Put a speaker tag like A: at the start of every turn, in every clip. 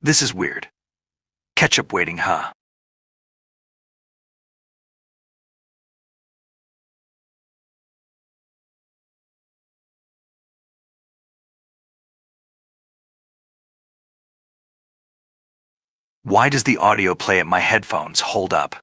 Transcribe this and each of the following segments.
A: This is weird. Ketchup waiting, huh? Why does the audio play at my headphones? Hold up.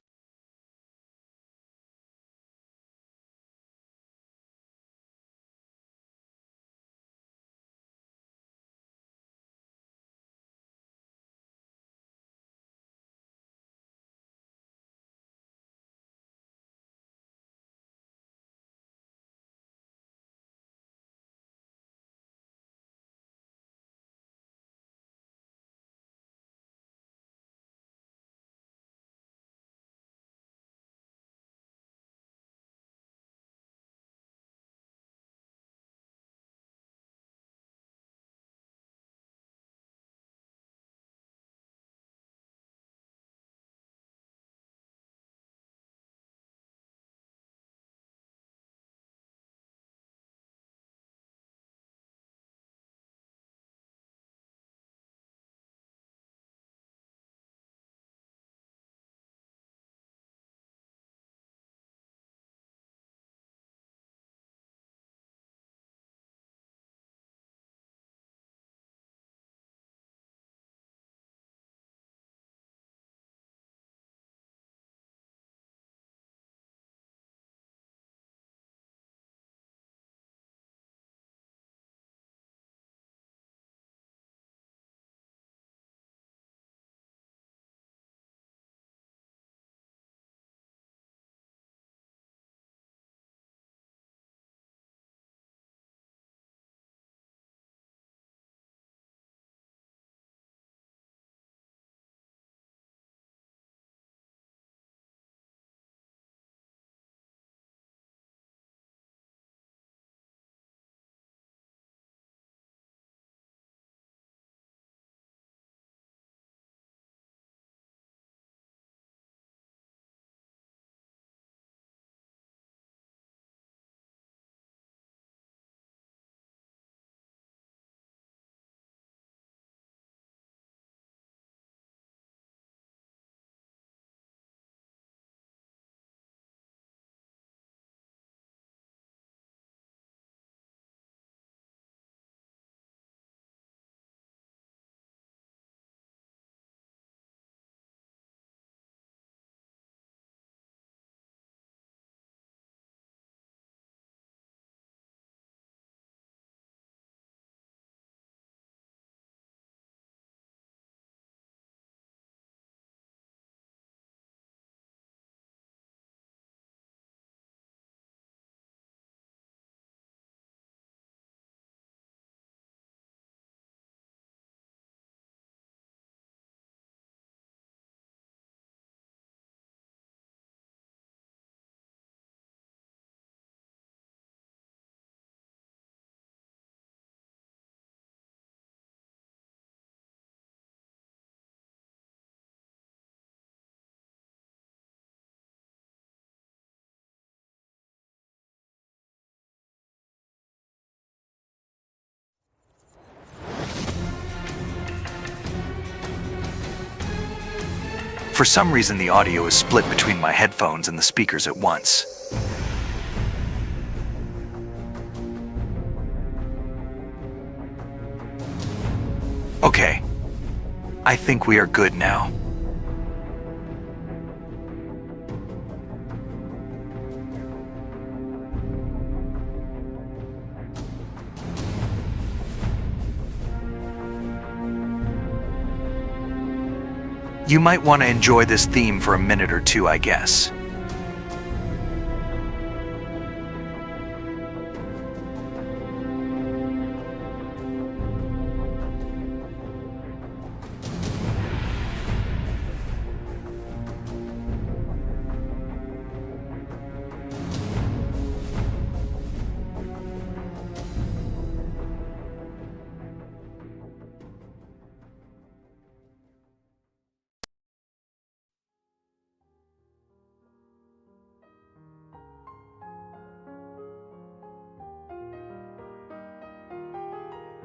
A: For some reason, the audio is split between my headphones and the speakers at once. Okay, I think we are good now. You might want to enjoy this theme for a minute or two, I guess.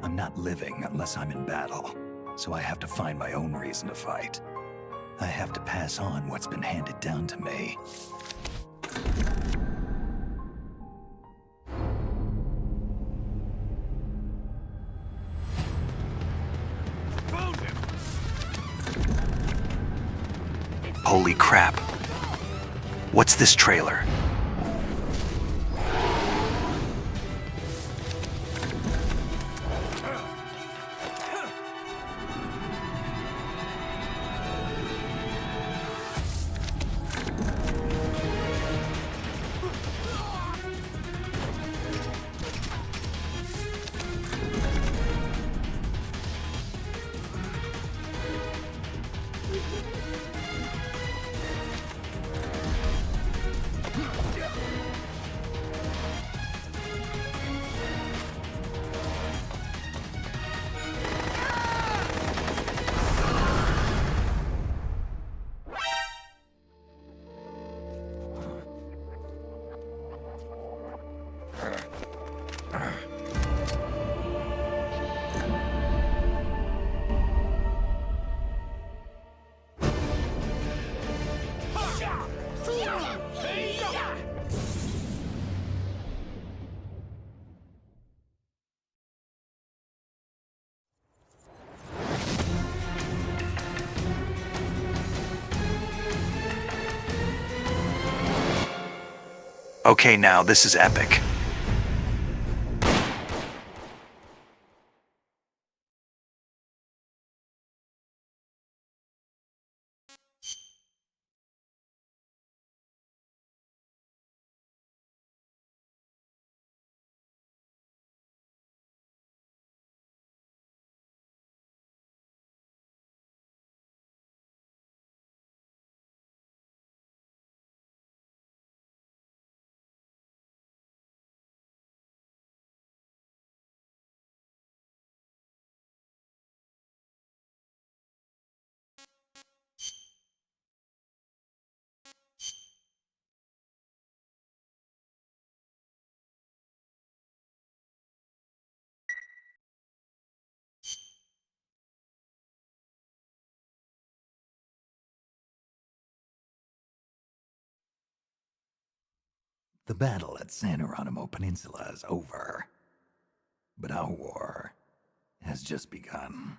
B: I'm not living unless I'm in battle, so I have to find my own reason to fight. I have to pass on what's been handed down to me.
A: Holy crap. What's this trailer? Okay, now this is epic.
B: The battle at San Hieronymo Peninsula is over, but our war has just begun.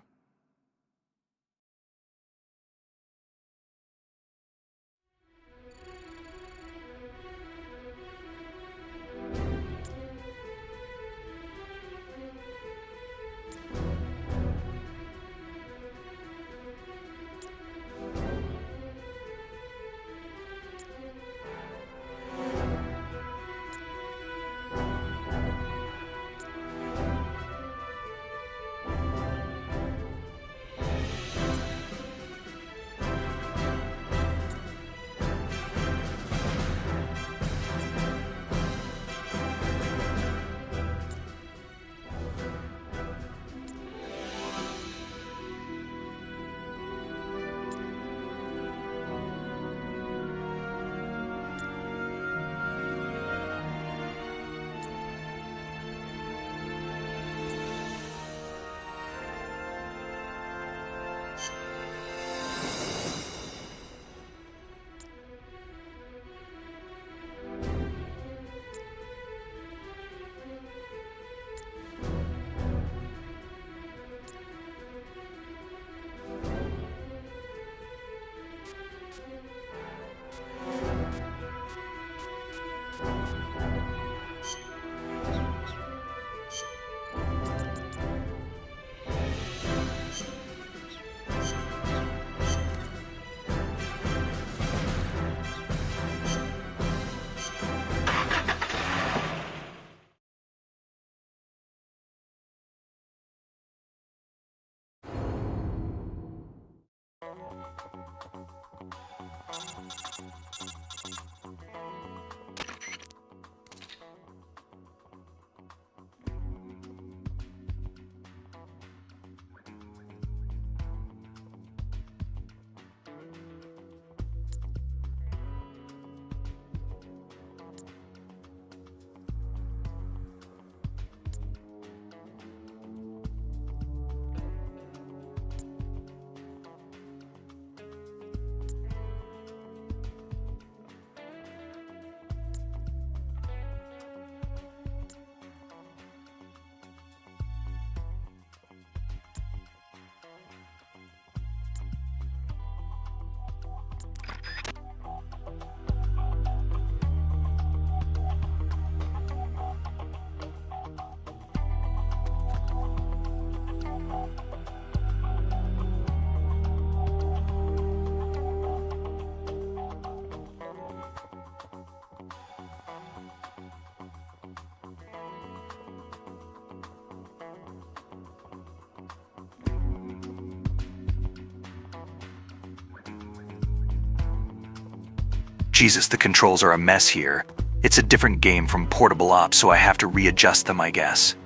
A: Jesus, the controls are a mess here. It's a different game from Portable Ops, so I have to readjust them, I guess.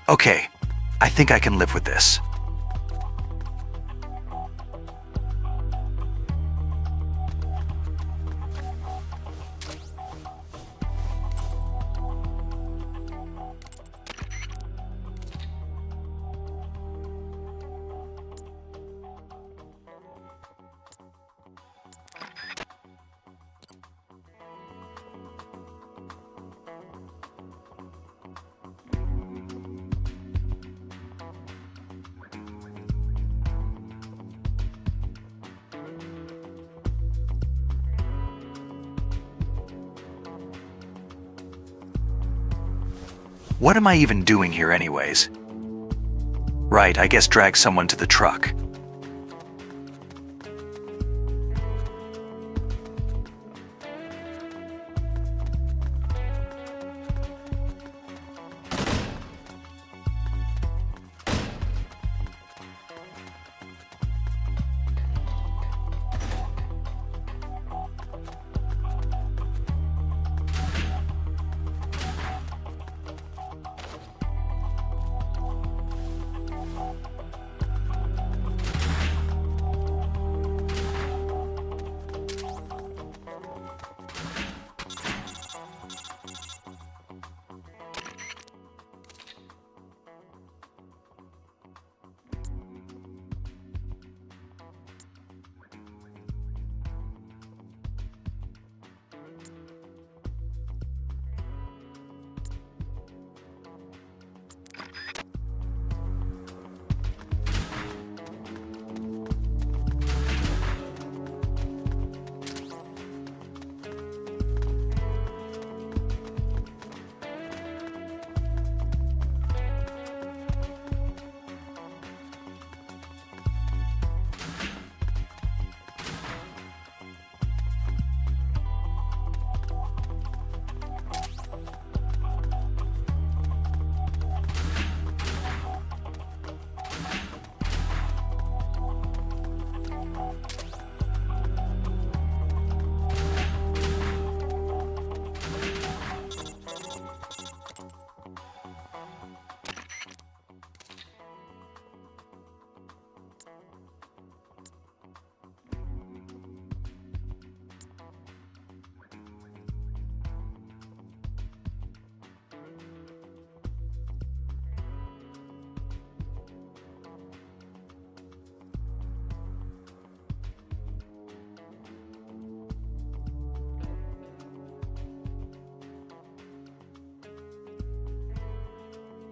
A: Okay, I think I can live with this. What am I even doing here anyways? Right, I guess drag someone to the truck.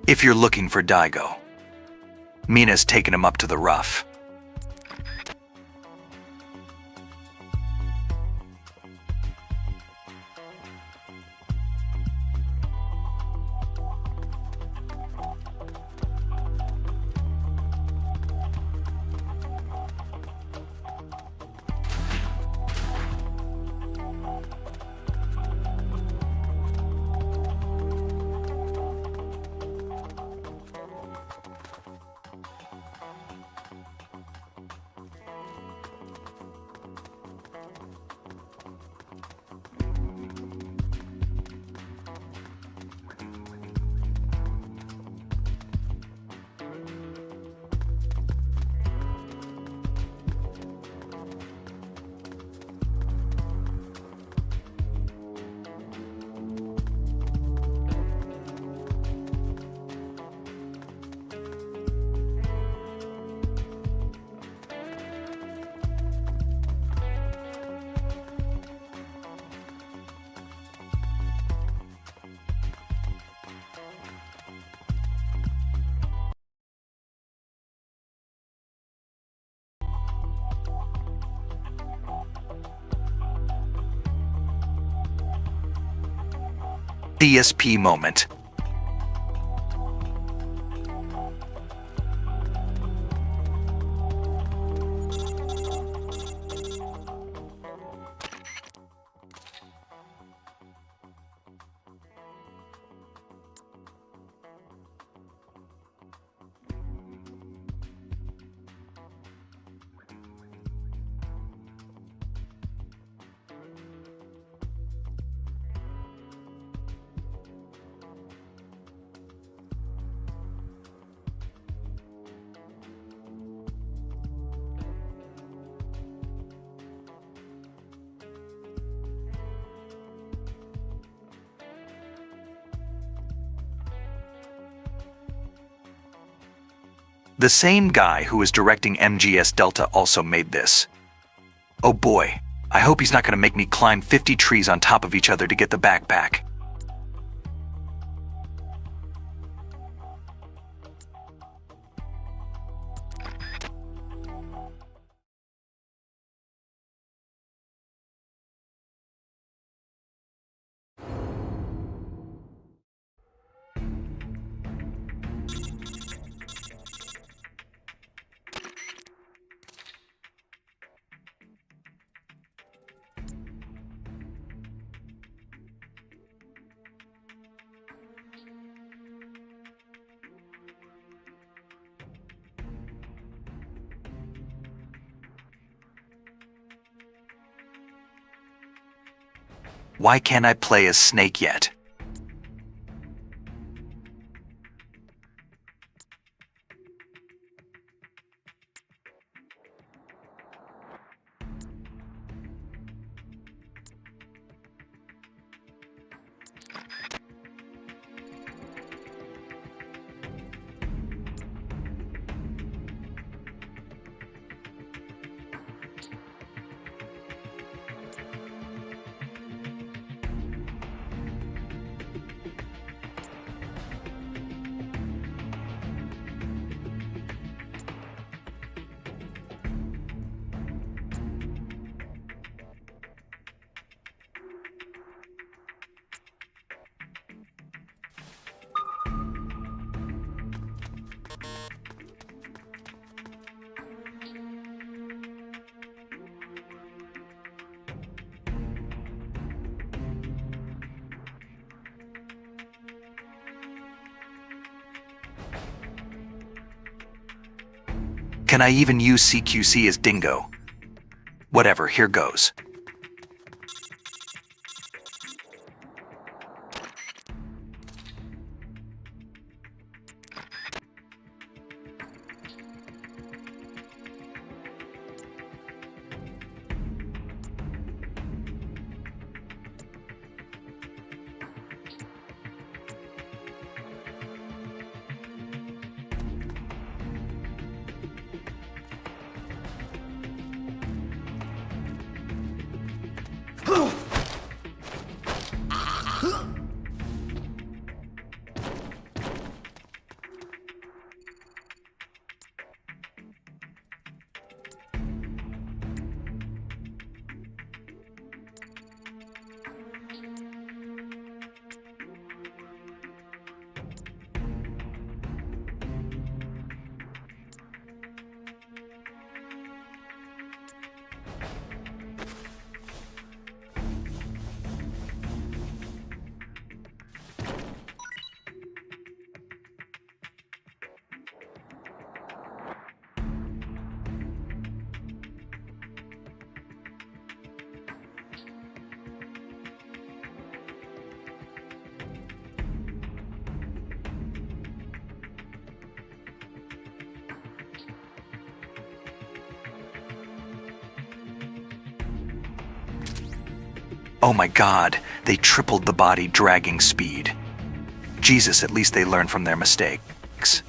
A: If you're looking for Daigo, Mina's taken him up to the rough. CSP moment. The same guy who was directing MGS Delta also made this. Oh boy, I hope he's not going to make me climb 50 trees on top of each other to get the backpack. Why can't I play as Snake yet? Can I even use CQC as Dingo? Whatever, here goes. Oh my God, they tripled the body dragging speed. Jesus, at least they learned from their mistakes.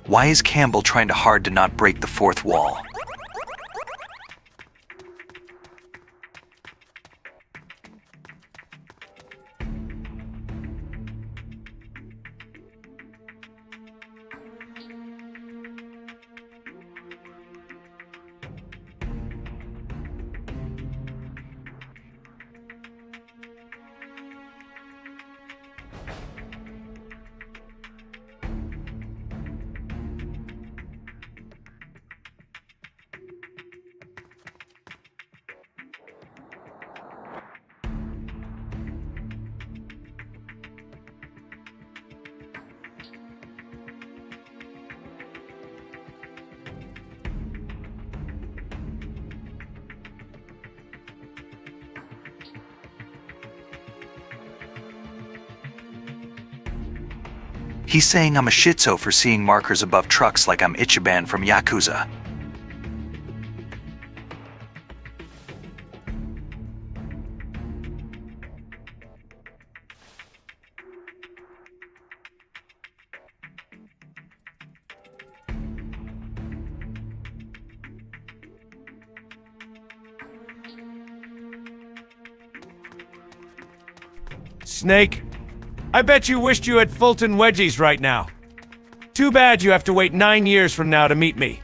A: Why is Campbell trying hard to not break the fourth wall? He's saying I'm a shitso for seeing markers above trucks like I'm Ichiban from Yakuza.
C: Snake, I bet you wished you had Fulton wedgies right now. Too bad you have to wait 9 years from now to meet me.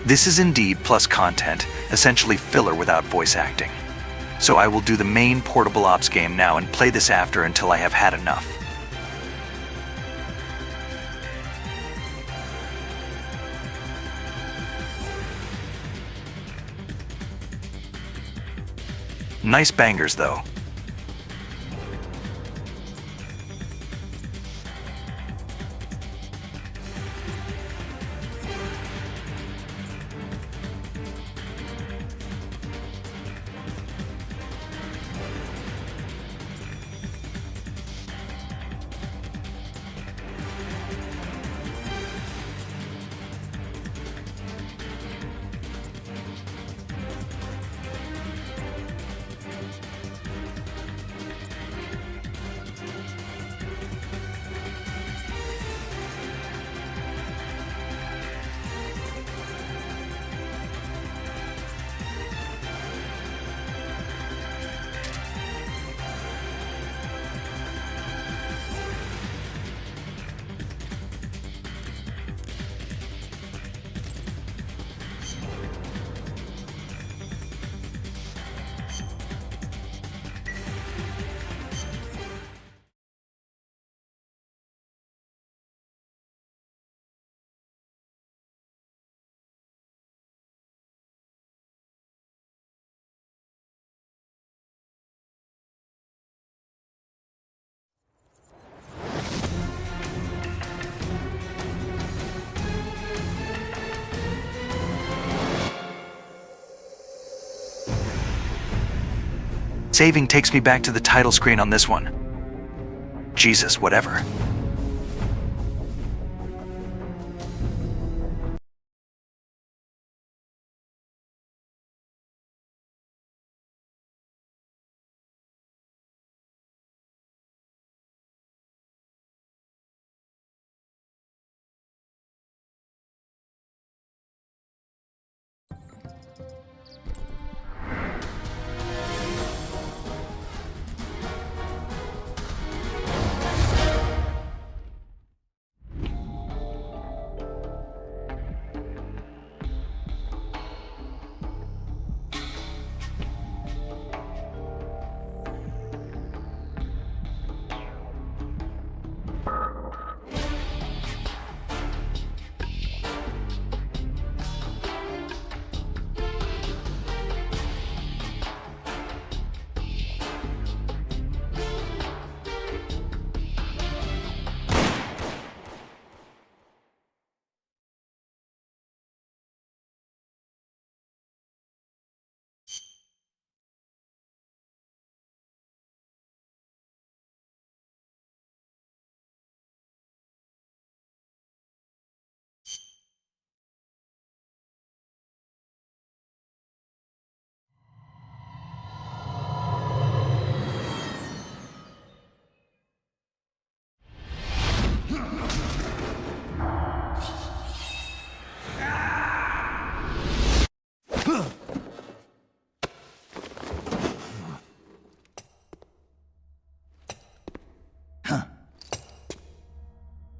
A: This is indeed plus content, essentially filler without voice acting. So I will do the main portable ops game now and play this after until I have had enough. Nice bangers though. Saving takes me back to the title screen on this one. Jesus, whatever.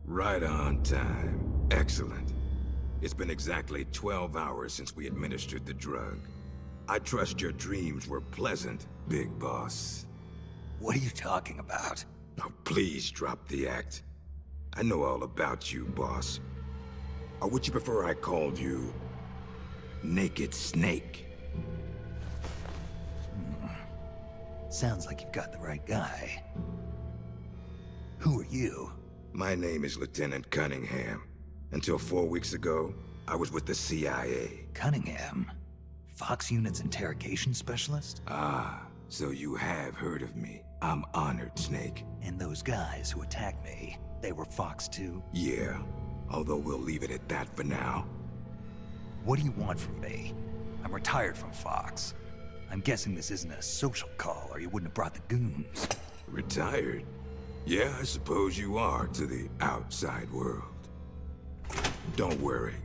D: Right on time. Excellent. It's been exactly 12 hours since we administered the drug. I trust your dreams were pleasant, Big Boss.
B: What are you talking about?
D: Now please drop the act. I know all about you, boss. Or would you prefer I called you... Naked Snake?
B: Sounds like you've got the right guy. Who are you?
D: My name is Lieutenant Cunningham. Until 4 weeks ago, I was with the CIA.
B: Cunningham? Fox Unit's interrogation specialist?
D: Ah, so you have heard of me. I'm honored, Snake.
B: And those guys who attacked me, they were Fox too?
D: Yeah, although we'll leave it at that for now.
B: What do you want from me? I'm retired from Fox. I'm guessing this isn't a social call, or you wouldn't have brought the goons.
D: Retired? Yeah, I suppose you are to the outside world. Don't worry.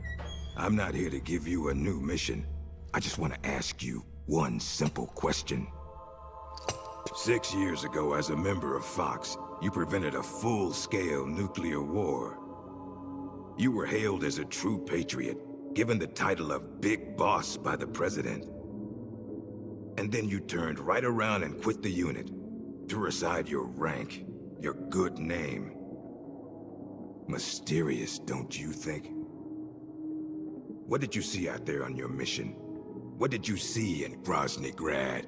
D: I'm not here to give you a new mission. I just want to ask you one simple question. 6 years ago, as a member of Fox, you prevented a full-scale nuclear war. You were hailed as a true patriot, given the title of Big Boss by the President. And then you turned right around and quit the unit, threw aside your rank, your good name. Mysterious, don't you think? What did you see out there on your mission? What did you see in Grozny Grad?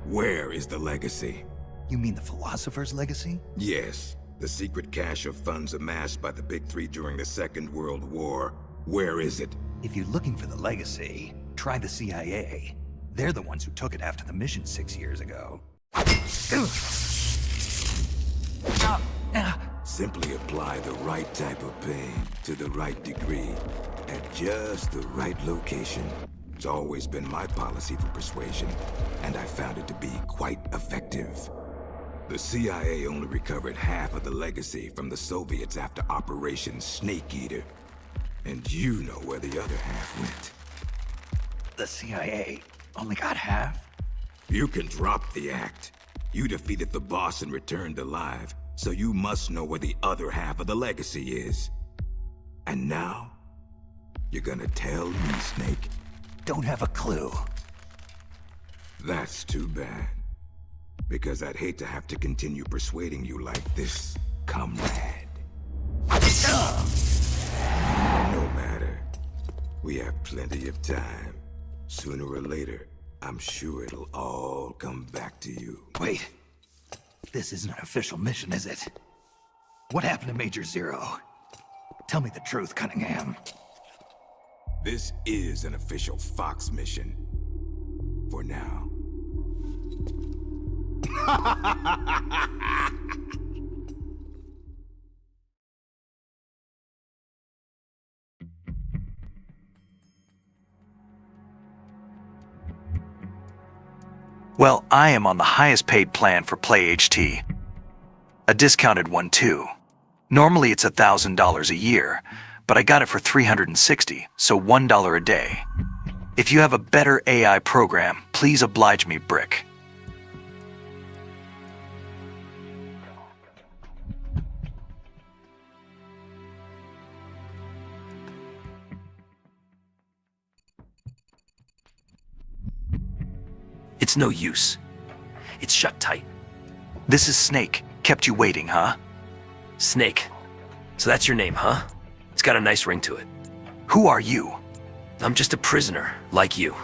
D: Where is the legacy?
B: You mean the Philosopher's Legacy?
D: Yes, the secret cache of funds amassed by the Big Three during the Second World War. Where is it?
B: If you're looking for the legacy, try the CIA. They're the ones who took it after the mission 6 years ago.
D: Simply apply the right type of pain to the right degree at just the right location. It's always been my policy for persuasion, and I found it to be quite effective. The CIA only recovered half of the legacy from the Soviets after Operation Snake Eater. And you know where the other half went.
B: The CIA only got half?
D: You can drop the act. You defeated the boss and returned alive, so you must know where the other half of the legacy is. And now, you're gonna tell me, Snake?
B: Don't have a clue.
D: That's too bad. Because I'd hate to have to continue persuading you like this, comrade. No matter. We have plenty of time. Sooner or later, I'm sure it'll all come back to you.
B: Wait. This isn't an official mission, is it? What happened to Major Zero? Tell me the truth, Cunningham.
D: This is an official Fox mission. For now.
A: Well, I am on the highest paid plan for Play HT. A discounted one too. Normally it's $1,000 a year, but I got it for $360, so $1 a day. If you have a better AI program, please oblige me, Brick.
E: It's no use. It's shut tight.
A: This is Snake. Kept you waiting, huh?
E: Snake. So that's your name, huh? It's got a nice ring to it.
A: Who are you?
E: I'm just a prisoner, like you.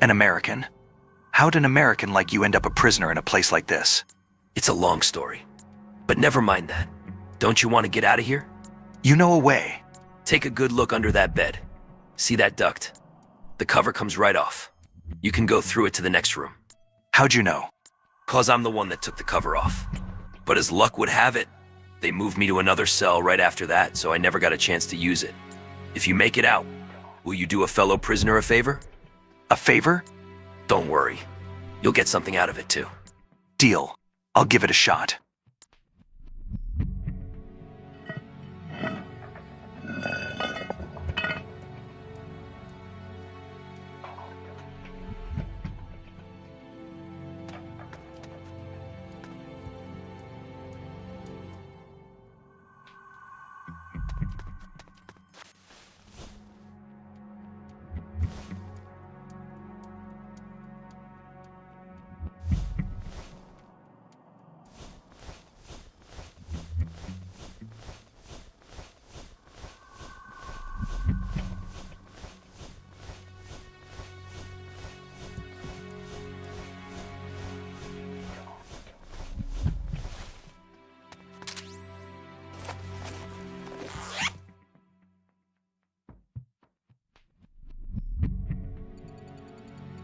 A: An American? How'd an American like you end up a prisoner in a place like this?
E: It's a long story. But never mind that. Don't you want to get out of here?
A: You know a way.
E: Take a good look under that bed. See that duct? The cover comes right off. You can go through it to the next room.
A: How'd you know?
E: 'Cause I'm the one that took the cover off. But as luck would have it, they moved me to another cell right after that, so I never got a chance to use it. If you make it out, will you do a fellow prisoner a favor?
A: A favor?
E: Don't worry. You'll get something out of it too.
A: Deal. I'll give it a shot.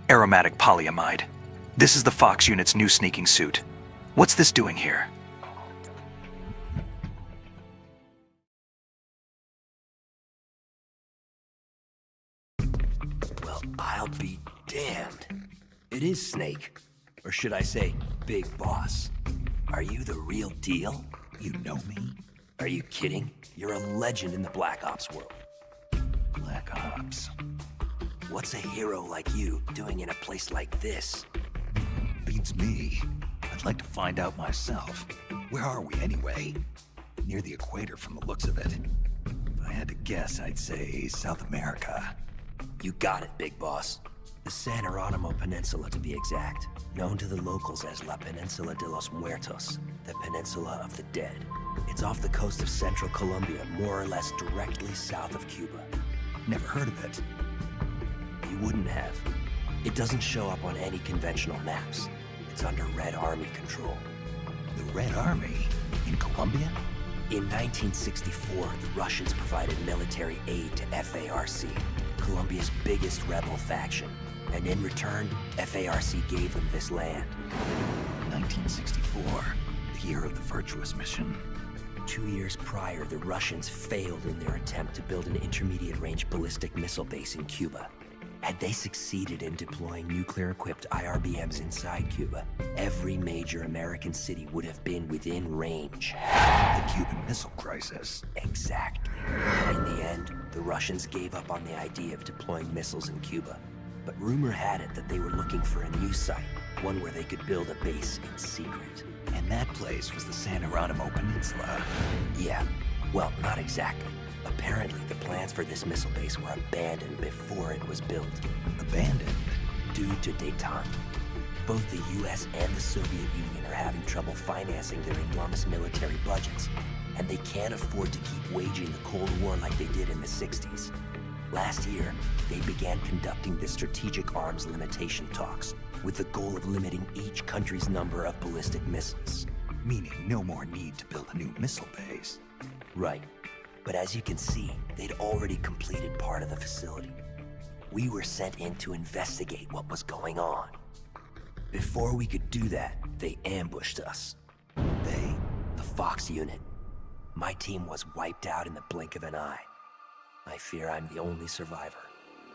A: Aromatic polyamide. This is the Fox unit's new sneaking suit. What's this doing here?
E: Well, I'll be damned. It is Snake. Or should I say, Big Boss. Are you the real deal?
B: You know me?
E: Are you kidding? You're a legend in the Black Ops world.
B: Black Ops.
E: What's a hero like you doing in a place like this?
B: Beats me. I'd like to find out myself. Where are we anyway? Near the equator from the looks of it. If I had to guess, I'd say South America.
E: You got it, Big Boss. The San Hieronymo Peninsula, to be exact. Known to the locals as La Peninsula de los Muertos, the Peninsula of the Dead. It's off the coast of central Colombia, more or less directly south of Cuba.
B: Never heard of it.
E: You wouldn't have. It doesn't show up on any conventional maps. It's under Red Army control.
B: The Red Army? In Colombia?
E: In 1964, the Russians provided military aid to FARC, Colombia's biggest rebel faction. And in return, FARC gave them this land.
B: 1964, the year of the Virtuous Mission.
E: 2 years prior, the Russians failed in their attempt to build an intermediate-range ballistic missile base in Cuba. Had they succeeded in deploying nuclear-equipped IRBMs inside Cuba, every major American city would have been within range.
B: The Cuban Missile Crisis.
E: Exactly. In the end, the Russians gave up on the idea of deploying missiles in Cuba. But rumor had it that they were looking for a new site, one where they could build a base in secret.
B: And that place was the San Hieronymo Peninsula.
E: Yeah, well, not exactly. Apparently, the plans for this missile base were abandoned before it was built.
B: Abandoned?
E: Due to détente. Both the US and the Soviet Union are having trouble financing their enormous military budgets, and they can't afford to keep waging the Cold War like they did in the 60s. Last year, they began conducting the strategic arms limitation talks, with the goal of limiting each country's number of ballistic missiles.
B: Meaning no more need to build a new missile base.
E: Right. But as you can see, they'd already completed part of the facility. We were sent in to investigate what was going on. Before we could do that, they ambushed us. They? The Fox unit. My team was wiped out in the blink of an eye. I fear I'm the only survivor.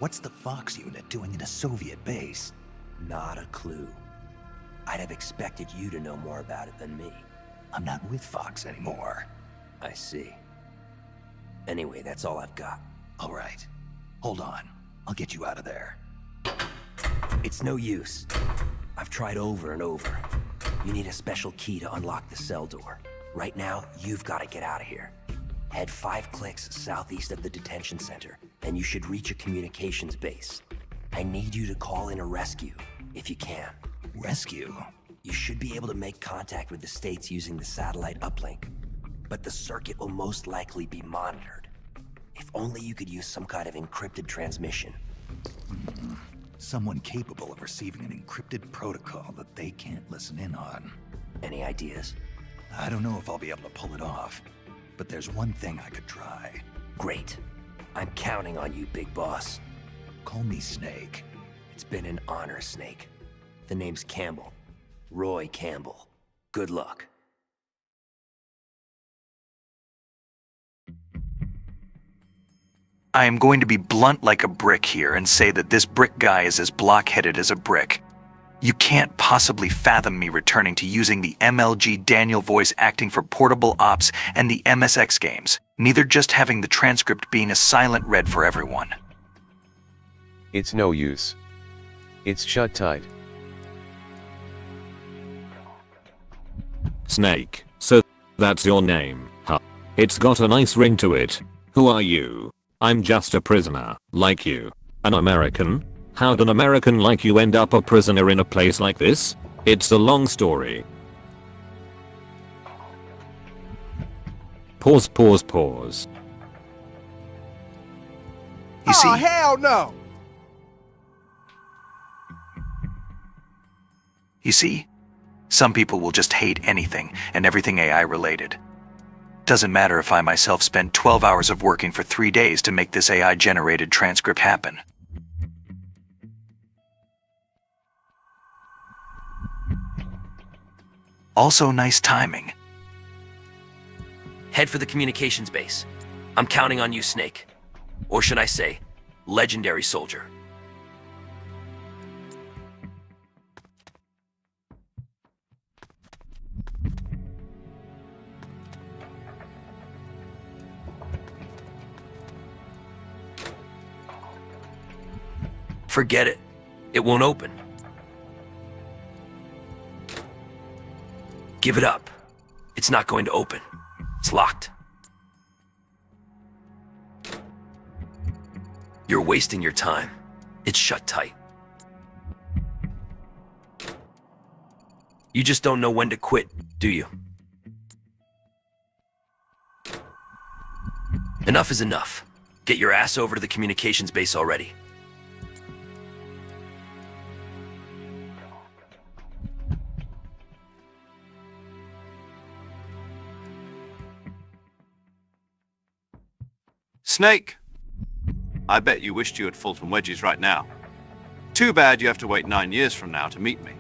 B: What's the Fox unit doing in a Soviet base?
E: Not a clue. I'd have expected you to know more about it than me.
B: I'm not with Fox anymore.
E: I see. Anyway, that's all I've got.
B: All right. Hold on. I'll get you out of there.
E: It's no use. I've tried over and over. You need a special key to unlock the cell door. Right now, you've got to get out of here. Head 5 clicks southeast of the detention center, and you should reach a communications base. I need you to call in a rescue, if you can.
B: Rescue?
E: You should be able to make contact with the States using the satellite uplink, but the circuit will most likely be monitored. If only you could use some kind of encrypted transmission.
B: Someone capable of receiving an encrypted protocol that they can't listen in on.
E: Any ideas?
B: I don't know if I'll be able to pull it off, but there's one thing I could try.
E: Great. I'm counting on you, Big Boss.
B: Call me Snake.
E: It's been an honor, Snake. The name's Campbell. Roy Campbell. Good luck.
A: I am going to be blunt like a brick here and say that this brick guy is as block-headed as a brick. You can't possibly fathom me returning to using the MLG Daniel voice acting for Portable Ops and the MSX games, neither just having the transcript being a silent read for everyone.
F: It's no use. It's shut tight.
G: Snake, so that's your name, huh? It's got a nice ring to it. Who are you? I'm just a prisoner, like you. An American? How'd an American like you end up a prisoner in a place like this? It's a long story. Pause.
A: You see,
H: Oh, hell no!
A: You see? Some people will just hate anything and everything AI related. Doesn't matter if I myself spent 12 hours of working for 3 days to make this AI-generated transcript happen. Also, nice timing.
E: Head for the communications base. I'm counting on you, Snake. Or should I say, legendary soldier. Forget it. It won't open. Give it up. It's not going to open. It's locked. You're wasting your time. It's shut tight. You just don't know when to quit, do you? Enough is enough. Get your ass over to the communications base already.
I: Snake, I bet you wished you had Fulton Wedges right now. Too bad you have to wait 9 years from now to meet me.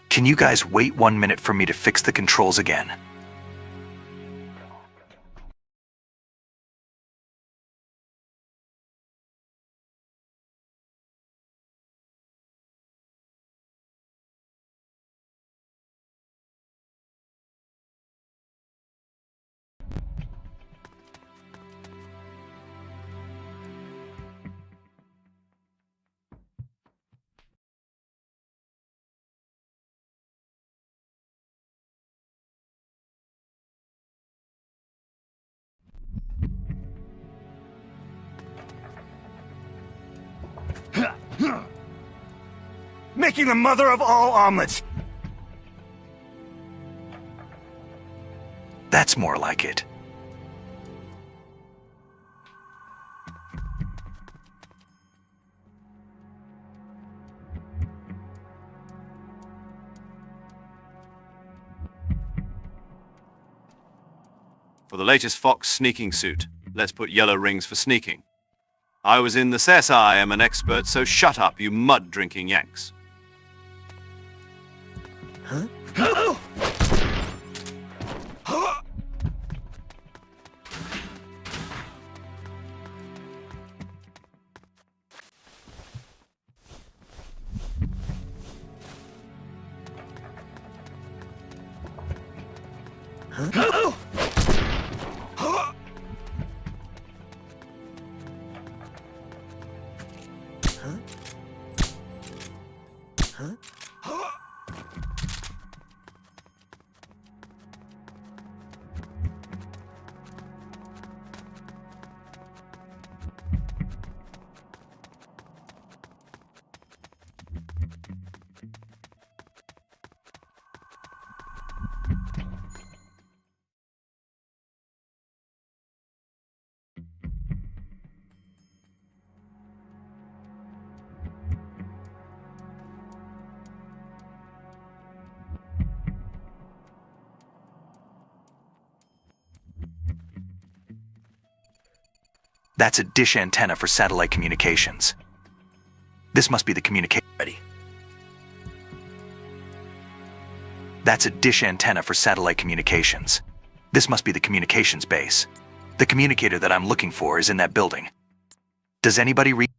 A: Can you guys wait 1 minute for me to fix the controls again?
H: making the mother of all omelets!
A: That's more like it.
I: For the latest Fox sneaking suit, let's put yellow rings for sneaking. I was in the CSI, I am an expert, so shut up, you mud-drinking Yanks.
E: Huh?
A: That's a dish antenna for satellite communications. This must be the communication.
E: Ready.
A: That's a dish antenna for satellite communications. This must be the communications base. The communicator that I'm looking for is in that building. Does anybody read?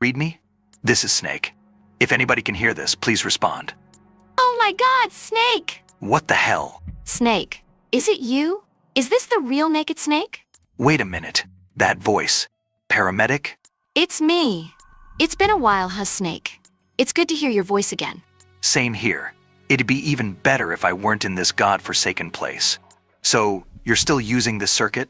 A: Read me? This is Snake. If anybody can hear this, please respond.
J: Oh my God, Snake!
A: What the hell?
J: Snake, is it you? Is this the real Naked Snake?
A: Wait a minute. That voice. Paramedic?
J: It's me. It's been a while, huh, Snake? It's good to hear your voice again.
A: Same here. It'd be even better if I weren't in this godforsaken place. So, you're still using this circuit?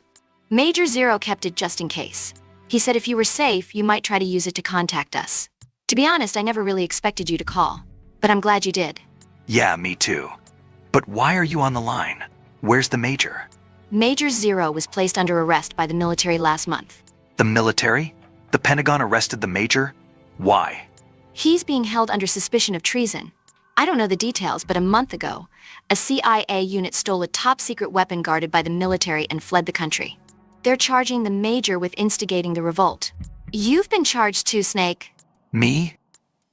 J: Major Zero kept it just in case. He said if you were safe, you might try to use it to contact us. To be honest, I never really expected you to call. But I'm glad you did.
A: Yeah, me too. But why are you on the line? Where's the Major?
J: Major Zero was placed under arrest by the military last month.
A: The military? The Pentagon arrested the Major? Why?
J: He's being held under suspicion of treason. I don't know the details, but a month ago, a CIA unit stole a top-secret weapon guarded by the military and fled the country. They're charging the Major with instigating the revolt. You've been charged too, Snake.
A: Me?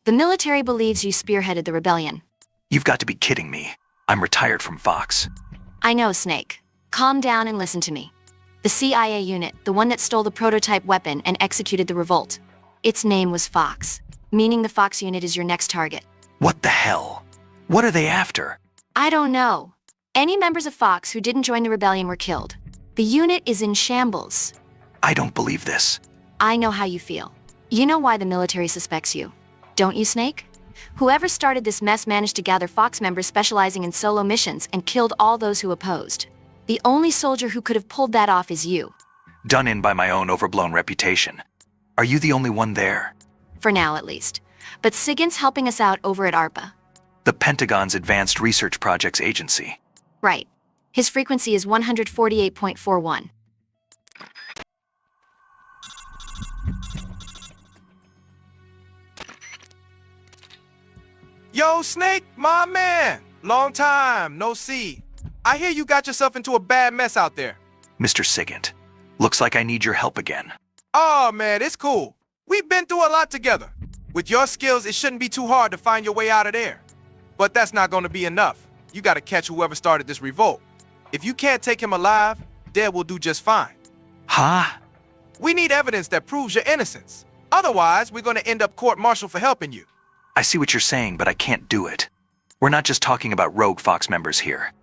J: The military believes you spearheaded the rebellion.
A: You've got to be kidding me. I'm retired from Fox.
J: I know, Snake. Calm down and listen to me. The CIA unit, the one that stole the prototype weapon and executed the revolt. Its name was Fox, meaning the Fox unit is your next target.
A: What the hell? What are they after?
J: I don't know. Any members of Fox who didn't join the rebellion were killed. The unit is in shambles.
A: I don't believe this.
J: I know how you feel. You know why the military suspects you. Don't you, Snake? Whoever started this mess managed to gather Fox members specializing in solo missions and killed all those who opposed. The only soldier who could have pulled that off is you.
A: Done in by my own overblown reputation. Are you the only one there?
J: For now, at least. But Sigint's helping us out over at ARPA.
A: The Pentagon's Advanced Research Projects Agency.
J: Right. His frequency is 148.41.
K: Yo, Snake, my man. Long time, no see. I hear you got yourself into a bad mess out there.
A: Mr. Sigint, looks like I need your help again.
K: Oh, man, it's cool. We've been through a lot together. With your skills, it shouldn't be too hard to find your way out of there. But that's not going to be enough. You got to catch whoever started this revolt. If you can't take him alive, Dad will do just fine.
A: Huh?
K: We need evidence that proves your innocence. Otherwise, we're going to end up court-martial for helping you.
A: I see what you're saying, but I can't do it. We're not just talking about rogue Fox members here.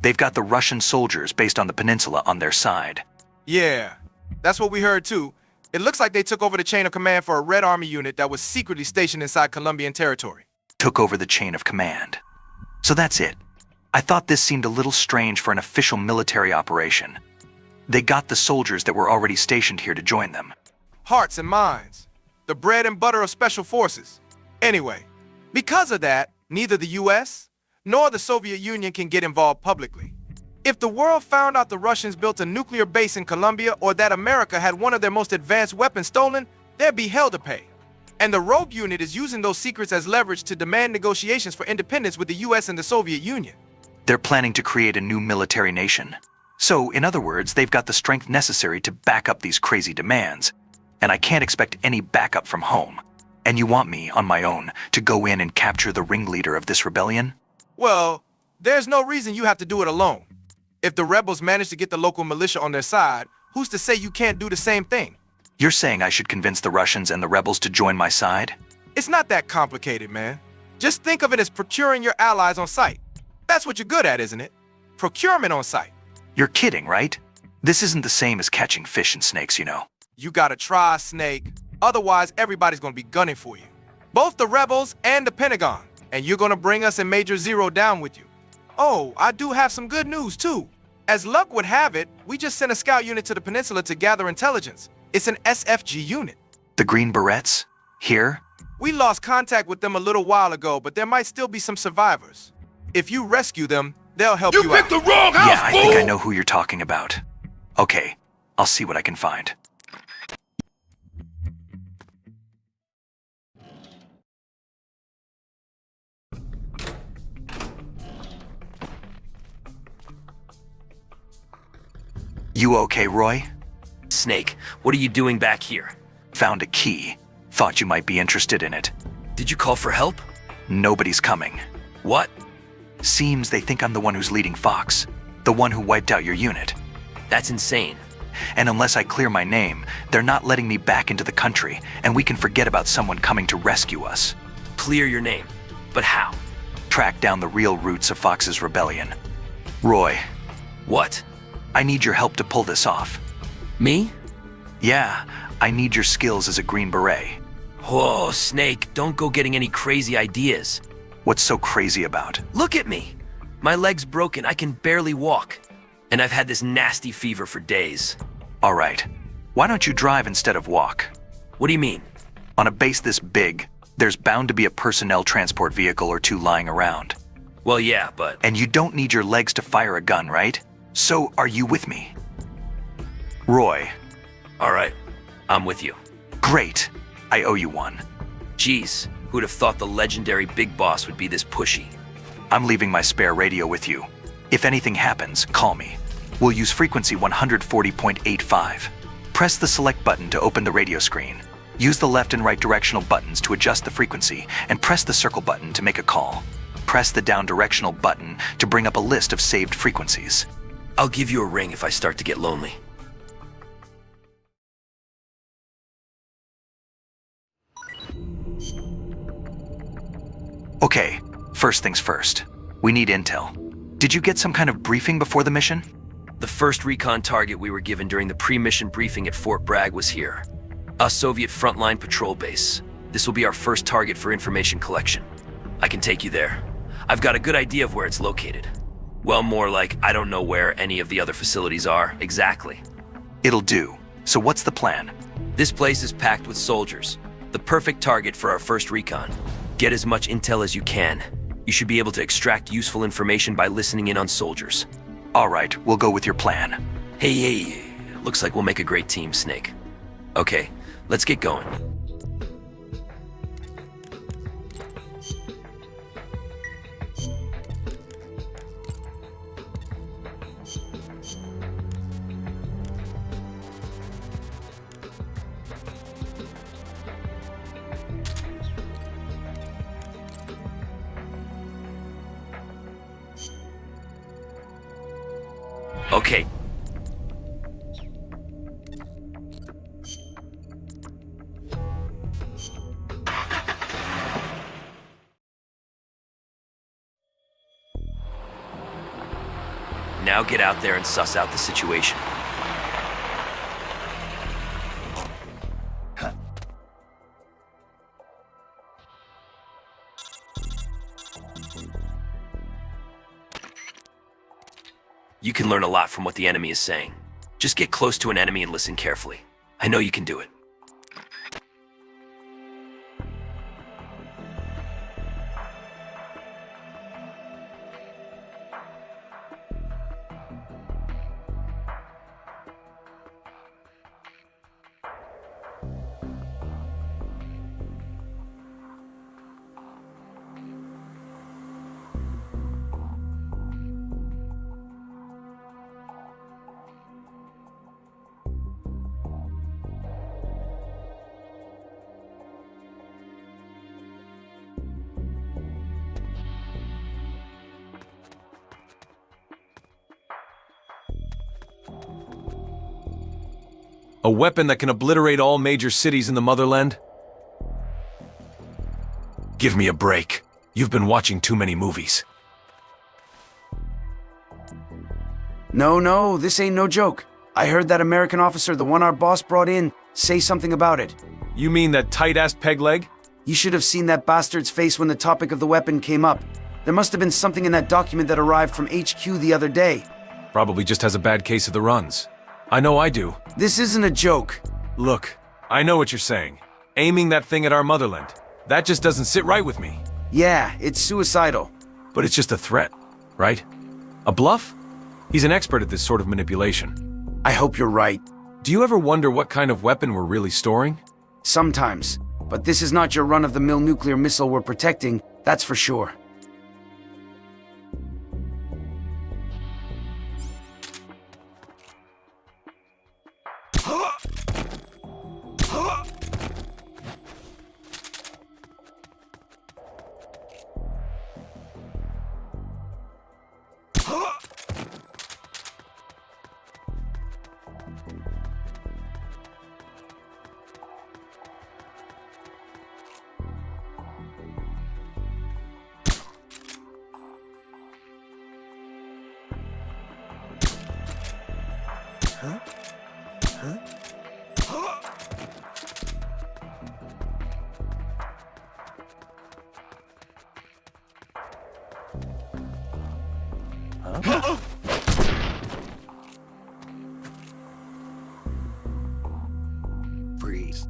A: They've got the Russian soldiers based on the peninsula on their side.
K: Yeah, that's what we heard too. It looks like they took over the chain of command for a Red Army unit that was secretly stationed inside Colombian territory.
A: Took over the chain of command. So that's it. I thought this seemed a little strange for an official military operation. They got the soldiers that were already stationed here to join them.
K: Hearts and minds. The bread and butter of special forces. Anyway, because of that, neither the US nor the Soviet Union can get involved publicly. If the world found out the Russians built a nuclear base in Colombia or that America had one of their most advanced weapons stolen, there'd be hell to pay. And the rogue unit is using those secrets as leverage to demand negotiations for independence with the US and the Soviet Union.
A: They're planning to create a new military nation. So, in other words, they've got the strength necessary to back up these crazy demands. And I can't expect any backup from home. And you want me, on my own, to go in and capture the ringleader of this rebellion?
K: Well, there's no reason you have to do it alone. If the rebels manage to get the local militia on their side, who's to say you can't do the same thing?
A: You're saying I should convince the Russians and the rebels to join my side?
K: It's not that complicated, man. Just think of it as procuring your allies on sight. That's what you're good at, isn't it? Procurement on sight.
A: You're kidding, right? This isn't the same as catching fish and snakes, you know.
K: You gotta try, Snake. Otherwise, everybody's gonna be gunning for you. Both the rebels and the Pentagon. And you're gonna bring us and Major Zero down with you. Oh, I do have some good news, too. As luck would have it, we just sent a scout unit to the peninsula to gather intelligence. It's an SFG unit.
A: The Green Berets? Here?
K: We lost contact with them a little while ago, but there might still be some survivors. If you rescue them, they'll help you out.
D: You picked the wrong house,
A: Yeah, I think I know who you're talking about. Okay, I'll see what I can find. You okay, Roy?
E: Snake, what are you doing back here?
A: Found a key. Thought you might be interested in it.
E: Did you call for help?
A: Nobody's coming.
E: What?
A: Seems they think I'm the one who's leading Fox. The one who wiped out your unit.
E: That's insane.
A: And unless I clear my name, they're not letting me back into the country, and we can forget about someone coming to rescue us.
E: Clear your name. But how?
A: Track down the real roots of Fox's rebellion. Roy.
E: What?
A: I need your help to pull this off.
E: Me?
A: Yeah, I need your skills as a Green Beret.
E: Whoa, Snake, don't go getting any crazy ideas.
A: What's so crazy about?
E: Look at me! My leg's broken, I can barely walk. And I've had this nasty fever for days.
A: All right. Why don't you drive instead of walk?
E: What do you mean?
A: On a base this big, there's bound to be a personnel transport vehicle or two lying around.
E: Well, yeah, but...
A: And you don't need your legs to fire a gun, right? So, are you with me? Roy.
E: All right, I'm with you.
A: Great. I owe you one.
E: Jeez, who'd have thought the legendary Big Boss would be this pushy?
A: I'm leaving my spare radio with you. If anything happens, call me. We'll use frequency 140.85. Press the select button to open the radio screen. Use the left and right directional buttons to adjust the frequency, and press the circle button to make a call. Press the down directional button to bring up a list of saved frequencies.
E: I'll give you a ring if I start to get lonely.
A: Okay, first things first. We need intel. Did you get some kind of briefing before the mission?
E: The first recon target we were given during the pre-mission briefing at Fort Bragg was here. A Soviet frontline patrol base. This will be our first target for information collection. I can take you there. I've got a good idea of where it's located. Well, more like I don't know where any of the other facilities are exactly.
A: It'll do. So what's the plan?
E: This place is packed with soldiers. The perfect target for our first recon. Get as much intel as you can. You should be able to extract useful information by listening in on soldiers.
A: All right, we'll go with your plan.
E: Hey, looks like we'll make a great team, Snake. Okay, let's get going. Okay. Now get out there and suss out the situation. You can learn a lot from what the enemy is saying. Just get close to an enemy and listen carefully. I know you can do it.
C: A weapon that can obliterate all major cities in the motherland? Give me a break. You've been watching too many movies.
L: No, this ain't no joke. I heard that American officer, the one our boss brought in, say something about it.
C: You mean that tight-ass peg leg?
L: You should have seen that bastard's face when the topic of the weapon came up. There must have been something in that document that arrived from HQ the other day.
C: Probably just has a bad case of the runs. I know I do.
L: This isn't a joke.
C: Look, I know what you're saying. Aiming that thing at our motherland. That just doesn't sit right with me.
L: Yeah, it's suicidal.
C: But it's just a threat, right? A bluff? He's an expert at this sort of manipulation.
L: I hope you're right.
C: Do you ever wonder what kind of weapon we're really storing?
L: Sometimes. But this is not your run-of-the-mill nuclear missile we're protecting, that's for sure.
B: Freeze.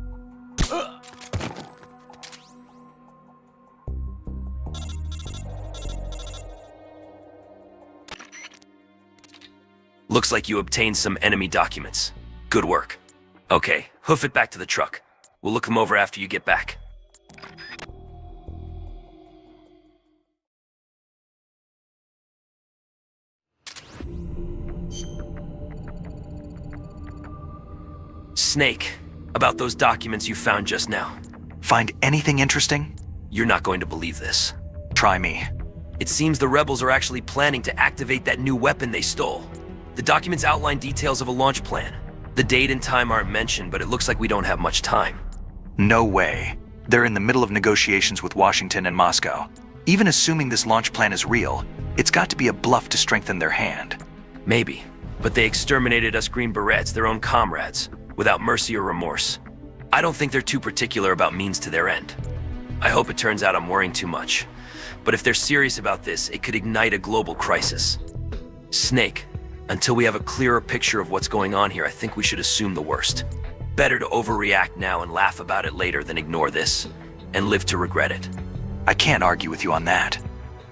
E: Looks like you obtained some enemy documents. Good work. Okay, hoof it back to the truck. We'll look them over after you get back. Snake, about those documents you found just now.
A: Find anything interesting?
E: You're not going to believe this.
A: Try me.
E: It seems the rebels are actually planning to activate that new weapon they stole. The documents outline details of a launch plan. The date and time aren't mentioned, but it looks like we don't have much time.
A: No way. They're in the middle of negotiations with Washington and Moscow. Even assuming this launch plan is real, it's got to be a bluff to strengthen their hand.
E: Maybe, but they exterminated us Green Berets, their own comrades, without mercy or remorse. I don't think they're too particular about means to their end. I hope it turns out I'm worrying too much. But if they're serious about this, it could ignite a global crisis. Snake, until we have a clearer picture of what's going on here, I think we should assume the worst. Better to overreact now and laugh about it later than ignore this, and live to regret it.
A: I can't argue with you on that.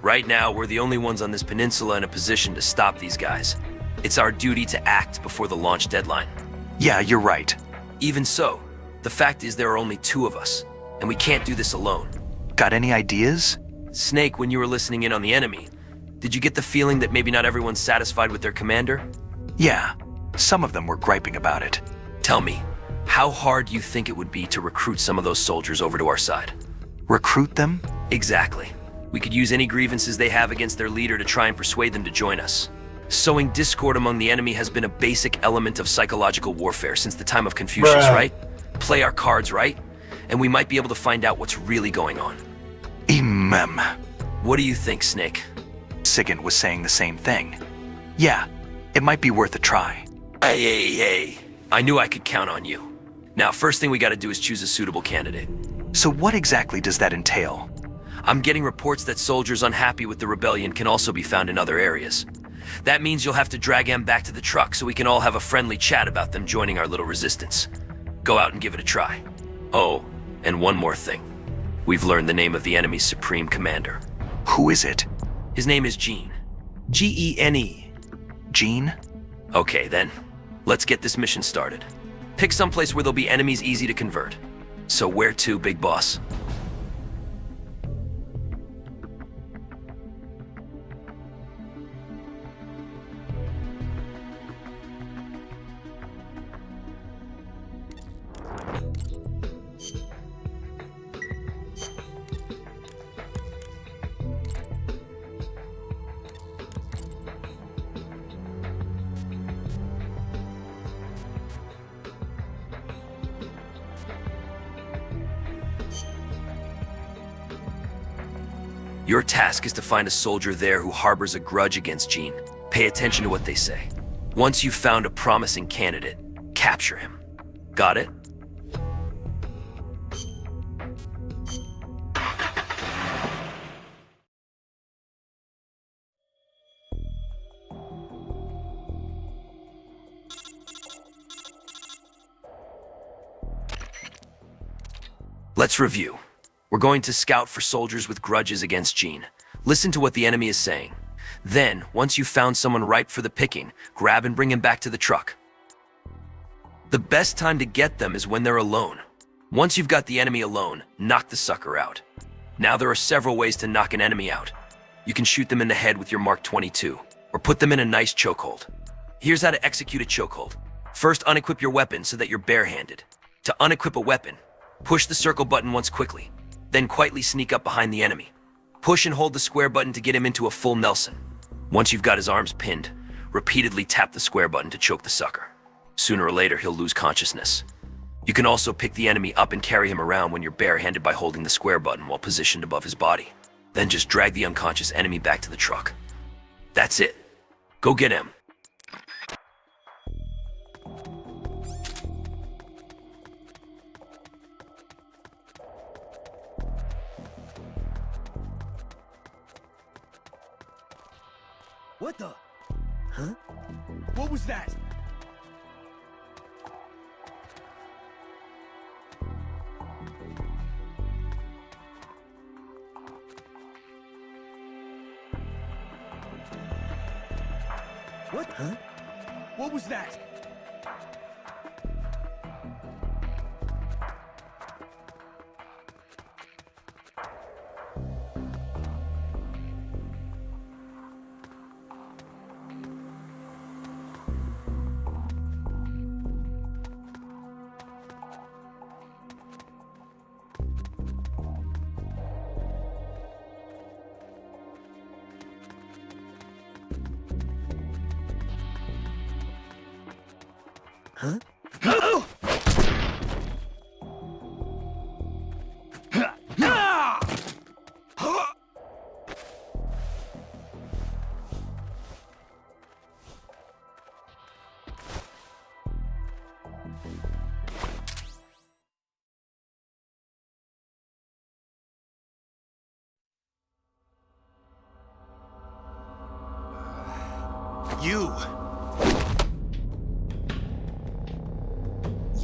E: Right now, we're the only ones on this peninsula in a position to stop these guys. It's our duty to act before the launch deadline.
A: Yeah, you're right.
E: Even so, the fact is there are only 2 of us, and we can't do this alone.
A: Got any ideas?
E: Snake, when you were listening in on the enemy, did you get the feeling that maybe not everyone's satisfied with their commander?
A: Yeah, some of them were griping about it.
E: Tell me, how hard do you think it would be to recruit some of those soldiers over to our side?
A: Recruit them?
E: Exactly. We could use any grievances they have against their leader to try and persuade them to join us. Sowing discord among the enemy has been a basic element of psychological warfare since the time of Confucius, right? Play our cards right, and we might be able to find out what's really going on. What do you think, Snake?
A: Sigint was saying the same thing. Yeah, it might be worth a try.
E: Hey. I knew I could count on you. Now, first thing we gotta do is choose a suitable candidate.
A: So what exactly does that entail?
E: I'm getting reports that soldiers unhappy with the rebellion can also be found in other areas. That means you'll have to drag M back to the truck so we can all have a friendly chat about them joining our little resistance. Go out and give it a try. Oh, and one more thing. We've learned the name of the enemy's supreme commander.
A: Who is it?
E: His name is Gene. Gene.
A: Gene?
E: Okay, then. Let's get this mission started. Pick someplace where there'll be enemies easy to convert. So where to, Big Boss? Your task is to find a soldier there who harbors a grudge against Gene. Pay attention to what they say. Once you've found a promising candidate, capture him. Got it? Let's review. We're going to scout for soldiers with grudges against Gene. Listen to what the enemy is saying. Then, once you've found someone ripe for the picking, grab and bring him back to the truck. The best time to get them is when they're alone. Once you've got the enemy alone, knock the sucker out. Now there are several ways to knock an enemy out. You can shoot them in the head with your Mark 22, or put them in a nice chokehold. Here's how to execute a chokehold. First, unequip your weapon so that you're barehanded. To unequip a weapon, push the circle button once quickly. Then quietly sneak up behind the enemy. Push and hold the square button to get him into a full Nelson. Once you've got his arms pinned, repeatedly tap the square button to choke the sucker. Sooner or later, he'll lose consciousness. You can also pick the enemy up and carry him around when you're barehanded by holding the square button while positioned above his body. Then just drag the unconscious enemy back to the truck. That's it. Go get him.
H: What the? Huh? What was that? What? Huh? What was that? Huh?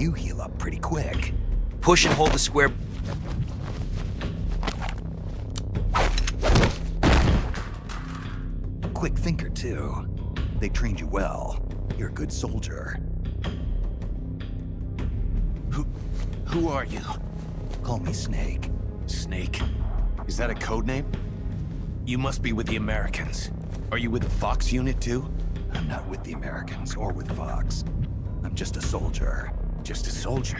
B: You heal up pretty quick.
E: Push and hold the square...
B: Quick thinker, too. They trained you well. You're a good soldier.
H: Who are you?
B: Call me Snake.
H: Snake? Is that a code name? You must be with the Americans. Are you with the Fox unit, too?
B: I'm not with the Americans or with Fox. I'm just a soldier.
H: Just a soldier?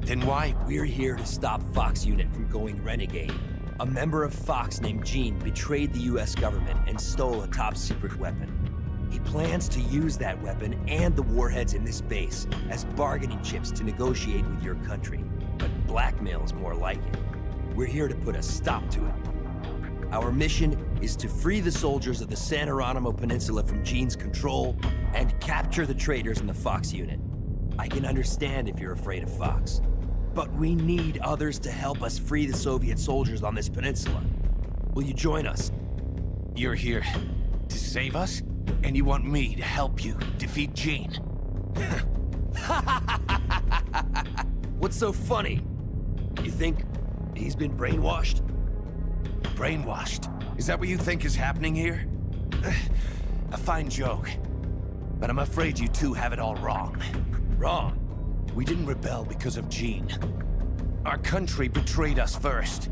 H: Then why?
E: We're here to stop Fox unit from going renegade. A member of Fox named Gene betrayed the US government and stole a top-secret weapon. He plans to use that weapon and the warheads in this base as bargaining chips to negotiate with your country. But blackmail's more like it. We're here to put a stop to it. Our mission is to free the soldiers of the San Hieronymo Peninsula from Gene's control and capture the traitors in the Fox unit. I can understand if you're afraid of Fox, but we need others to help us free the Soviet soldiers on this peninsula. Will you join us?
H: You're here to save us, and you want me to help you defeat Jean.
E: What's so funny? You think he's been brainwashed?
H: Brainwashed? Is that what you think is happening here? A fine joke. But I'm afraid you two have it all wrong. Wrong. We didn't rebel because of Jean. Our country betrayed us first.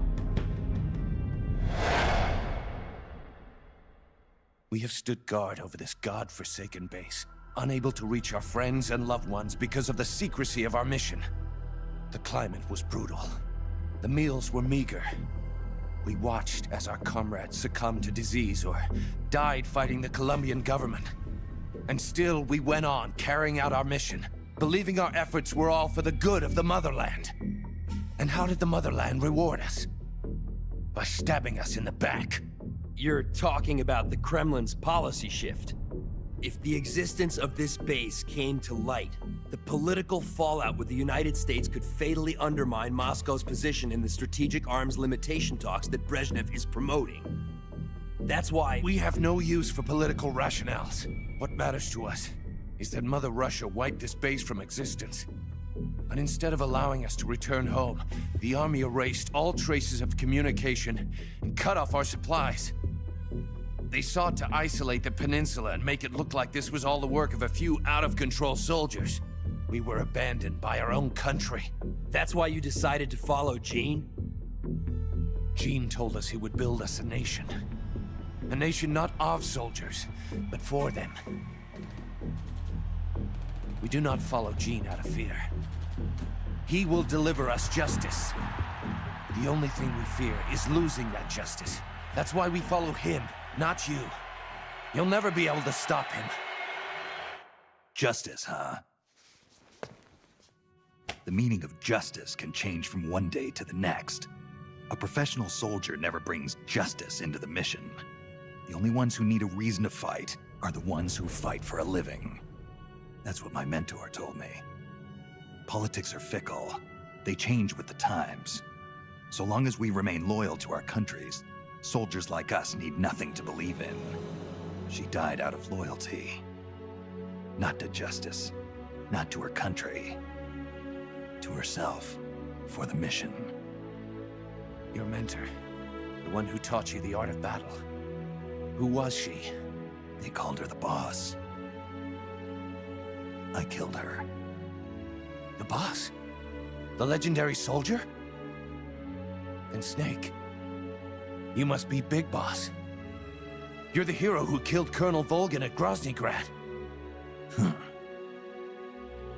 H: We have stood guard over this god-forsaken base, unable to reach our friends and loved ones because of the secrecy of our mission. The climate was brutal. The meals were meager. We watched as our comrades succumbed to disease or died fighting the Colombian government. And still, we went on carrying out our mission, believing our efforts were all for the good of the motherland. And how did the motherland reward us? By stabbing us in the back.
E: You're talking about the Kremlin's policy shift. If the existence of this base came to light, the political fallout with the United States could fatally undermine Moscow's position in the strategic arms limitation talks that Brezhnev is promoting. That's why
H: we have no use for political rationales. What matters to us is that Mother Russia wiped this base from existence. But instead of allowing us to return home, the army erased all traces of communication and cut off our supplies. They sought to isolate the peninsula and make it look like this was all the work of a few out-of-control soldiers. We were abandoned by our own country.
E: That's why you decided to follow Jean?
H: Jean told us he would build us a nation. A nation not of soldiers, but for them. We do not follow Jean out of fear. He will deliver us justice. The only thing we fear is losing that justice. That's why we follow him, not you. You'll never be able to stop him.
B: Justice, huh? The meaning of justice can change from one day to the next. A professional soldier never brings justice into the mission. The only ones who need a reason to fight are the ones who fight for a living. That's what my mentor told me. Politics are fickle. They change with the times. So long as we remain loyal to our countries, soldiers like us need nothing to believe in. She died out of loyalty. Not to justice, not to her country. To herself, for the mission.
H: Your mentor, the one who taught you the art of battle. Who was she?
B: They called her the boss. I killed her.
H: The boss? The legendary soldier? Then Snake, you must be Big Boss. You're the hero who killed Colonel Volgin at Groznygrad.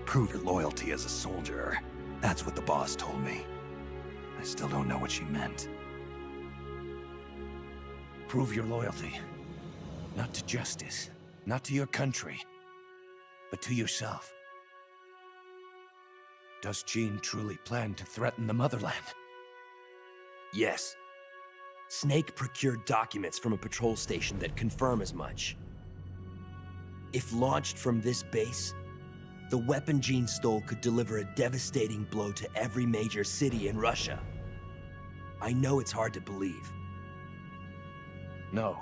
B: Prove your loyalty as a soldier. That's what the boss told me. I still don't know what she meant.
H: Prove your loyalty. Not to justice, not to your country, but to yourself. Does Jean truly plan to threaten the motherland?
E: Yes. Snake procured documents from a patrol station that confirm as much. If launched from this base, the weapon Jean stole could deliver a devastating blow to every major city in Russia. I know it's hard to believe.
H: No,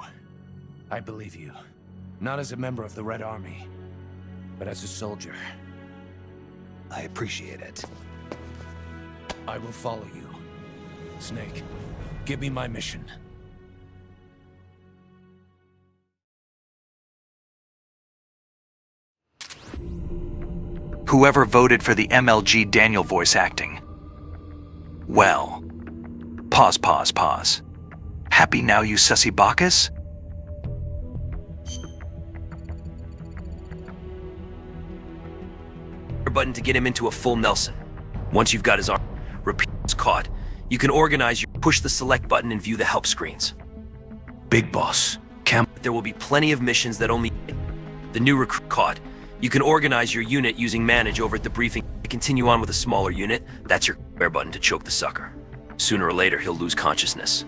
H: I believe you. Not as a member of the Red Army, but as a soldier.
B: I appreciate it.
H: I will follow you. Snake, give me my mission.
A: Whoever voted for the MLG Daniel voice acting. Well. Pause. Happy now, you sussy Bacchus?
E: Button to get him into a full Nelson. Once you've got his arm, repeat is caught. You can organize your push the select button and view the help screens.
B: Big Boss.
E: There will be plenty of missions that only the new recruit caught. You can organize your unit using manage over at the briefing. Continue on with a smaller unit. That's your square button to choke the sucker. Sooner or later, he'll lose consciousness.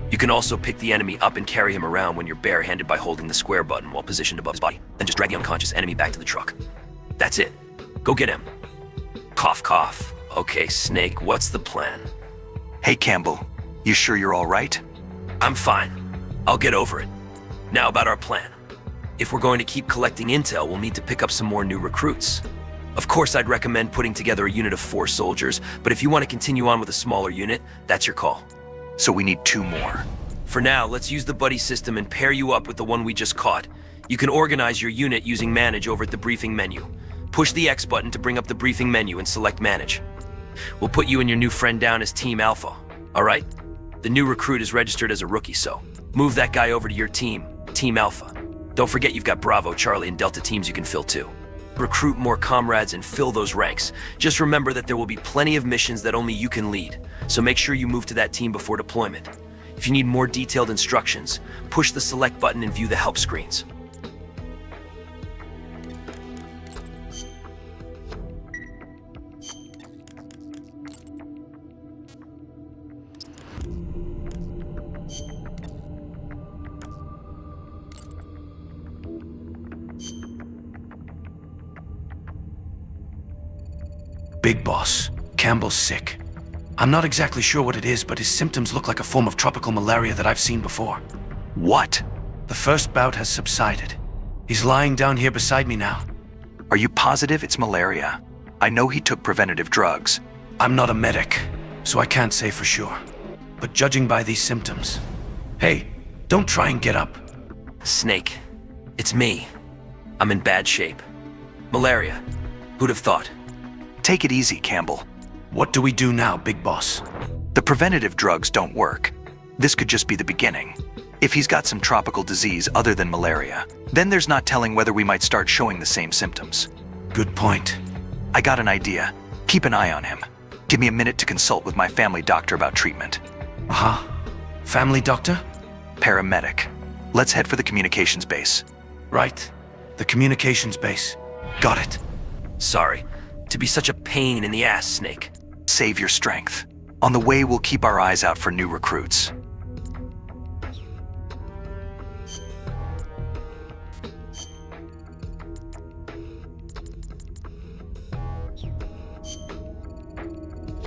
E: You can also pick the enemy up and carry him around when you're barehanded by holding the square button while positioned above his body. Then just drag the unconscious enemy back to the truck. That's it. Go get him. Cough. Okay, Snake, what's the plan?
A: Hey, Campbell. You sure you're all right?
E: I'm fine. I'll get over it. Now about our plan. If we're going to keep collecting intel, we'll need to pick up some more new recruits. Of course, I'd recommend putting together a unit of 4 soldiers, but if you want to continue on with a smaller unit, that's your call.
A: So we need 2 more.
E: For now, let's use the buddy system and pair you up with the one we just caught. You can organize your unit using Manage over at the briefing menu. Push the X button to bring up the briefing menu and select Manage. We'll put you and your new friend down as Team Alpha. All right? The new recruit is registered as a rookie, so move that guy over to your team, Team Alpha. Don't forget you've got Bravo, Charlie, and Delta teams you can fill too. Recruit more comrades and fill those ranks. Just remember that there will be plenty of missions that only you can lead, so make sure you move to that team before deployment. If you need more detailed instructions, push the select button and view the help screens.
H: Big Boss, Campbell's sick. I'm not exactly sure what it is, but his symptoms look like a form of tropical malaria that I've seen before.
A: What?
H: The first bout has subsided. He's lying down here beside me now.
A: Are you positive it's malaria? I know he took preventative drugs.
H: I'm not a medic, so I can't say for sure. But judging by these symptoms... Hey, don't try and get up.
E: Snake, it's me. I'm in bad shape. Malaria. Who'd have thought?
A: Take it easy, Campbell.
H: What do we do now, Big Boss?
A: The preventative drugs don't work. This could just be the beginning. If he's got some tropical disease other than malaria, then there's not telling whether we might start showing the same symptoms.
H: Good point.
A: I got an idea. Keep an eye on him. Give me a minute to consult with my family doctor about treatment.
H: Uh-huh. Family doctor?
A: Paramedic. Let's head for the communications base.
H: Right. The communications base. Got it.
E: Sorry. To be such a pain in the ass, Snake.
A: Save your strength. On the way, we'll keep our eyes out for new recruits.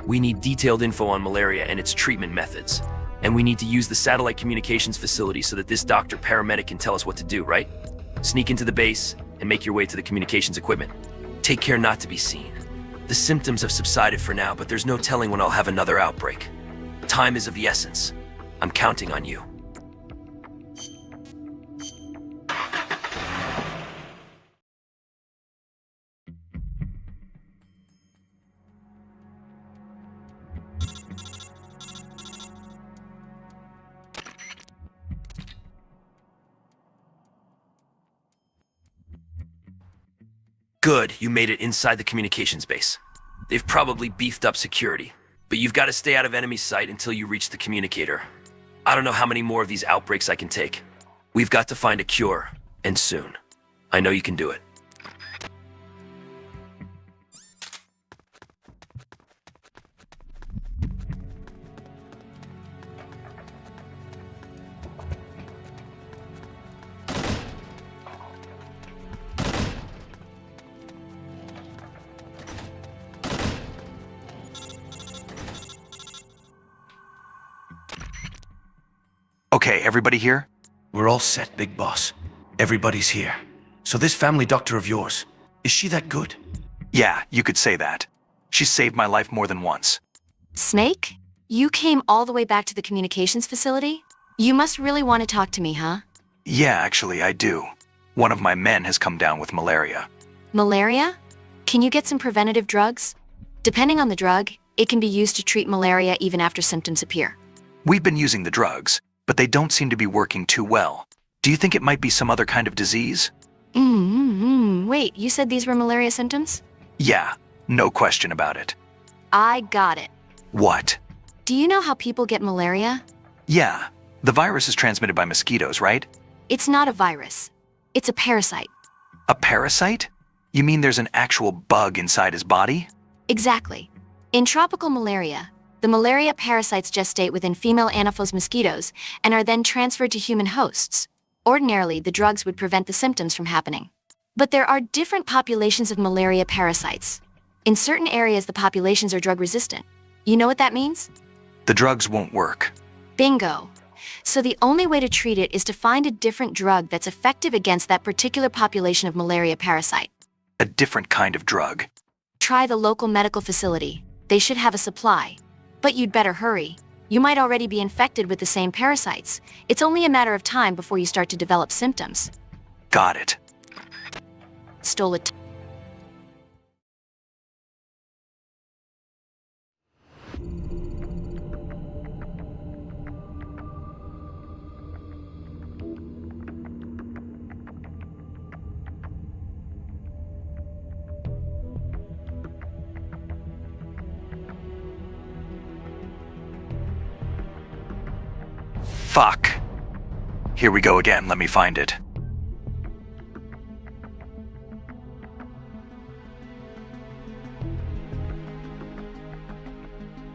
E: We need detailed info on malaria and its treatment methods. And we need to use the satellite communications facility so that this doctor paramedic can tell us what to do, right? Sneak into the base and make your way to the communications equipment. Take care not to be seen. The symptoms have subsided for now, but there's no telling when I'll have another outbreak. Time is of the essence. I'm counting on you. Good, you made it inside the communications base. They've probably beefed up security, but you've got to stay out of enemy sight until you reach the communicator. I don't know how many more of these outbreaks I can take. We've got to find a cure, and soon. I know you can do it.
A: Okay, everybody here?
H: We're all set, Big Boss. Everybody's here. So this family doctor of yours, is she that good?
A: Yeah, you could say that. She's saved my life more than once.
J: Snake? You came all the way back to the communications facility? You must really want to talk to me, huh?
A: Yeah, actually, I do. One of my men has come down with malaria.
J: Malaria? Can you get some preventative drugs? Depending on the drug, it can be used to treat malaria even after symptoms appear.
A: We've been using the drugs, but they don't seem to be working too well. Do you think it might be some other kind of disease?
J: Wait, you said these were malaria symptoms?
A: Yeah, no question about it.
J: I got it.
A: What?
J: Do you know how people get malaria?
A: Yeah, the virus is transmitted by mosquitoes, right?
J: It's not a virus. It's a parasite.
A: A parasite? You mean there's an actual bug inside his body?
J: Exactly. In tropical malaria, the malaria parasites gestate within female Anopheles mosquitoes and are then transferred to human hosts. Ordinarily, the drugs would prevent the symptoms from happening. But there are different populations of malaria parasites. In certain areas, the populations are drug resistant. You know what that means?
A: The drugs won't work.
J: Bingo. So the only way to treat it is to find a different drug that's effective against that particular population of malaria parasite.
A: A different kind of drug.
J: Try the local medical facility. They should have a supply. But you'd better hurry. You might already be infected with the same parasites. It's only a matter of time before you start to develop symptoms.
A: Got it.
J: Stole it.
A: Fuck. Here we go again, let me find it.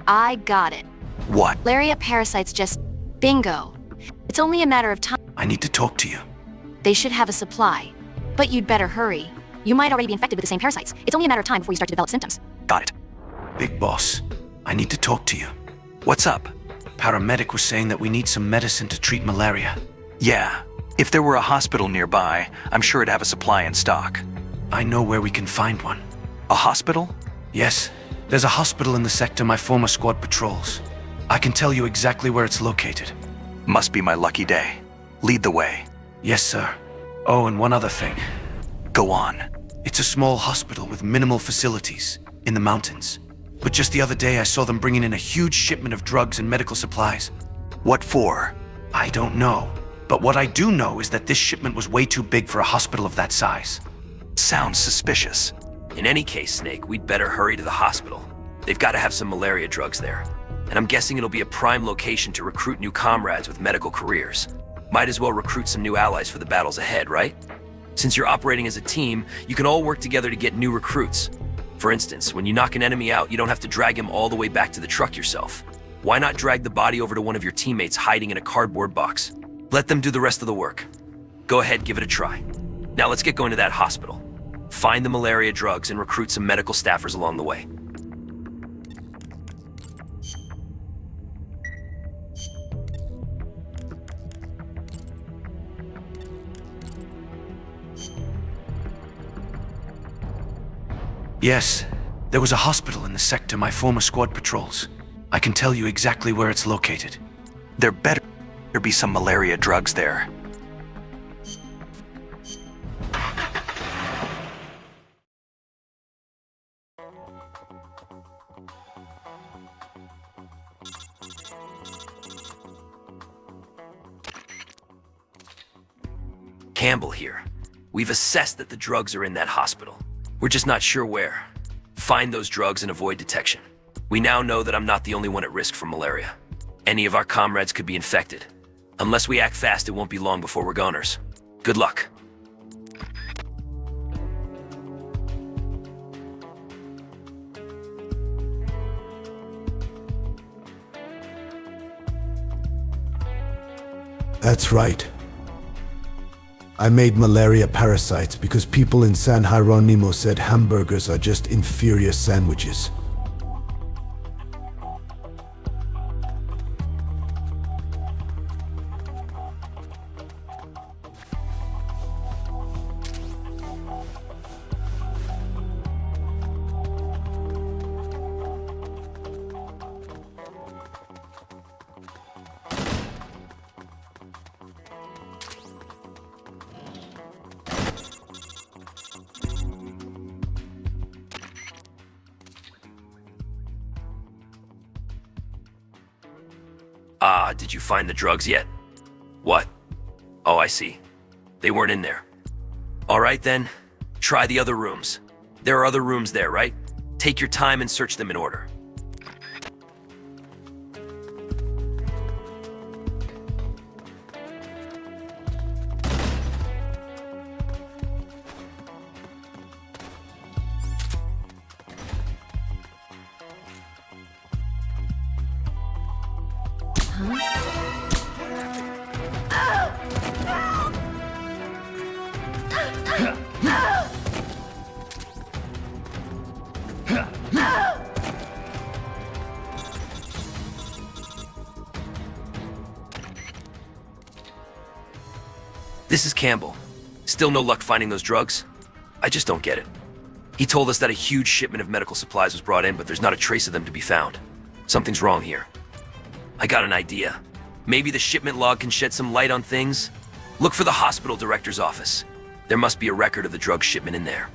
J: I got it.
A: What?
J: Malaria parasites just... bingo. It's only a matter of time.
H: I need to talk to you.
J: They should have a supply. But you'd better hurry. You might already be infected with the same parasites. It's only a matter of time before you start to develop symptoms.
A: Got it.
H: Big boss, I need to talk to you.
A: What's up?
H: Paramedic was saying that we need some medicine to treat malaria.
A: Yeah. If there were a hospital nearby, I'm sure it'd have a supply in stock.
H: I know where we can find one.
A: A hospital?
H: Yes. There's a hospital in the sector my former squad patrols. I can tell you exactly where it's located.
A: Must be my lucky day. Lead the way.
H: Yes, sir. Oh, and one other thing.
A: Go on.
H: It's a small hospital with minimal facilities in the mountains. But just the other day I saw them bringing in a huge shipment of drugs and medical supplies.
A: What for?
H: I don't know. But what I do know is that this shipment was way too big for a hospital of that size.
A: Sounds suspicious.
E: In any case, Snake, we'd better hurry to the hospital. They've got to have some malaria drugs there. And I'm guessing it'll be a prime location to recruit new comrades with medical careers. Might as well recruit some new allies for the battles ahead, right? Since you're operating as a team, you can all work together to get new recruits. For instance, when you knock an enemy out, you don't have to drag him all the way back to the truck yourself. Why not drag the body over to one of your teammates hiding in a cardboard box? Let them do the rest of the work. Go ahead, give it a try. Now let's get going to that hospital. Find the malaria drugs and recruit some medical staffers along the way.
H: Yes, there was a hospital in the sector my former squad patrols. I can tell you exactly where it's located.
A: There better be some malaria drugs there.
E: Campbell here. We've assessed that the drugs are in that hospital. We're just not sure where. Find those drugs and avoid detection. We now know that I'm not the only one at risk from malaria. Any of our comrades could be infected. Unless we act fast, it won't be long before we're goners. Good luck.
M: That's right. I made malaria parasites because people in San Hieronymo said hamburgers are just inferior sandwiches.
E: Ah, did you find the drugs yet? What? Oh, I see. They weren't in there. All right then, try the other rooms. There are other rooms there, right? Take your time and search them in order. This is Campbell. Still no luck finding those drugs? I just don't get it. He told us that a huge shipment of medical supplies was brought in, but there's not a trace of them to be found. Something's wrong here. I got an idea. Maybe the shipment log can shed some light on things? Look for the hospital director's office. There must be a record of the drug shipment in there.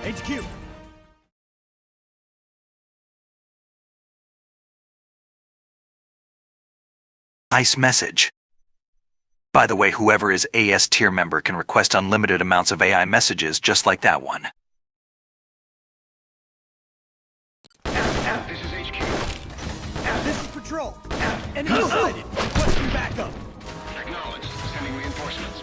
H: HQ!
A: Nice message. By the way, whoever is AS tier member can request unlimited amounts of AI messages just like that one.
H: This is HQ. This is Patrol. Enemy sighted. Requesting backup. Acknowledged. Sending reinforcements.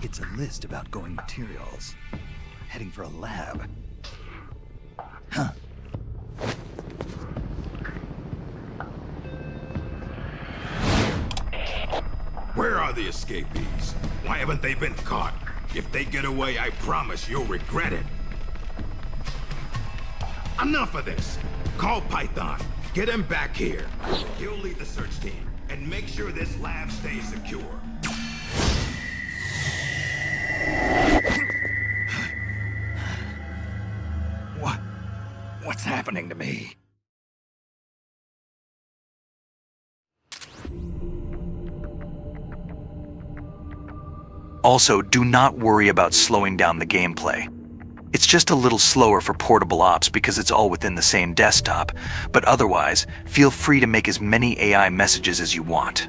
B: It's a list of outgoing materials. Heading for a lab. Huh.
D: Where are the escapees? Why haven't they been caught? If they get away, I promise you'll regret it. Enough of this. Call Python. Get him back here. He'll lead the search team. And make sure this lab stays secure.
B: What's happening to me?
A: Also, do not worry about slowing down the gameplay. It's just a little slower for portable ops because it's all within the same desktop, but otherwise, feel free to make as many AI messages as you want.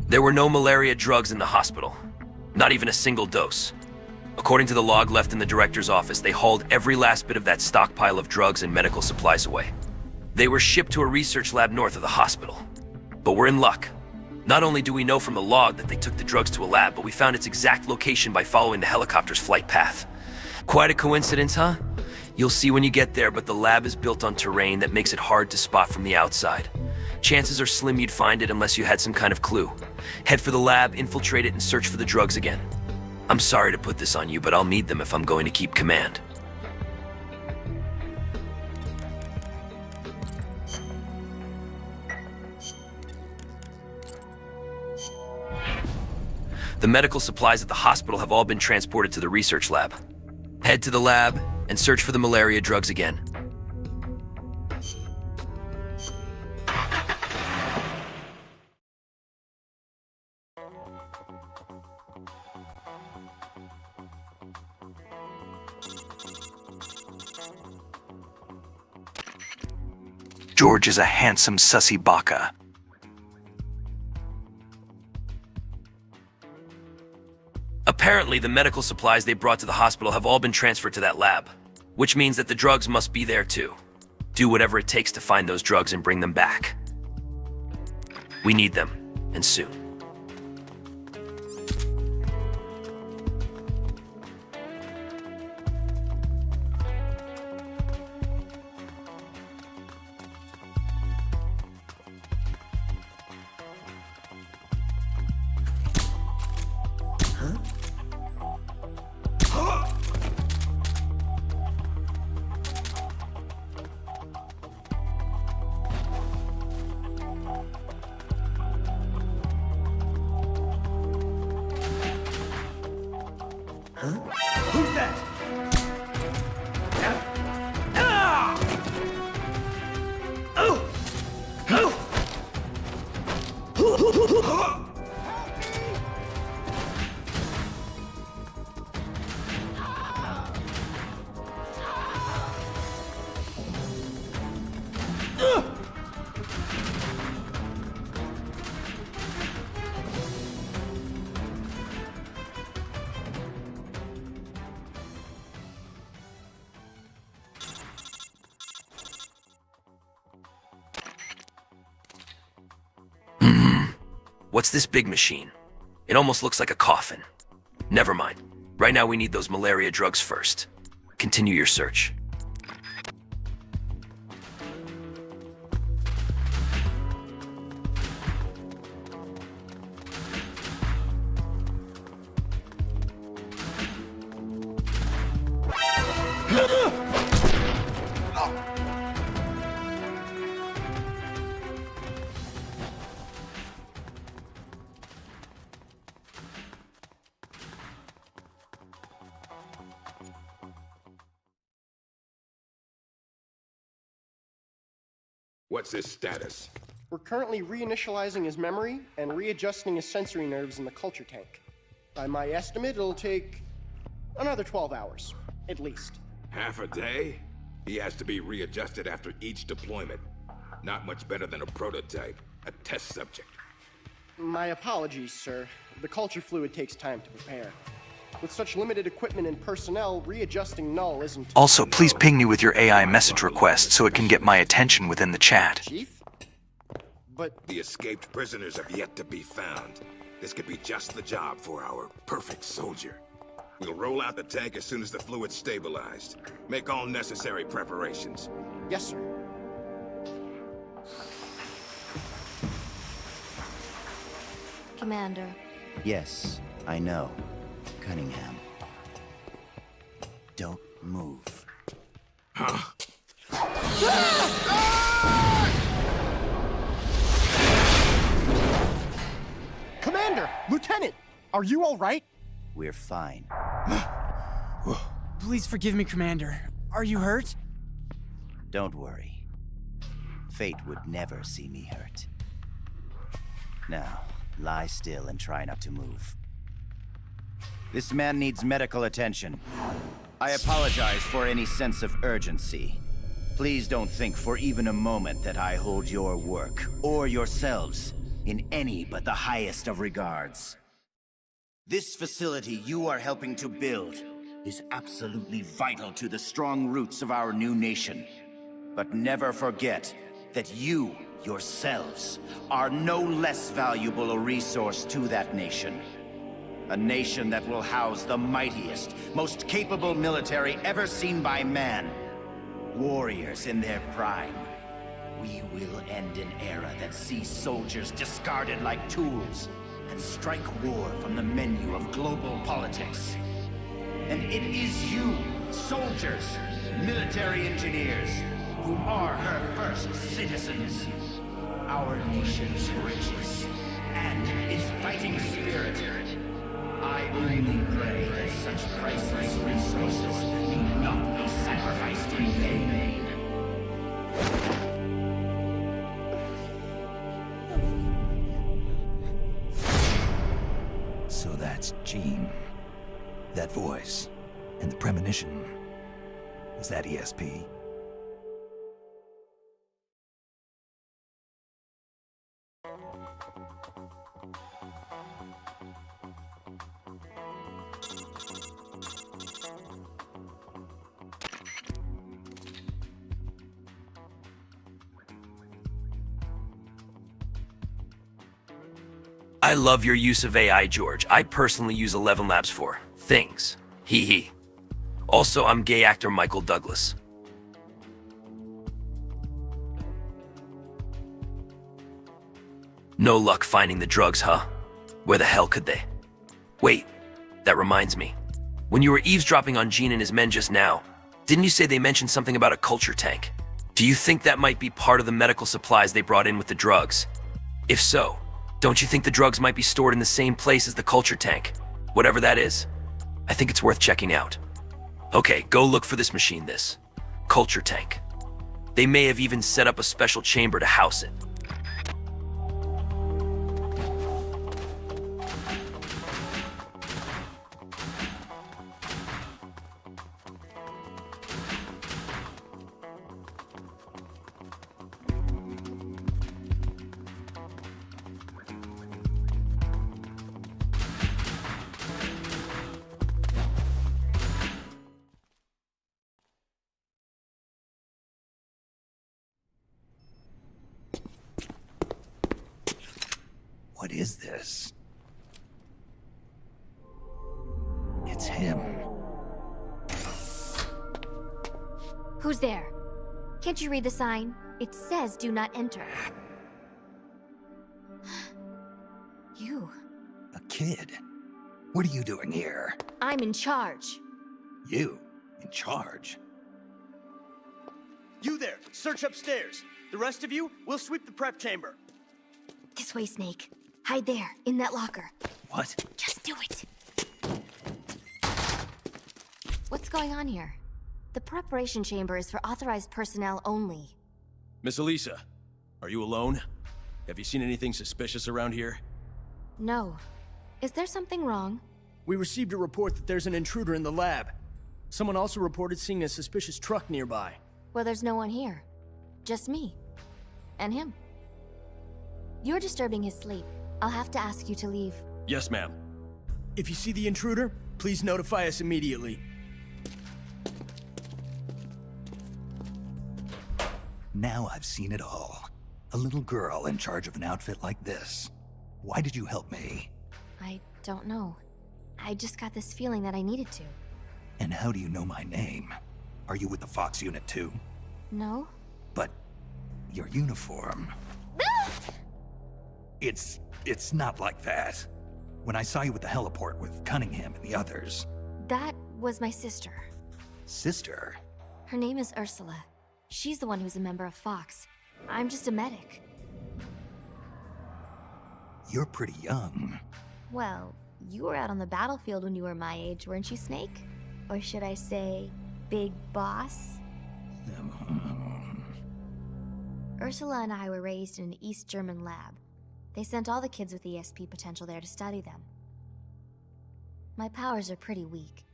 E: There were no malaria drugs in the hospital. Not even a single dose. According to the log left in the director's office, they hauled every last bit of that stockpile of drugs and medical supplies away. They were shipped to a research lab north of the hospital. But we're in luck. Not only do we know from the log that they took the drugs to a lab, but we found its exact location by following the helicopter's flight path. Quite a coincidence, huh? You'll see when you get there, but the lab is built on terrain that makes it hard to spot from the outside. Chances are slim you'd find it unless you had some kind of clue. Head for the lab, infiltrate it, and search for the drugs again. I'm sorry to put this on you, but I'll need them if I'm going to keep command. The medical supplies at the hospital have all been transported to the research lab. Head to the lab and search for the malaria drugs again.
A: George is a handsome sussy baka.
E: Apparently, the medical supplies they brought to the hospital have all been transferred to that lab, which means that the drugs must be there too. Do whatever it takes to find those drugs and bring them back. We need them, and soon.
H: Who's that?
E: What's this big machine? It almost looks like a coffin. Never mind. Right now we need those malaria drugs first. Continue your search.
D: What's his status?
N: We're currently reinitializing his memory and readjusting his sensory nerves in the culture tank. By my estimate, it'll take another 12 hours, at least.
D: Half a day? He has to be readjusted after each deployment. Not much better than a prototype, a test subject.
N: My apologies, sir. The culture fluid takes time to prepare. With such limited equipment and personnel, readjusting null isn't...
A: Also, please ping me with your AI message request so it can get my attention within the chat.
N: Chief? But...
D: The escaped prisoners have yet to be found. This could be just the job for our perfect soldier. We'll roll out the tank as soon as the fluid's stabilized. Make all necessary preparations.
N: Yes, sir.
J: Commander.
O: Yes, I know. Cunningham. Don't move.
D: Huh?
N: Commander! Lieutenant! Are you all right?
O: We're fine.
P: Please forgive me, Commander. Are you hurt?
O: Don't worry. Fate would never see me hurt. Now, lie still and try not to move. This man needs medical attention. I apologize for any sense of urgency. Please don't think for even a moment that I hold your work, or yourselves, in any but the highest of regards. This facility you are helping to build is absolutely vital to the strong roots of our new nation. But never forget that you, yourselves, are no less valuable a resource to that nation. A nation that will house the mightiest, most capable military ever seen by man. Warriors in their prime. We will end an era that sees soldiers discarded like tools and strike war from the menu of global politics. And it is you, soldiers, military engineers, who are her first citizens. Our nation's riches and its fighting spirit. I only pray that such priceless resources need not be sacrificed in vain.
B: So that's Jean. That voice. And the premonition. Is that ESP?
E: I love your use of AI, George. I personally use 11 Labs for things. Hee hee. Also, I'm gay actor Michael Douglas. No luck finding the drugs, huh? Where the hell could they? Wait, that reminds me. When you were eavesdropping on Gene and his men just now, didn't you say they mentioned something about a culture tank? Do you think that might be part of the medical supplies they brought in with the drugs? If so, don't you think the drugs might be stored in the same place as the culture tank? Whatever that is. I think it's worth checking out. Okay, go look for this machine, this culture tank. They may have even set up a special chamber to house it.
B: What is this? him.
J: Who's there? Can't you read the sign? It says do not enter. You.
B: A kid? What are you doing here?
J: I'm in charge.
B: You? In charge?
N: You there, search upstairs. The rest of you, we'll sweep the prep chamber.
J: This way, Snake. Hide there, in that locker.
B: What?
J: Just do it. What's going on here? The preparation chamber is for authorized personnel only.
Q: Miss Elisa, are you alone? Have you seen anything suspicious around here?
J: No. Is there something wrong?
P: We received a report that there's an intruder in the lab. Someone also reported seeing a suspicious truck nearby.
J: Well, there's no one here. Just me. And him. You're disturbing his sleep. I'll have to ask you to leave.
Q: Yes, ma'am.
P: If you see the intruder, please notify us immediately.
B: Now I've seen it all. A little girl in charge of an outfit like this. Why did you help me?
J: I don't know. I just got this feeling that I needed to.
B: And how do you know my name? Are you with the Fox unit too?
J: No?
B: But your uniform... It's not like that. When I saw you at the heliport with Cunningham and the others...
J: That was my sister.
B: Sister?
J: Her name is Ursula. She's the one who's a member of Fox. I'm just a medic.
B: You're pretty young.
J: Well, you were out on the battlefield when you were my age, weren't you, Snake? Or should I say, Big Boss? Ursula and I were raised in an East German lab. They sent all the kids with ESP potential there to study them. My powers are pretty weak,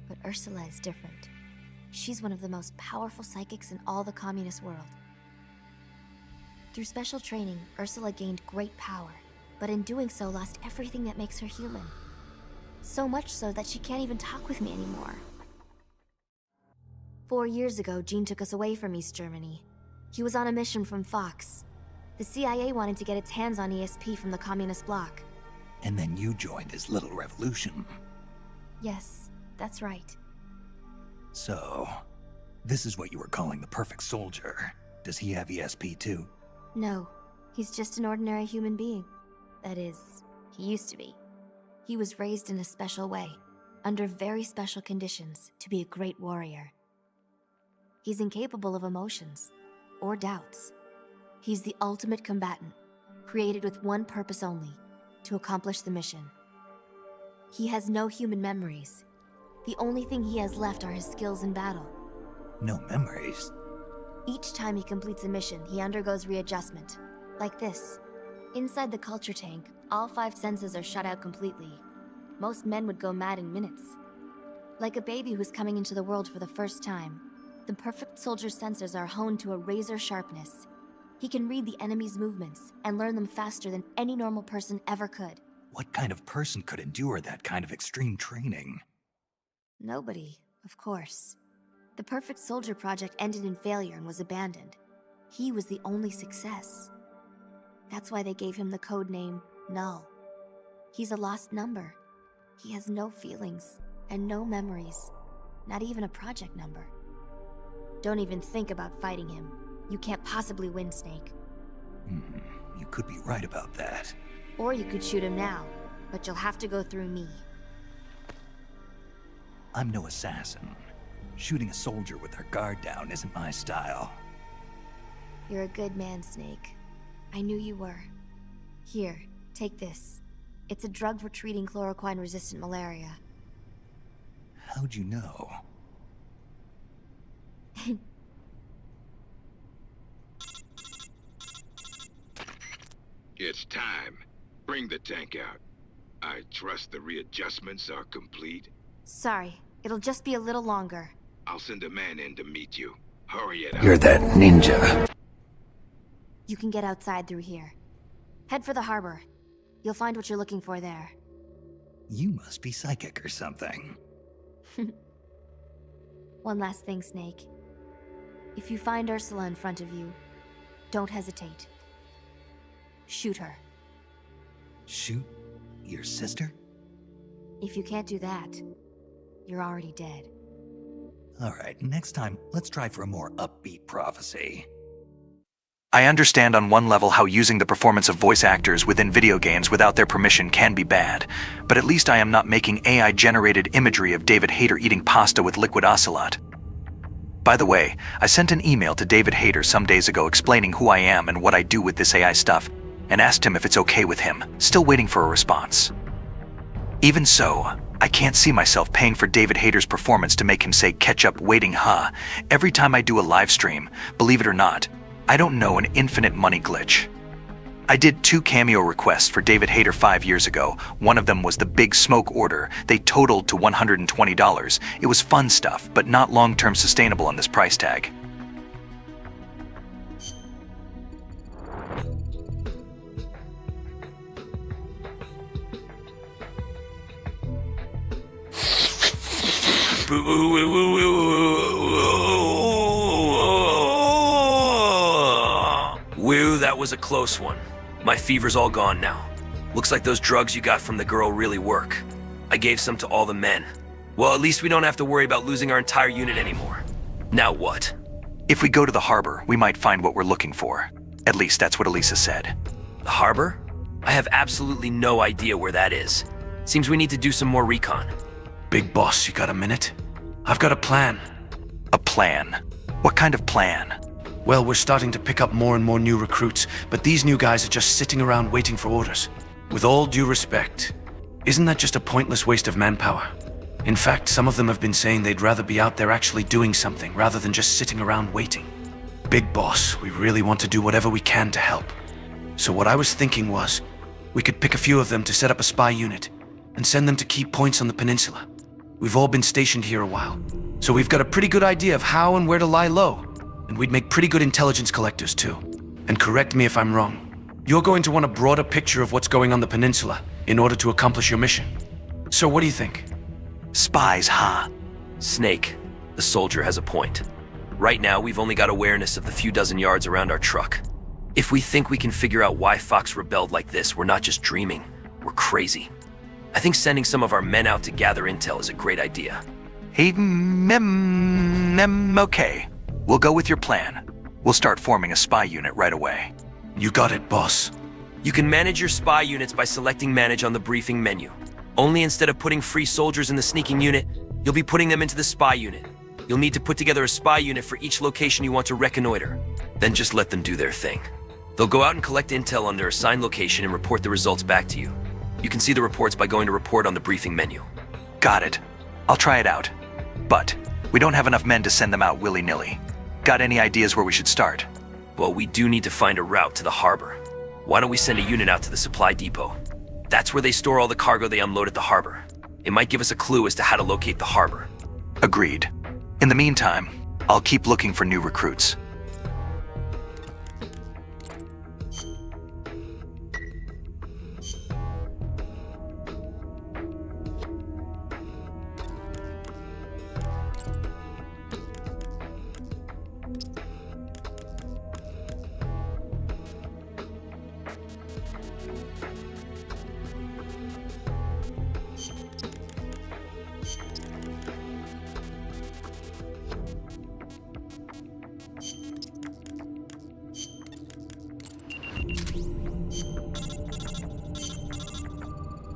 J: but Ursula is different. She's one of the most powerful psychics in all the communist world. Through special training, Ursula gained great power, but in doing so lost everything that makes her human. So much so that she can't even talk with me anymore. 4 years ago, Gene took us away from East Germany. He was on a mission from Fox. The CIA wanted to get its hands on ESP from the communist bloc.
B: And then you joined his little revolution.
J: Yes, that's right.
B: So, this is what you were calling the perfect soldier. Does he have ESP too?
J: No, he's just an ordinary human being. That is, he used to be. He was raised in a special way, under very special conditions, to be a great warrior. He's incapable of emotions, or doubts. He's the ultimate combatant, created with one purpose only, to accomplish the mission. He has no human memories. The only thing he has left are his skills in battle.
B: No memories?
J: Each time he completes a mission, he undergoes readjustment. Like this. Inside the culture tank, all 5 senses are shut out completely. Most men would go mad in minutes. Like a baby who's coming into the world for the first time, the perfect soldier's sensors are honed to a razor sharpness. He can read the enemy's movements and learn them faster than any normal person ever could.
B: What kind of person could endure that kind of extreme training?
J: Nobody, of course. The Perfect Soldier project ended in failure and was abandoned. He was the only success. That's why they gave him the code name Null. He's a lost number. He has no feelings and no memories, not even a project number. Don't even think about fighting him. You can't possibly win, Snake.
B: You could be right about that.
J: Or you could shoot him now, but you'll have to go through me.
B: I'm no assassin. Shooting a soldier with their guard down isn't my style.
J: You're a good man, Snake. I knew you were. Here, take this. It's a drug for treating chloroquine-resistant malaria.
B: How'd you know?
D: It's time. Bring the tank out. I trust the readjustments are complete.
J: Sorry, it'll just be a little longer.
D: I'll send a man in to meet you. Hurry it up.
B: You're that ninja.
J: You can get outside through here. Head for the harbor. You'll find what you're looking for there.
B: You must be psychic or something.
J: One last thing, Snake. If you find Ursula in front of you, don't hesitate. Shoot her.
B: Shoot your sister?
J: If you can't do that, you're already dead.
B: Alright, next time, let's try for a more upbeat prophecy.
A: I understand on one level how using the performance of voice actors within video games without their permission can be bad, but at least I am not making AI-generated imagery of David Hayter eating pasta with liquid ocelot. By the way, I sent an email to David Hayter some days ago explaining who I am and what I do with this AI stuff, and asked him if it's okay with him, still waiting for a response. Even so, I can't see myself paying for David Hayter's performance to make him say ketchup waiting huh every time I do a live stream. Believe it or not, I don't know an infinite money glitch. I did 2 cameo requests for David Hayter 5 years ago. One of them was the Big Smoke order. They totaled to $120. It was fun stuff, but not long-term sustainable on this price tag.
E: Woo, that was a close one. My fever's all gone now. Looks like those drugs you got from the girl really work. I gave some to all the men. Well, at least we don't have to worry about losing our entire unit anymore. Now what?
A: If we go to the harbor, we might find what we're looking for. At least that's what Elisa said.
E: The harbor? I have absolutely no idea where that is. Seems we need to do some more recon.
H: Big boss, you got a minute? I've got a plan.
A: A plan? What kind of plan?
H: Well, we're starting to pick up more and more new recruits, but these new guys are just sitting around waiting for orders. With all due respect, isn't that just a pointless waste of manpower? In fact, some of them have been saying they'd rather be out there actually doing something rather than just sitting around waiting. Big boss, we really want to do whatever we can to help. So what I was thinking was, we could pick a few of them to set up a spy unit and send them to key points on the peninsula. We've all been stationed here a while, so we've got a pretty good idea of how and where to lie low. And we'd make pretty good intelligence collectors too. And correct me if I'm wrong. You're going to want a broader picture of what's going on the peninsula in order to accomplish your mission. So what do you think?
A: Spies, huh?
E: Snake, the soldier has a point. Right now, we've only got awareness of the few dozen yards around our truck. If we think we can figure out why Fox rebelled like this, we're not just dreaming, we're crazy. I think sending some of our men out to gather intel is a great idea.
A: Hey, okay. We'll go with your plan. We'll start forming a spy unit right away.
H: You got it, boss.
E: You can manage your spy units by selecting Manage on the briefing menu. Only instead of putting free soldiers in the sneaking unit, you'll be putting them into the spy unit. You'll need to put together a spy unit for each location you want to reconnoiter. Then just let them do their thing. They'll go out and collect intel on their assigned location and report the results back to you. You can see the reports by going to Report on the briefing menu.
A: Got it. I'll try it out. But we don't have enough men to send them out willy-nilly. Got any ideas where we should start?
E: Well, we do need to find a route to the harbor. Why don't we send a unit out to the supply depot? That's where they store all the cargo they unload at the harbor. It might give us a clue as to how to locate the harbor.
A: Agreed. In the meantime, I'll keep looking for new recruits.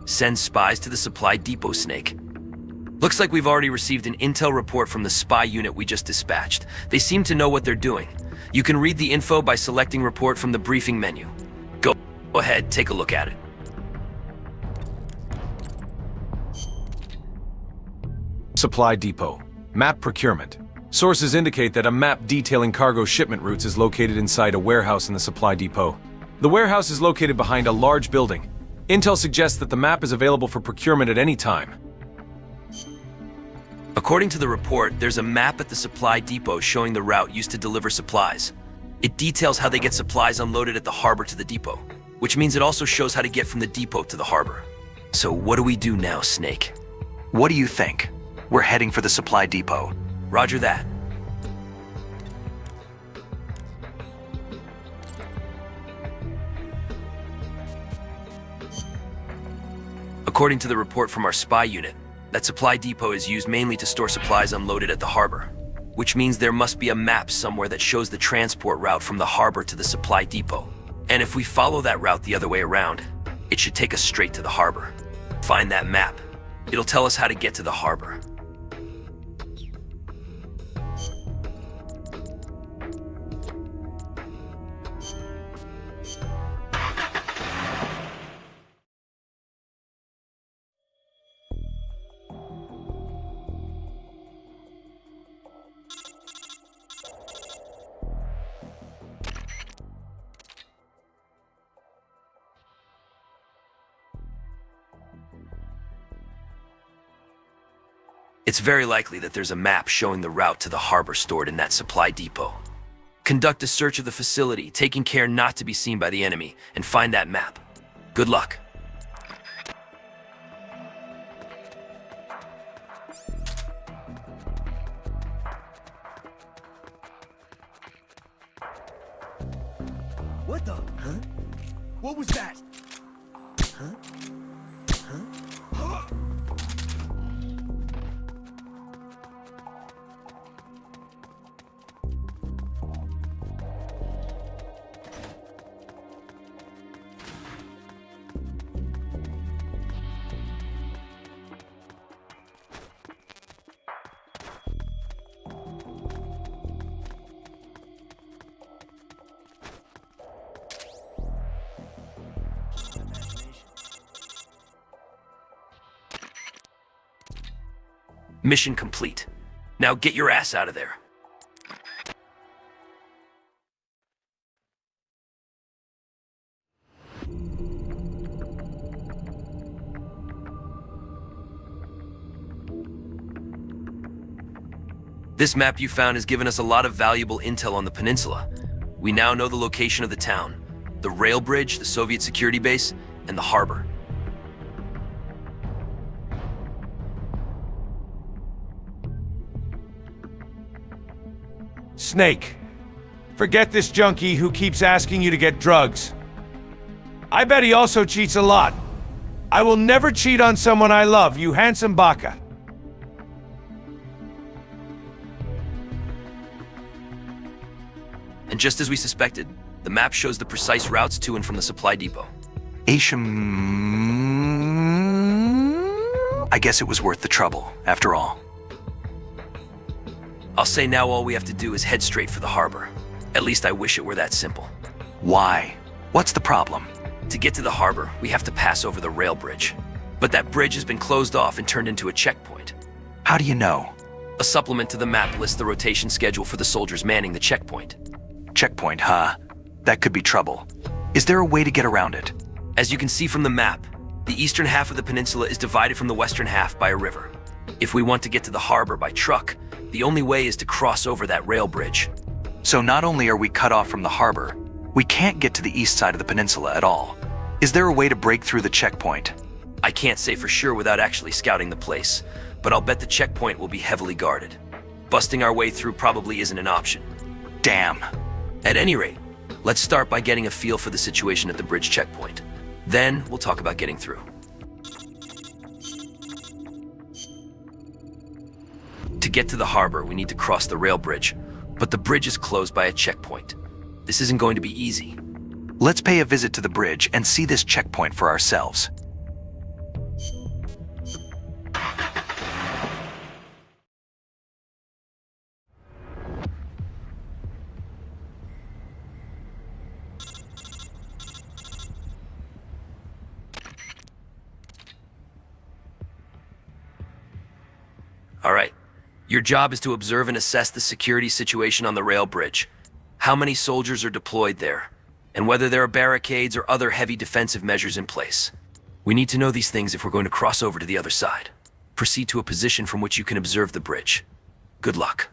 E: Send spies to the supply depot, Snake. Looks like we've already received an intel report from the spy unit we just dispatched. They seem to know what they're doing. You can read the info by selecting Report from the briefing menu. Go ahead, take a look at it.
C: Supply depot. Map procurement. Sources indicate that a map detailing cargo shipment routes is located inside a warehouse in the supply depot. The warehouse is located behind a large building. Intel suggests that the map is available for procurement at any time.
E: According to the report, there's a map at the supply depot showing the route used to deliver supplies. It details how they get supplies unloaded at the harbor to the depot, which means it also shows how to get from the depot to the harbor. So what do we do now, Snake?
A: What do you think? We're heading for the supply depot.
E: Roger that. According to the report from our spy unit, That supply depot is used mainly to store supplies unloaded at the harbor, which means there must be a map somewhere that shows the transport route from the harbor to the supply depot. And if we follow that route the other way around, it should take us straight to the harbor. Find that map. It'll tell us how to get to the harbor. It's very likely that there's a map showing the route to the harbor stored in that supply depot. Conduct a search of the facility, taking care not to be seen by the enemy, and find that map. Good luck.
P: What the? Huh? What was that? Huh? Huh?
E: Mission complete. Now get your ass out of there. This map you found has given us a lot of valuable intel on the peninsula. We now know the location of the town, the rail bridge, the Soviet security base, and the harbor.
R: Snake, forget this junkie who keeps asking you to get drugs. I bet he also cheats a lot. I will never cheat on someone I love, you handsome baka.
E: And just as we suspected, the map shows the precise routes to and from the supply depot.
A: I guess it was worth the trouble, after all.
E: I'll say now all we have to do is head straight for the harbor. At least I wish it were that simple.
A: Why? What's the problem?
E: To get to the harbor, we have to pass over the rail bridge. But that bridge has been closed off and turned into a checkpoint.
A: How do you know?
E: A supplement to the map lists the rotation schedule for the soldiers manning the checkpoint.
A: Checkpoint, huh? That could be trouble. Is there a way to get around it?
E: As you can see from the map, the eastern half of the peninsula is divided from the western half by a river. If we want to get to the harbor by truck, the only way is to cross over that rail bridge.
A: So not only are we cut off from the harbor, we can't get to the east side of the peninsula at all. Is there a way to break through the checkpoint?
E: I can't say for sure without actually scouting the place, but I'll bet the checkpoint will be heavily guarded. Busting our way through probably isn't an option.
A: Damn.
E: At any rate, let's start by getting a feel for the situation at the bridge checkpoint. Then we'll talk about getting through. To get to the harbor, we need to cross the rail bridge, but the bridge is closed by a checkpoint. This isn't going to be easy.
A: Let's pay a visit to the bridge and see this checkpoint for ourselves.
E: All right. Your job is to observe and assess the security situation on the rail bridge. How many soldiers are deployed there, and whether there are barricades or other heavy defensive measures in place. We need to know these things if we're going to cross over to the other side. Proceed to a position from which you can observe the bridge. Good luck.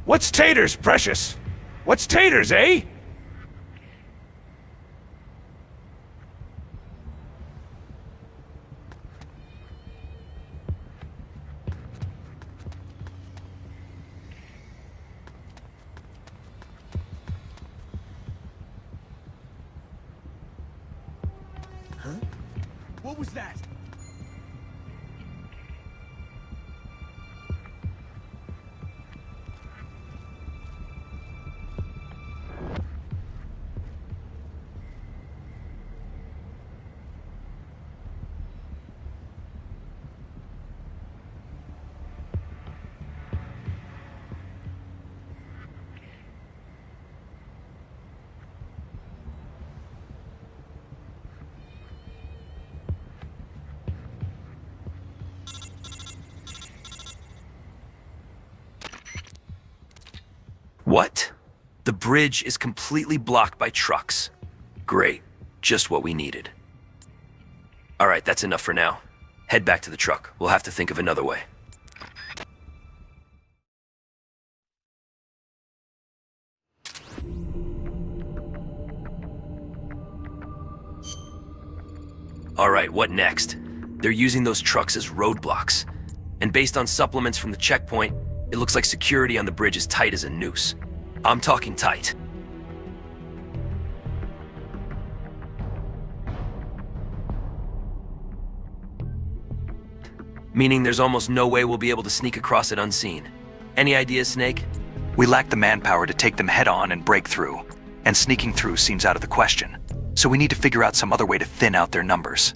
R: What's taters, precious? What's taters, eh?
P: What was that?
E: What? The bridge is completely blocked by trucks. Great. Just what we needed. All right, that's enough for now. Head back to the truck. We'll have to think of another way. All right, what next? They're using those trucks as roadblocks. And based on supplements from the checkpoint, it looks like security on the bridge is tight as a noose. I'm talking tight. Meaning there's almost no way we'll be able to sneak across it unseen. Any ideas, Snake?
A: We lack the manpower to take them head on and break through, and sneaking through seems out of the question. So we need to figure out some other way to thin out their numbers.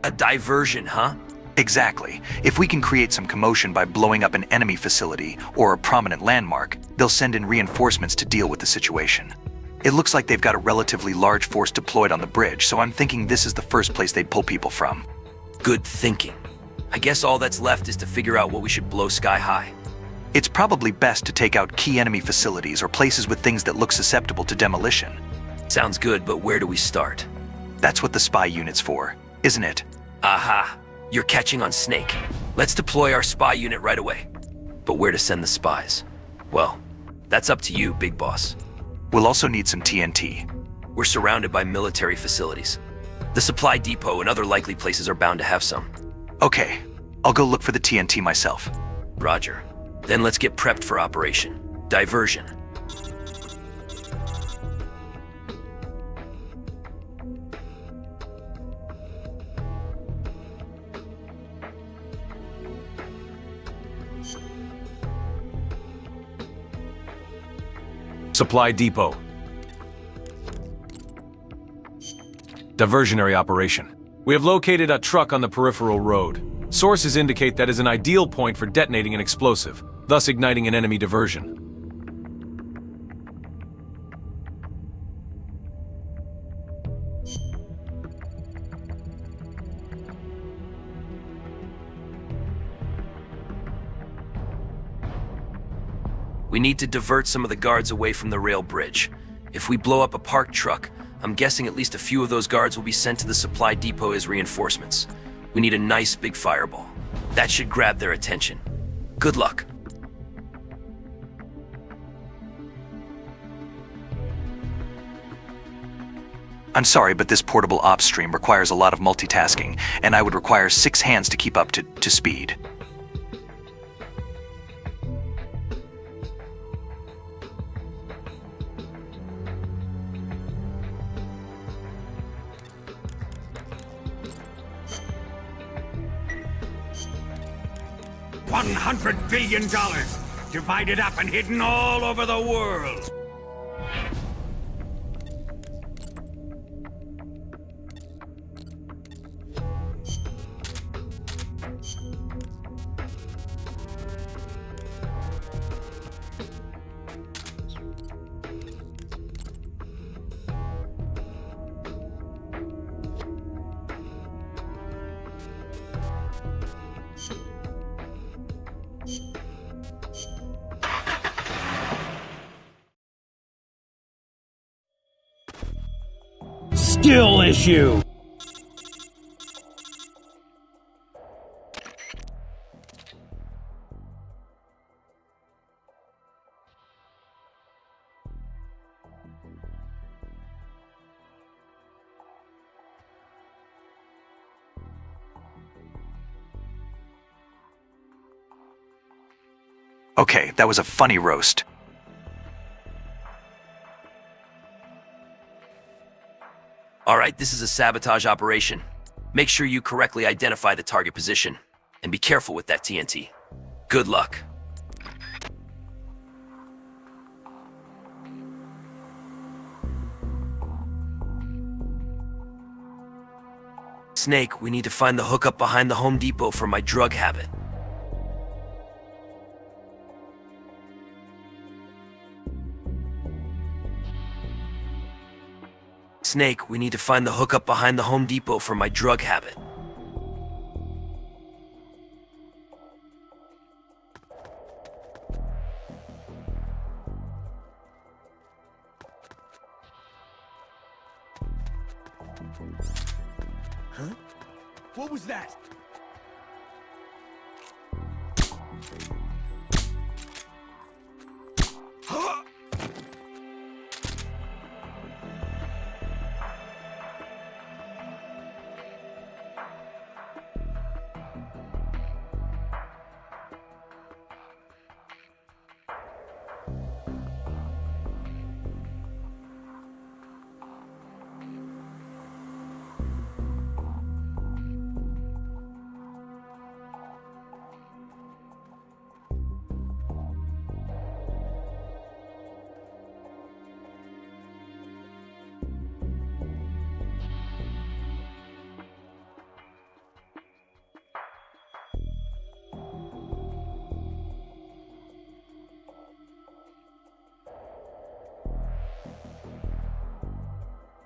E: A diversion, huh?
A: Exactly. If we can create some commotion by blowing up an enemy facility or a prominent landmark, they'll send in reinforcements to deal with the situation. It looks like they've got a relatively large force deployed on the bridge, so I'm thinking this is the first place they'd pull people from.
E: Good thinking. I guess all that's left is to figure out what we should blow sky high.
A: It's probably best to take out key enemy facilities or places with things that look susceptible to demolition.
E: Sounds good, but where do we start?
A: That's what the spy unit's for, isn't it?
E: Aha! You're catching on Snake. Let's deploy our spy unit right away. But where to send the spies? Well, that's up to you, Big Boss.
A: We'll also need some TNT.
E: We're surrounded by military facilities. The supply depot and other likely places are bound to have some.
A: Okay, I'll go look for the TNT myself.
E: Roger. Then let's get prepped for Operation Diversion.
C: Supply depot. Diversionary operation. We have located a truck on the peripheral road. Sources indicate that is an ideal point for detonating an explosive, thus igniting an enemy diversion.
E: We need to divert some of the guards away from the rail bridge. If we blow up a parked truck, I'm guessing at least a few of those guards will be sent to the supply depot as reinforcements. We need a nice big fireball. That should grab their attention. Good luck.
A: I'm sorry, but this portable ops stream requires a lot of multitasking, and I would require 6 hands to keep up to speed.
S: $100 billion, divided up and hidden all over the world.
P: Skill issue!
A: Okay, that was a funny roast.
E: All right, this is a sabotage operation. Make sure you correctly identify the target position, and be careful with that TNT. Good luck. Snake, we need to find the hookup behind the Home Depot for my drug habit. Snake, we need to find the hookup behind the Home Depot for my drug habit.
P: Huh? What was that? Huh?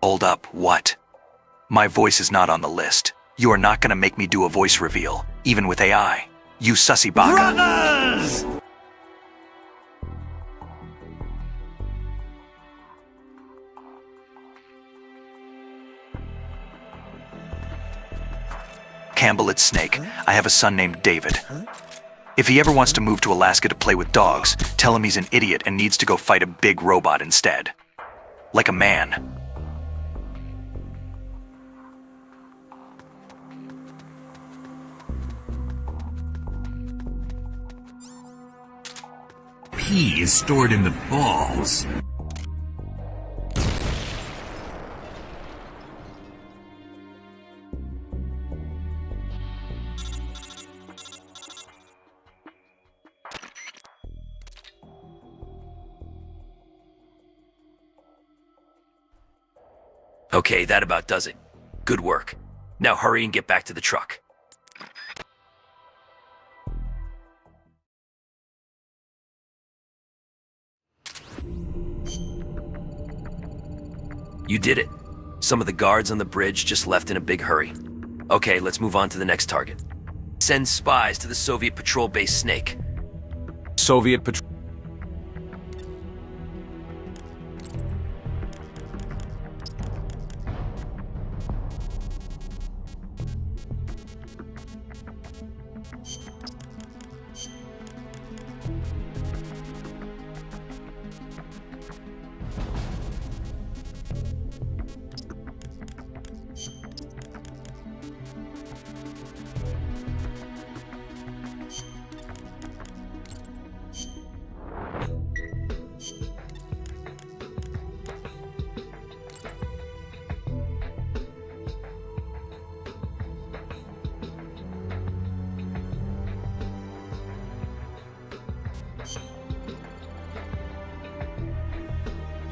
A: Hold up, what? My voice is not on the list. You are not gonna make me do a voice reveal, even with AI. You sussy baka.
S: Brothers!
A: Campbell, it's Snake. I have a son named David. If he ever wants to move to Alaska to play with dogs, tell him he's an idiot and needs to go fight a big robot instead. Like a man.
S: Pee is stored in the balls.
E: Okay, that about does it. Good work. Now hurry and get back to the truck. You did it. Some of the guards on the bridge just left in a big hurry. Okay, let's move on to the next target. Send spies to the Soviet patrol base Snake.
C: Soviet patrol.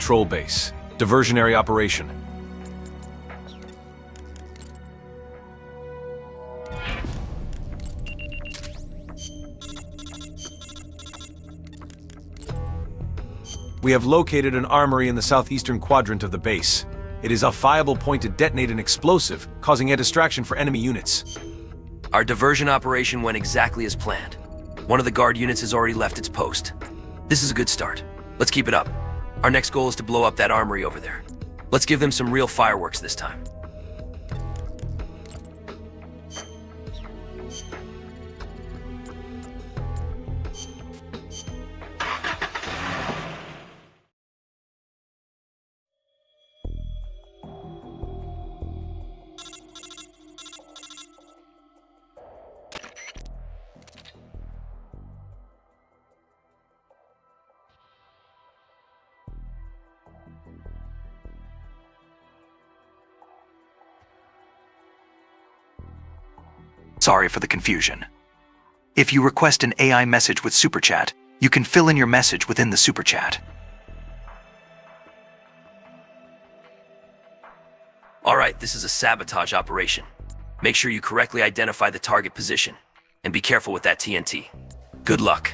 C: Patrol base. Diversionary operation. We have located an armory in the southeastern quadrant of the base. It is a viable point to detonate an explosive, causing a distraction for enemy units.
E: Our diversion operation went exactly as planned. One of the guard units has already left its post. This is a good start. Let's keep it up. Our next goal is to blow up that armory over there. Let's give them some real fireworks this time.
A: Sorry for the confusion. If you request an AI message with Super Chat, you can fill in your message within the Super Chat.
E: Alright, this is a sabotage operation. Make sure you correctly identify the target position. And be careful with that TNT. Good luck.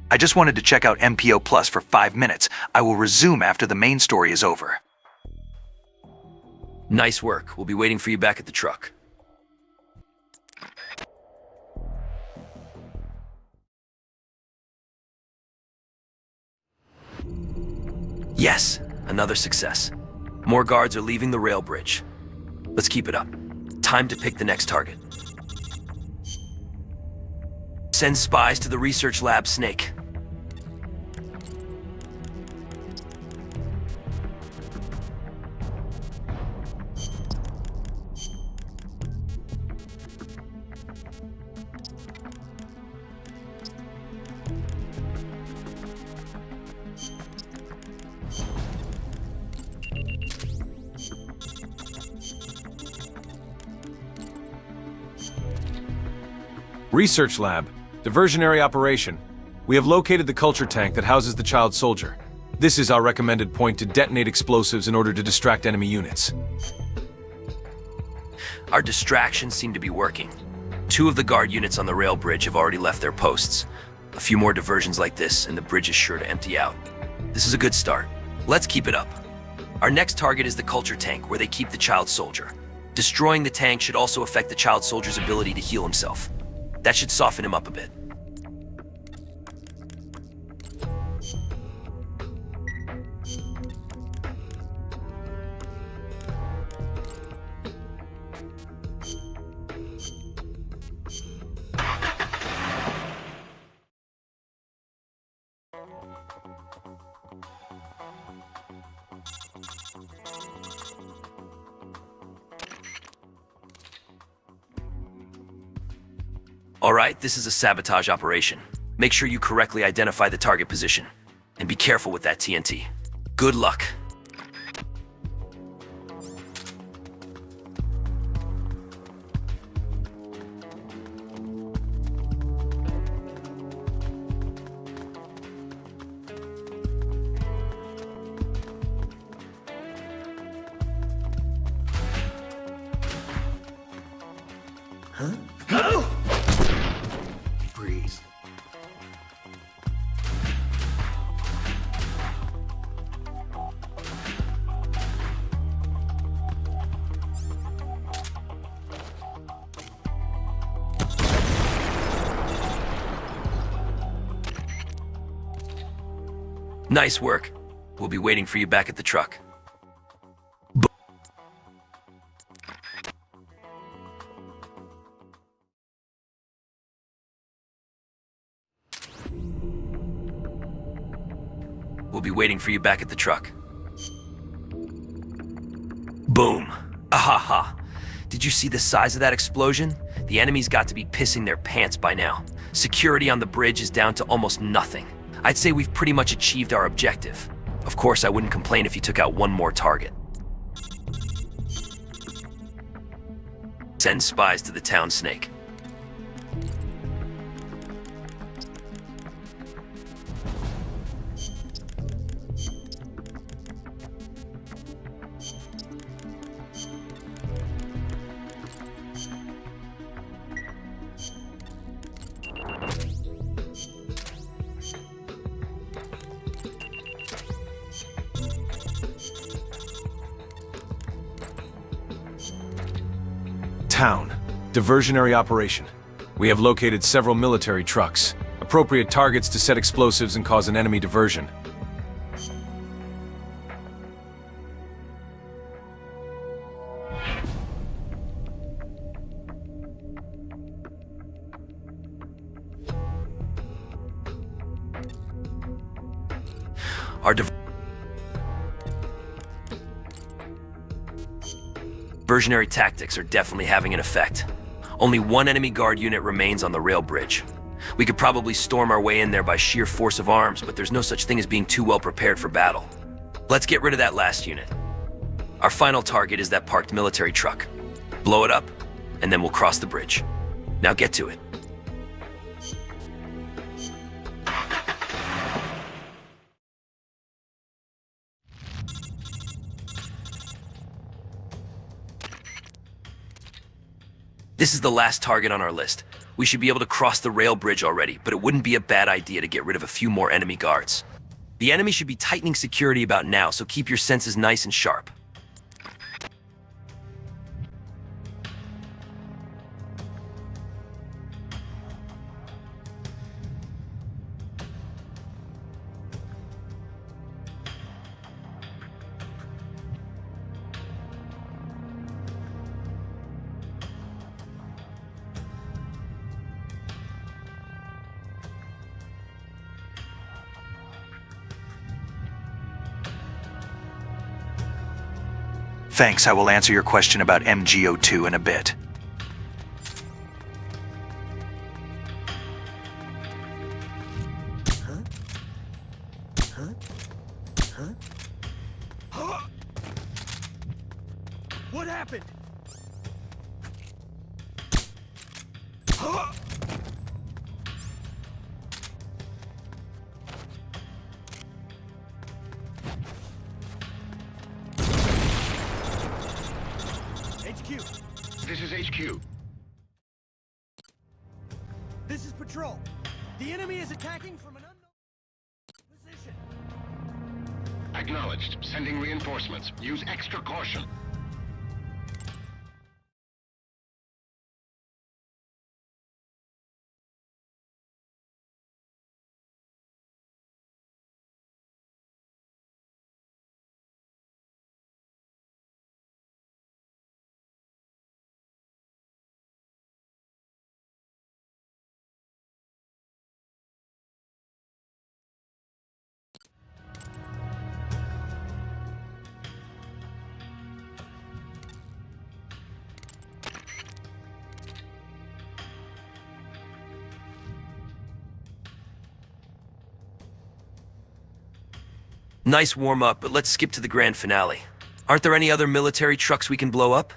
A: I just wanted to check out MPO Plus for 5 minutes. I will resume after the main story is over.
E: Nice work. We'll be waiting for you back at the truck. Yes, another success. More guards are leaving the rail bridge. Let's keep it up. Time to pick the next target. Send spies to the research lab, Snake.
C: Research lab. Diversionary operation. We have located the culture tank that houses the child soldier. This is our recommended point to detonate explosives in order to distract enemy units.
E: Our distractions seem to be working. 2 of the guard units on the rail bridge have already left their posts. A few more diversions like this, and the bridge is sure to empty out. This is a good start. Let's keep it up. Our next target is the culture tank, where they keep the child soldier. Destroying the tank should also affect the child soldier's ability to heal himself. That should soften him up a bit. Alright, this is a sabotage operation. Make sure you correctly identify the target position. And be careful with that TNT. Good luck.
H: Breathe.
E: Nice work. We'll be waiting for you back at the truck. We'll be waiting for you back at the truck. Boom. Ahaha. Did you see the size of that explosion? The enemy's got to be pissing their pants by now. Security on the bridge is down to almost nothing. I'd say we've pretty much achieved our objective. Of course, I wouldn't complain if you took out one more target. Send spies to the town snake.
C: Town. Diversionary operation. We have located several military trucks. Appropriate targets to set explosives and cause an enemy diversion.
E: Our diversionary tactics are definitely having an effect. Only one enemy guard unit remains on the rail bridge. We could probably storm our way in there by sheer force of arms, but there's no such thing as being too well prepared for battle. Let's get rid of that last unit. Our final target is that parked military truck. Blow it up, and then we'll cross the bridge. Now get to it. This is the last target on our list. We should be able to cross the rail bridge already, but it wouldn't be a bad idea to get rid of a few more enemy guards. The enemy should be tightening security about now, so keep your senses nice and sharp.
A: Thanks, I will answer your question about MGO2 in a bit.
P: What happened? HQ.
S: This is HQ.
P: This is Patrol. The enemy is attacking from an unknown position.
S: Acknowledged. Sending reinforcements. Use extra caution.
E: Nice warm-up, but let's skip to the grand finale. Aren't there any other military trucks we can blow up?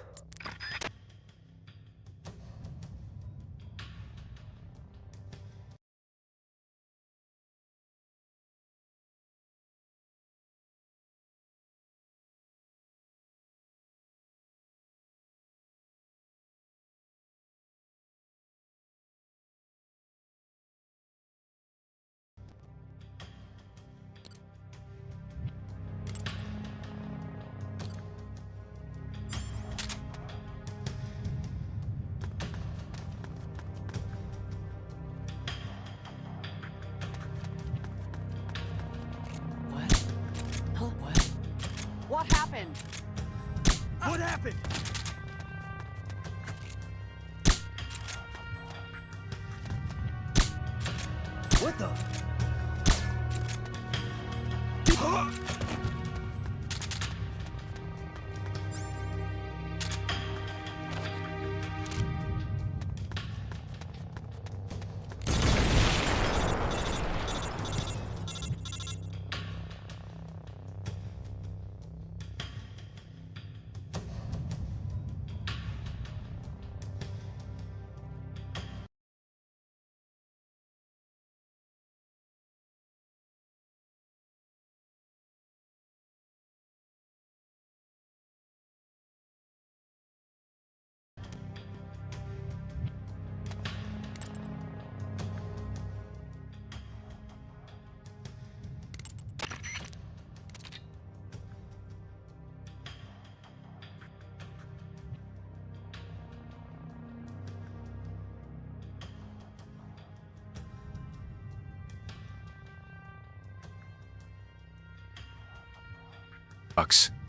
T: What happened?
P: What happened? What the?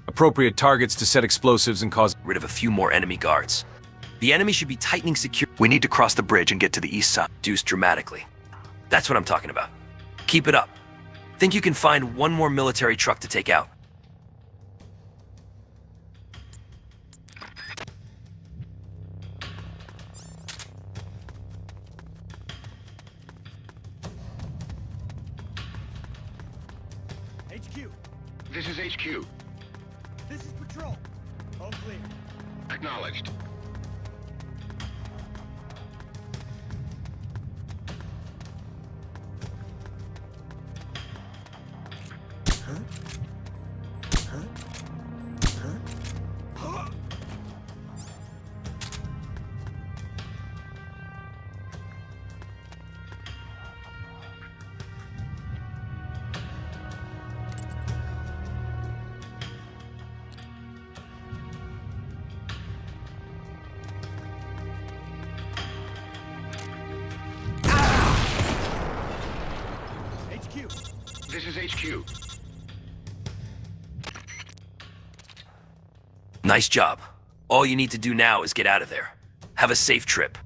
C: Appropriate targets to set explosives and cause
E: rid of a few more enemy guards. The enemy should be tightening security.
A: We need to cross the bridge and get to the east side.
E: Reduce dramatically. That's what I'm talking about. Keep it up. Think you can find one more military truck to take out?
P: HQ.
T: This is HQ.
P: This is patrol. All clear.
T: Acknowledged. This is HQ.
E: Nice job. All you need to do now is get out of there. Have a safe trip.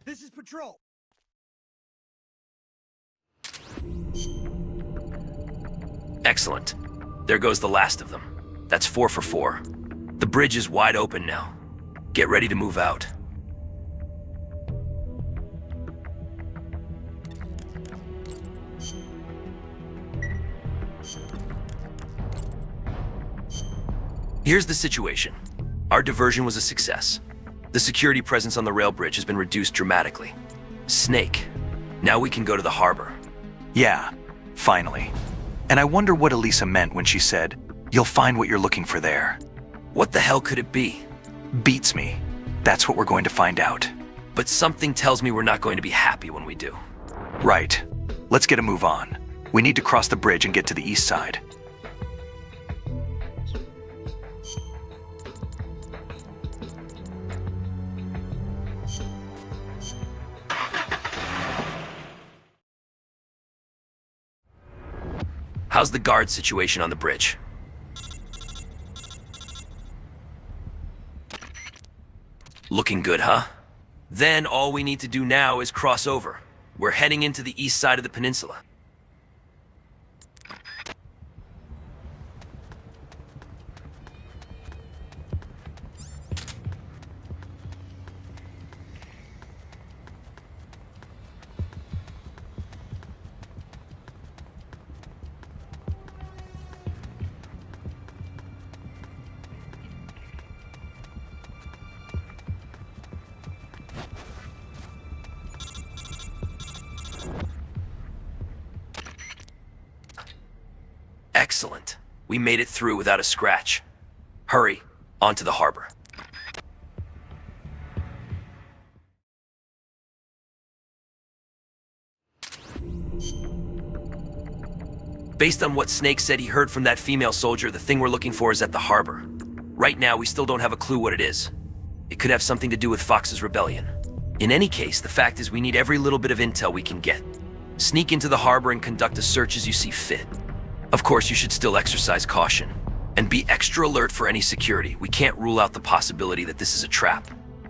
P: This is patrol.
E: Excellent. There goes the last of them. That's 4 for 4. The bridge is wide open now. Get ready to move out. Here's the situation. Our diversion was a success. The security presence on the rail bridge has been reduced dramatically. Snake. Now we can go to the harbor.
A: Yeah, finally. And I wonder what Elisa meant when she said, "You'll find what you're looking for there."
E: What the hell could it be?
A: Beats me. That's what we're going to find out.
E: But something tells me we're not going to be happy when we do.
A: Right. Let's get a move on. We need to cross the bridge and get to the east side.
E: How's the guard situation on the bridge? Looking good, huh? Then all we need to do now is cross over. We're heading into the east side of the peninsula. Excellent. We made it through without a scratch. Hurry, onto the harbor. Based on what Snake said he heard from that female soldier, the thing we're looking for is at the harbor. Right now, we still don't have a clue what it is. It could have something to do with Fox's rebellion. In any case, the fact is we need every little bit of intel we can get. Sneak into the harbor and conduct a search as you see fit. Of course, you should still exercise caution. And be extra alert for any security. We can't rule out the possibility that this is a trap.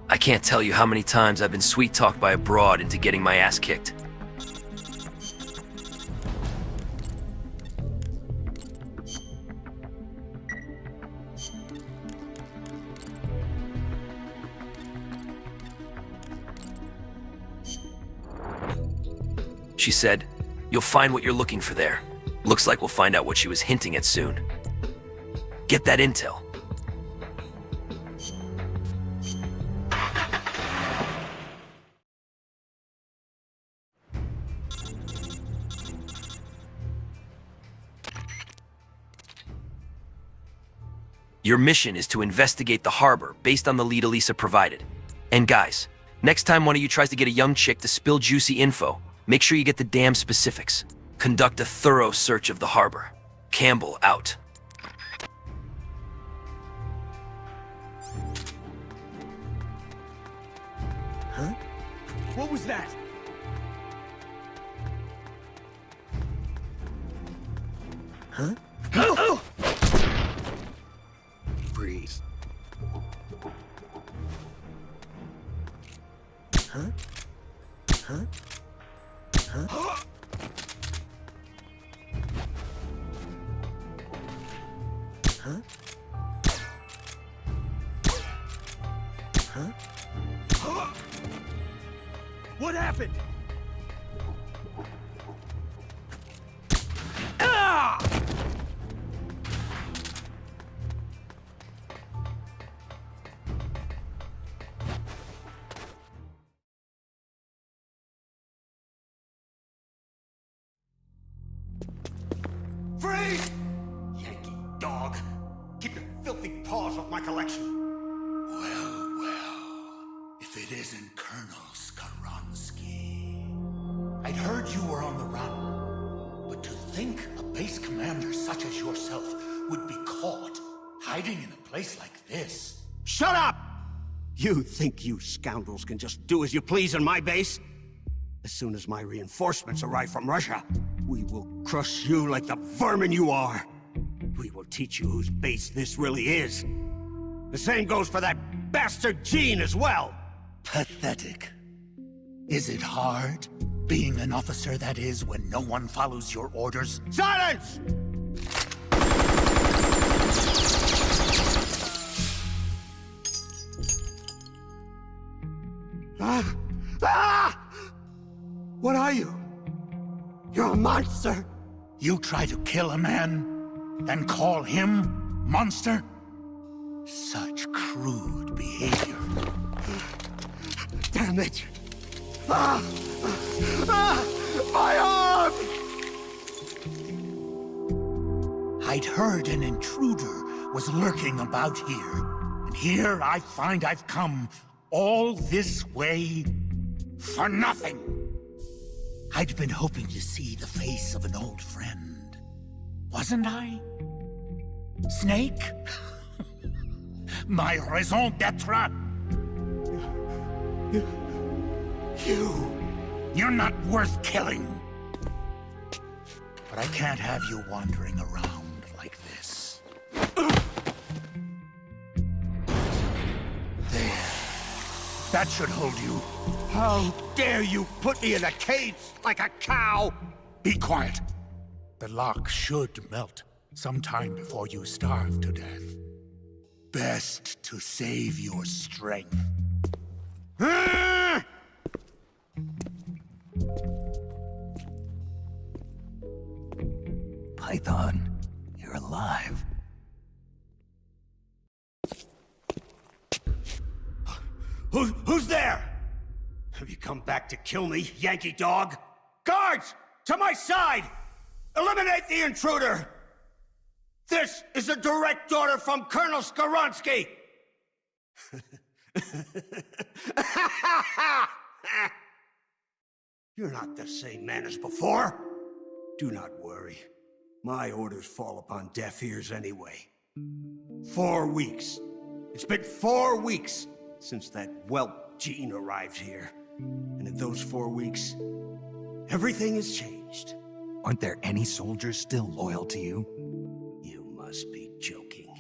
E: I can't tell you how many times I've been sweet-talked by a broad into getting my ass kicked. She said, "You'll find what you're looking for there." Looks like we'll find out what she was hinting at soon. Get that intel. Your mission is to investigate the harbor based on the lead Elisa provided. And guys, next time one of you tries to get a young chick to spill juicy info, make sure you get the damn specifics. Conduct a thorough search of the harbor. Campbell out.
P: Huh? What was that? Huh?
S: Breathe. Huh? Huh? Huh? Huh? Huh? What happened? Ah! Freeze! Yankee dog! Keep your filthy paws off my collection!
U: Well, well, if it isn't Colonel Skaronsky. I'd heard you were on the run, but to think a base commander such as yourself would be caught hiding in a place like this.
S: Shut up! You think you scoundrels can just do as you please on my base? As soon as my reinforcements arrive from Russia, we will crush you like the vermin you are. We will teach you whose base this really is. The same goes for that bastard Gene as well.
U: Pathetic. Is it hard, being an officer that is, when no one follows your orders?
S: Silence! What are you? You're a monster!
U: You try to kill a man, then call him monster? Such crude behavior.
S: Damn it! My arm!
U: I'd heard an intruder was lurking about here, and here I find I've come all this way for nothing. I'd been hoping to see the face of an old friend, wasn't I? Snake? My raison d'etre? You're not worth killing. But I can't have you wandering around like this. There. That should hold you.
S: How dare you put me in a cage like a cow?
U: Be quiet. The lock should melt sometime before you starve to death. Best to save your strength.
B: Python, you're alive.
S: Who's there? Have you come back to kill me, Yankee dog? Guards! To my side! Eliminate the intruder! This is a direct order from Colonel Skaronsky! You're not the same man as before. Do not worry. My orders fall upon deaf ears anyway. 4 weeks. It's been 4 weeks since that whelp Gene arrived here. And in those 4 weeks, everything has changed.
B: Aren't there any soldiers still loyal to you?
S: You must be joking.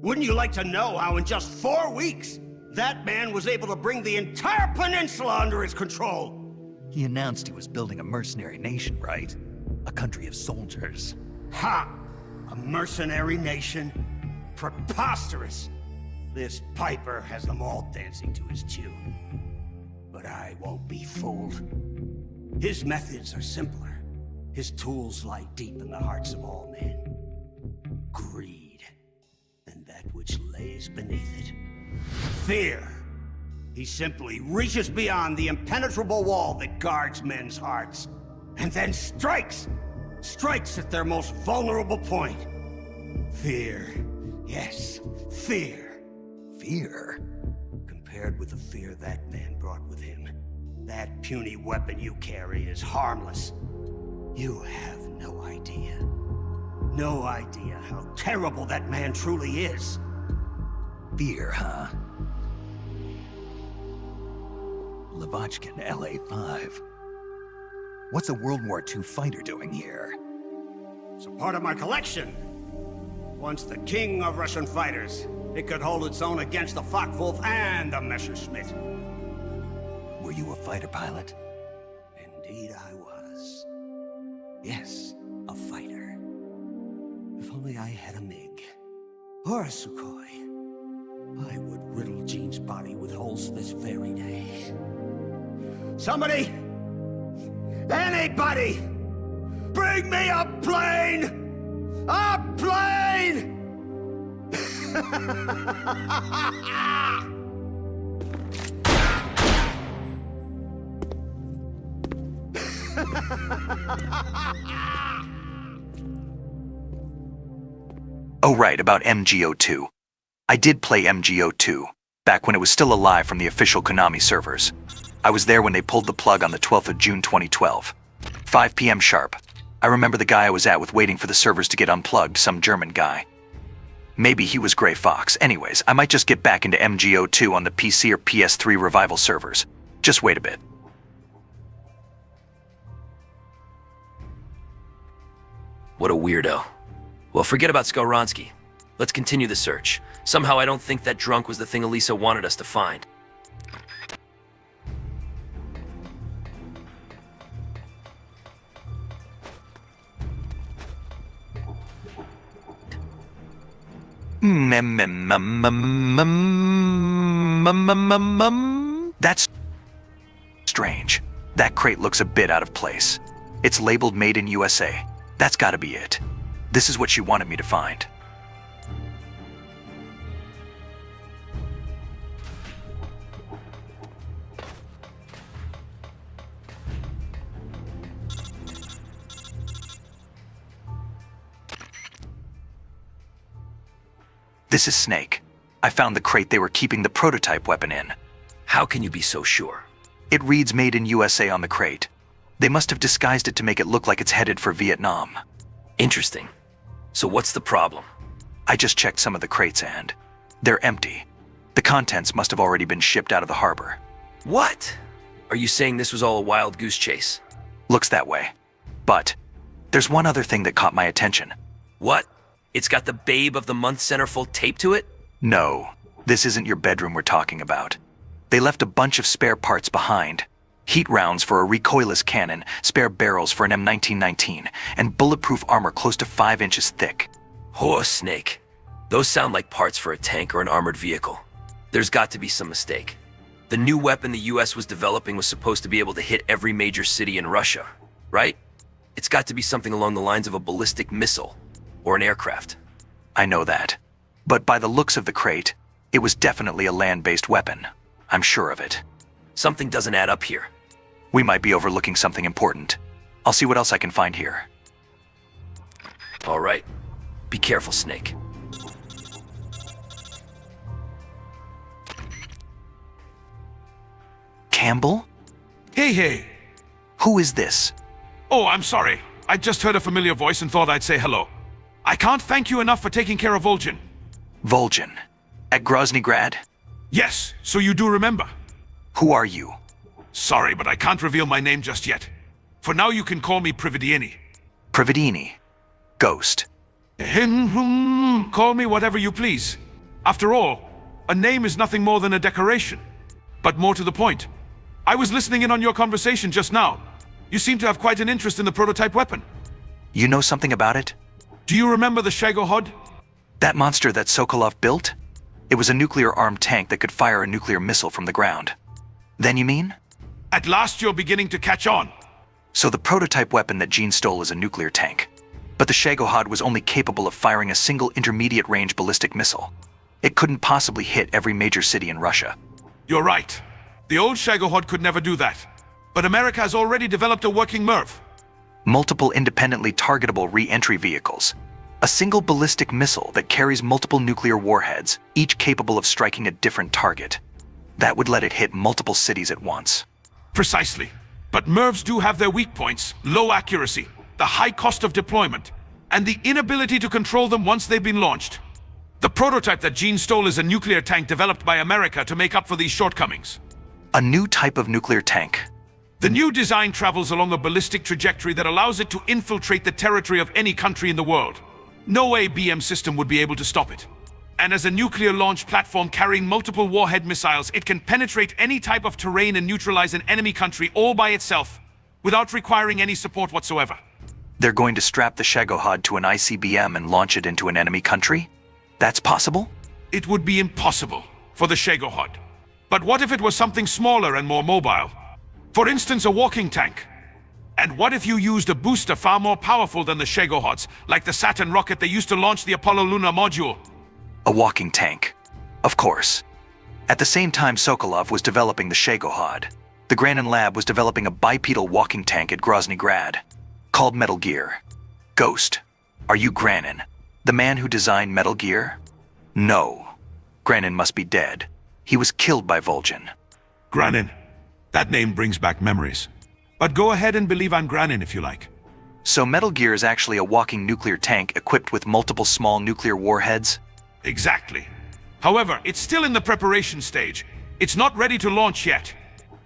S: Wouldn't you like to know how in just 4 weeks, that man was able to bring the entire peninsula under his control?
B: He announced he was building a mercenary nation, right? A country of soldiers.
S: Ha! A mercenary nation? Preposterous! This piper has them all dancing to his tune. But I won't be fooled. His methods are simpler. His tools lie deep in the hearts of all men. Greed. And that which lays beneath it. Fear. He simply reaches beyond the impenetrable wall that guards men's hearts. And then strikes! Strikes at their most vulnerable point. Fear. Yes, fear.
B: Fear?
S: Compared with the fear that man brought with him, that puny weapon you carry is harmless. You have no idea. No idea how terrible that man truly is.
B: Fear, huh? Lavochkin, LA-5. What's a World War II fighter doing here?
S: It's a part of my collection. Once the king of Russian fighters, it could hold its own against the Focke-Wulf and the Messerschmitt.
E: Were you a fighter pilot?
S: Indeed I was.
E: Yes, a fighter. If only I had a MiG. Or a Sukhoi. I would riddle Jean's body with holes this very day.
S: Somebody! Anybody! Bring me a plane! A plane!
A: Oh right, about MGO2. I did play MGO2, back when it was still alive from the official Konami servers. I was there when they pulled the plug on the 12th of June 2012. 5 p.m. sharp. I remember the guy I was at with waiting for the servers to get unplugged, some German guy. Maybe he was Grey Fox. Anyways, I might just get back into MGO2 on the PC or PS3 revival servers. Just wait a bit.
E: What a weirdo. Well, forget about Skoronsky. Let's continue the search. Somehow I don't think that drunk was the thing Elisa wanted us to find.
A: That's strange. That crate looks a bit out of place. It's labeled Made in USA. That's gotta be it. This is what she wanted me to find. This is Snake. I found the crate they were keeping the prototype weapon in.
E: How can you be so sure?
A: It reads Made in USA on the crate. They must have disguised it to make it look like it's headed for Vietnam.
E: Interesting. So what's the problem?
A: I just checked some of the crates and they're empty. The contents must have already been shipped out of the harbor.
E: What? Are you saying this was all a wild goose chase?
A: Looks that way. But there's one other thing that caught my attention.
E: What? It's got the Babe of the Month centerfold taped to it?
A: No, this isn't your bedroom we're talking about. They left a bunch of spare parts behind. Heat rounds for a recoilless cannon, spare barrels for an M1919, and bulletproof armor close to 5 inches thick.
E: Oh, Snake. Those sound like parts for a tank or an armored vehicle. There's got to be some mistake. The new weapon the US was developing was supposed to be able to hit every major city in Russia, right? It's got to be something along the lines of a ballistic missile. Or an aircraft.
A: I know that. But by the looks of the crate, it was definitely a land-based weapon. I'm sure of it.
E: Something doesn't add up here.
A: We might be overlooking something important. I'll see what else I can find here.
E: All right. Be careful, Snake.
A: Campbell?
F: Hey.
A: Who is this?
F: Oh, I'm sorry. I just heard a familiar voice and thought I'd say hello. I can't thank you enough for taking care of Vol'jin.
A: Vol'jin? At Groznygrad?
F: Yes, so you do remember.
A: Who are you?
F: Sorry, but I can't reveal my name just yet. For now you can call me Prividini.
A: Prividini? Ghost?
F: Call me whatever you please. After all, a name is nothing more than a decoration. But more to the point, I was listening in on your conversation just now. You seem to have quite an interest in the prototype weapon.
A: You know something about it?
F: Do you remember the Shagohod?
A: That monster that Sokolov built? It was a nuclear-armed tank that could fire a nuclear missile from the ground. Then you mean?
F: At last you're beginning to catch on.
A: So the prototype weapon that Jean stole is a nuclear tank. But the Shagohod was only capable of firing a single intermediate-range ballistic missile. It couldn't possibly hit every major city in Russia.
F: You're right. The old Shagohod could never do that. But America has already developed a working MIRV.
A: Multiple independently targetable re-entry vehicles. A single ballistic missile that carries multiple nuclear warheads, each capable of striking a different target. That would let it hit multiple cities at once.
F: Precisely. But MIRVs do have their weak points, low accuracy, the high cost of deployment, and the inability to control them once they've been launched. The prototype that Jean stole is a nuclear tank developed by America to make up for these shortcomings.
A: A new type of nuclear tank?
F: The new design travels along a ballistic trajectory that allows it to infiltrate the territory of any country in the world. No ABM system would be able to stop it. And as a nuclear launch platform carrying multiple warhead missiles, it can penetrate any type of terrain and neutralize an enemy country all by itself, without requiring any support whatsoever.
A: They're going to strap the Shagohod to an ICBM and launch it into an enemy country? That's possible?
F: It would be impossible for the Shagohod. But what if it was something smaller and more mobile? For instance, a walking tank. And what if you used a booster far more powerful than the Shagohods, like the Saturn rocket they used to launch the Apollo lunar module?
A: A walking tank. Of course. At the same time Sokolov was developing the Shagohod, the Granin lab was developing a bipedal walking tank at Grozny Grad, called Metal Gear. Ghost, are you Granin, the man who designed Metal Gear? No. Granin must be dead. He was killed by Vol'jin.
F: Granin. That name brings back memories. But go ahead and believe I'm Granin if you like.
A: So Metal Gear is actually a walking nuclear tank equipped with multiple small nuclear warheads?
F: Exactly. However, it's still in the preparation stage. It's not ready to launch yet.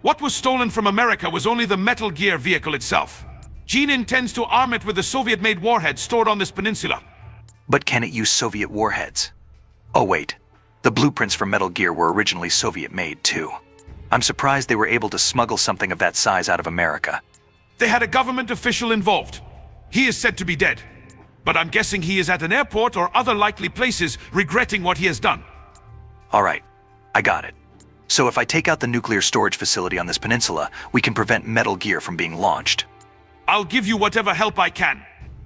F: What was stolen from America was only the Metal Gear vehicle itself. Gene intends to arm it with the Soviet-made warheads stored on this peninsula.
A: But can it use Soviet warheads? Oh wait, the blueprints for Metal Gear were originally Soviet-made too. I'm surprised they were able to smuggle something of that size out of America.
F: They had a government official involved. He is said to be dead. But I'm guessing he is at an airport or other likely places regretting what he has done.
A: Alright, I got it. So if I take out the nuclear storage facility on this peninsula, we can prevent Metal Gear from being launched.
F: I'll give you whatever help I can.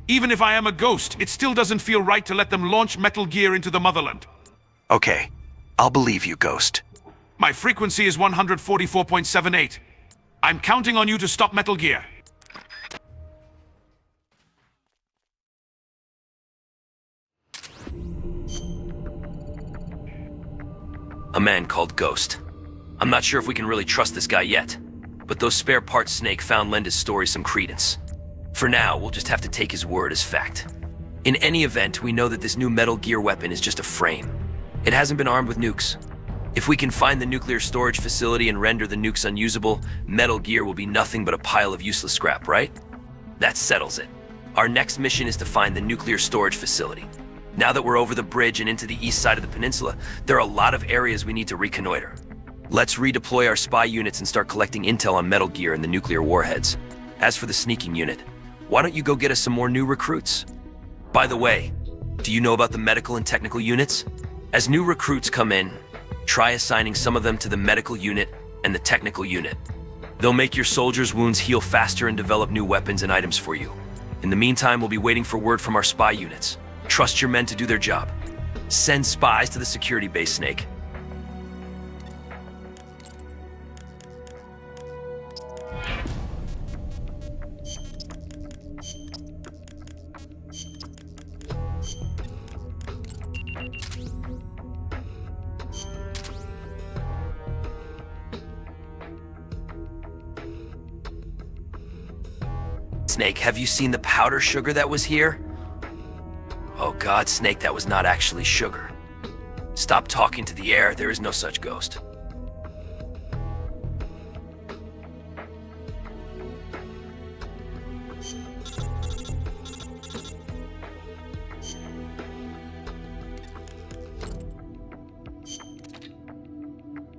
F: Even if I am a ghost, it still doesn't feel right to let them launch Metal Gear into the motherland.
A: Okay, I'll believe you, Ghost.
F: My frequency is 144.78. I'm counting on you to stop Metal Gear.
E: A man called Ghost. I'm not sure if we can really trust this guy yet, but those spare parts Snake found lend his story some credence. For now, we'll just have to take his word as fact. In any event, we know that this new Metal Gear weapon is just a frame. It hasn't been armed with nukes. If we can find the nuclear storage facility and render the nukes unusable, Metal Gear will be nothing but a pile of useless scrap, right? That settles it. Our next mission is to find the nuclear storage facility. Now that we're over the bridge and into the east side of the peninsula, there are a lot of areas we need to reconnoiter. Let's redeploy our spy units and start collecting intel on Metal Gear and the nuclear warheads. As for the sneaking unit, why don't you go get us some more new recruits? By the way, do you know about the medical and technical units? As new recruits come in, try assigning some of them to the medical unit and the technical unit. They'll make your soldiers' wounds heal faster and develop new weapons and items for you. In the meantime, we'll be waiting for word from our spy units. Trust your men to do their job. Send spies to the security base, Snake. Snake, have you seen the powder sugar that was here? Oh God, Snake, that was not actually sugar. Stop talking to the air, there is no such ghost.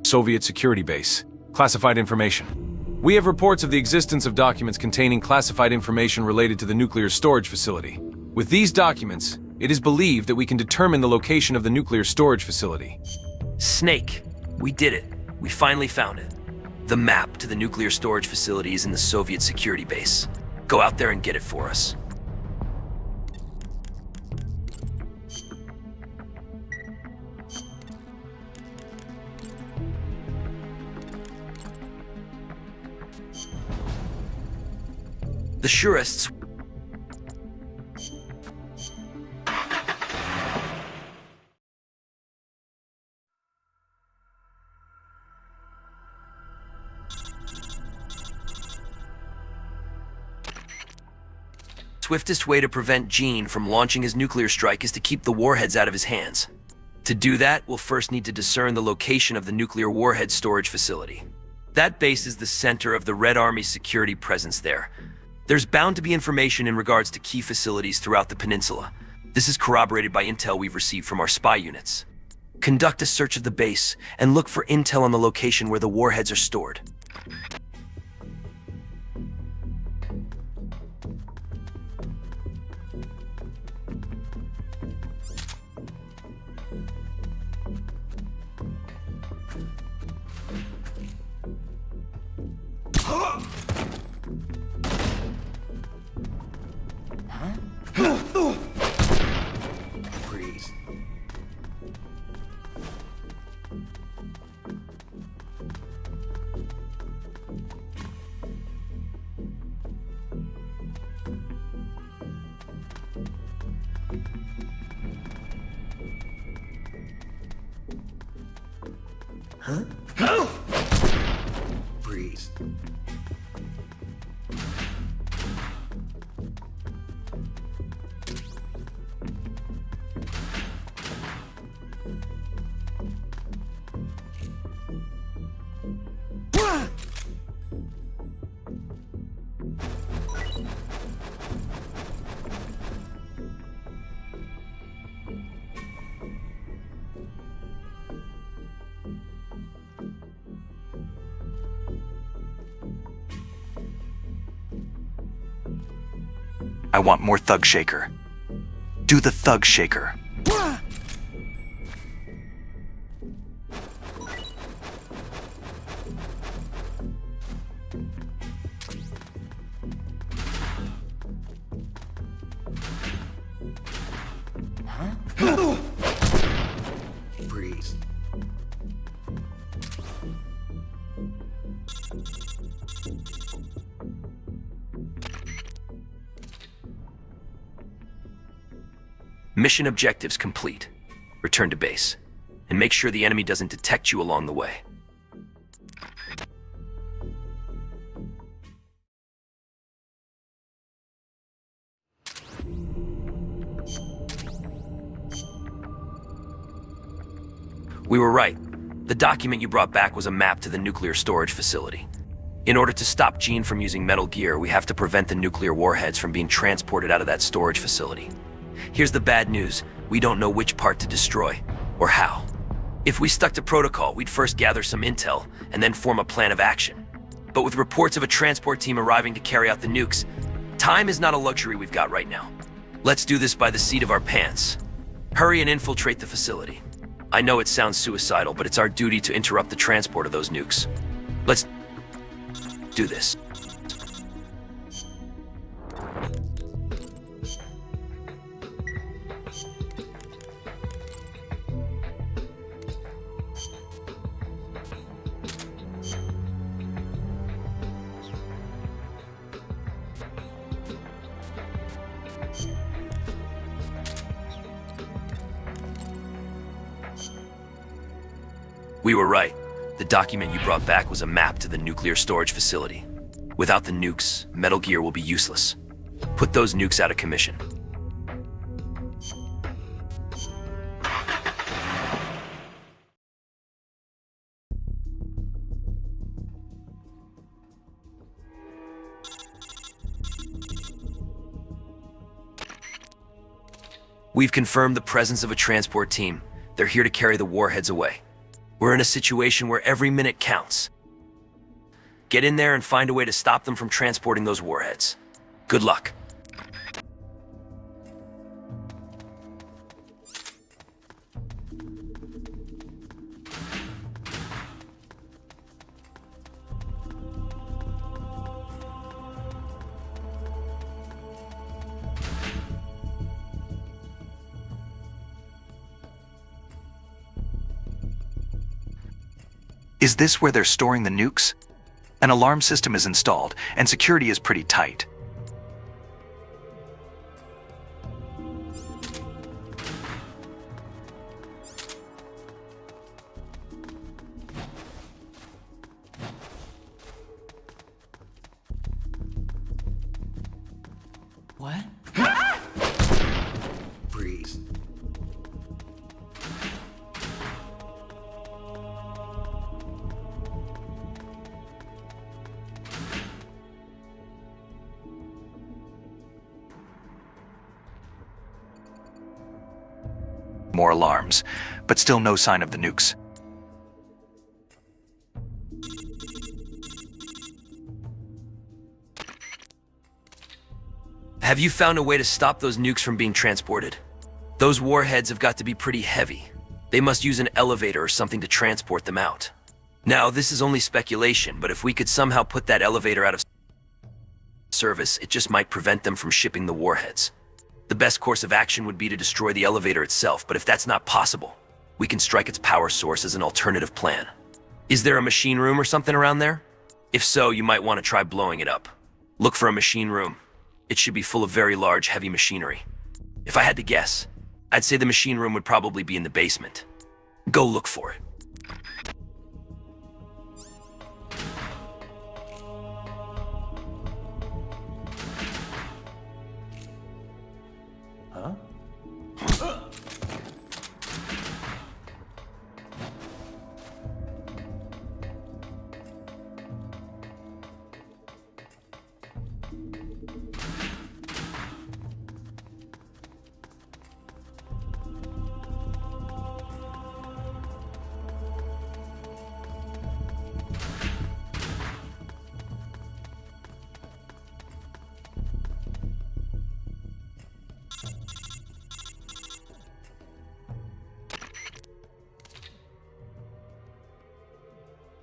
C: Soviet security base. Classified information. We have reports of the existence of documents containing classified information related to the nuclear storage facility. With these documents, it is believed that we can determine the location of the nuclear storage facility.
E: Snake, we did it. We finally found it. The map to the nuclear storage facility is in the Soviet security base. Go out there and get it for us. The Shurists. Swiftest way to prevent Gene from launching his nuclear strike is to keep the warheads out of his hands. To do that, we'll first need to discern the location of the nuclear warhead storage facility. That base is the center of the Red Army's security presence there. There's bound to be information in regards to key facilities throughout the peninsula. This is corroborated by intel we've received from our spy units. Conduct a search of the base and look for intel on the location where the warheads are stored.
O: Freeze. Huh? Freeze.
A: I want more Thug Shaker. Do the Thug Shaker.
O: Freeze.
E: Mission objectives complete. Return to base. And make sure the enemy doesn't detect you along the way. We were right. The document you brought back was a map to the nuclear storage facility. In order to stop Gene from using Metal Gear, we have to prevent the nuclear warheads from being transported out of that storage facility. Here's the bad news. We don't know which part to destroy, or how. If we stuck to protocol, we'd first gather some intel, and then form a plan of action. But with reports of a transport team arriving to carry out the nukes, time is not a luxury we've got right now. Let's do this by the seat of our pants. Hurry and infiltrate the facility. I know it sounds suicidal, but it's our duty to interrupt the transport of those nukes. Let's do this. We were right. The document you brought back was a map to the nuclear storage facility. Without the nukes, Metal Gear will be useless. Put those nukes out of commission. We've confirmed the presence of a transport team. They're here to carry the warheads away. We're in a situation where every minute counts. Get in there and find a way to stop them from transporting those warheads. Good luck.
A: Is this where they're storing the nukes? An alarm system is installed, and security is pretty tight.
O: What? Freeze.
A: more alarms, but still no sign of the nukes.
E: Have you found a way to stop those nukes from being transported? Those warheads have got to be pretty heavy. They must use an elevator or something to transport them out. Now, this is only speculation, but if we could somehow put that elevator out of service, it just might prevent them from shipping the warheads. The best course of action would be to destroy the elevator itself, but if that's not possible, we can strike its power source as an alternative plan. Is there a machine room or something around there? If so, you might want to try blowing it up. Look for a machine room. It should be full of very large, heavy machinery. If I had to guess, I'd say the machine room would probably be in the basement. Go look for it. Huh?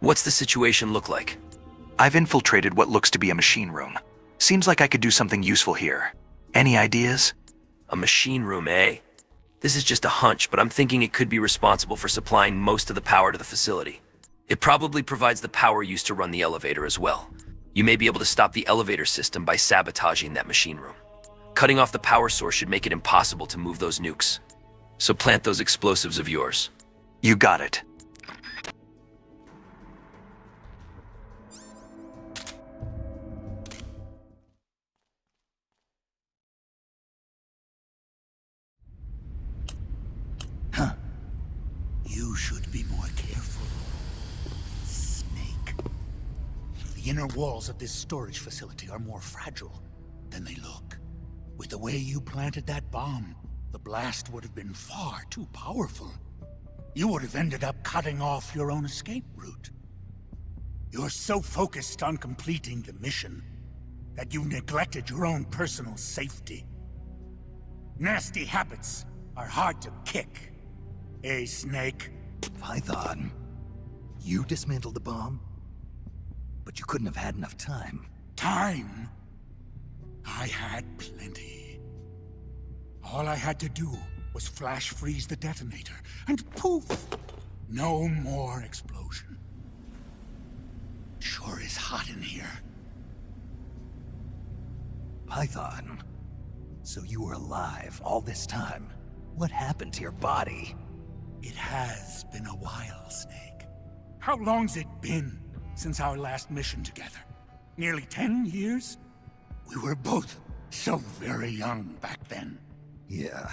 E: What's the situation look like?
A: I've infiltrated what looks to be a machine room. Seems like I could do something useful here. Any ideas?
E: A machine room, eh? This is just a hunch, but I'm thinking it could be responsible for supplying most of the power to the facility. It probably provides the power used to run the elevator as well. You may be able to stop the elevator system by sabotaging that machine room. Cutting off the power source should make it impossible to move those nukes. So plant those explosives of yours.
A: You got it.
U: You should be more careful, Snake. The inner walls of this storage facility are more fragile than they look. With the way you planted that bomb, the blast would have been far too powerful. You would have ended up cutting off your own escape route. You're so focused on completing the mission that you neglected your own personal safety. Nasty habits are hard to kick. Hey, Snake.
B: Python, you dismantled the bomb? But you couldn't have had enough time.
U: Time? I had plenty. All I had to do was flash freeze the detonator, and poof! No more explosion. Sure is hot in here.
B: Python, so you were alive all this time. What happened to your body?
U: It has been a while, Snake. How long's it been since our last mission together? Nearly 10 years? We were both so very young back then.
B: Yeah.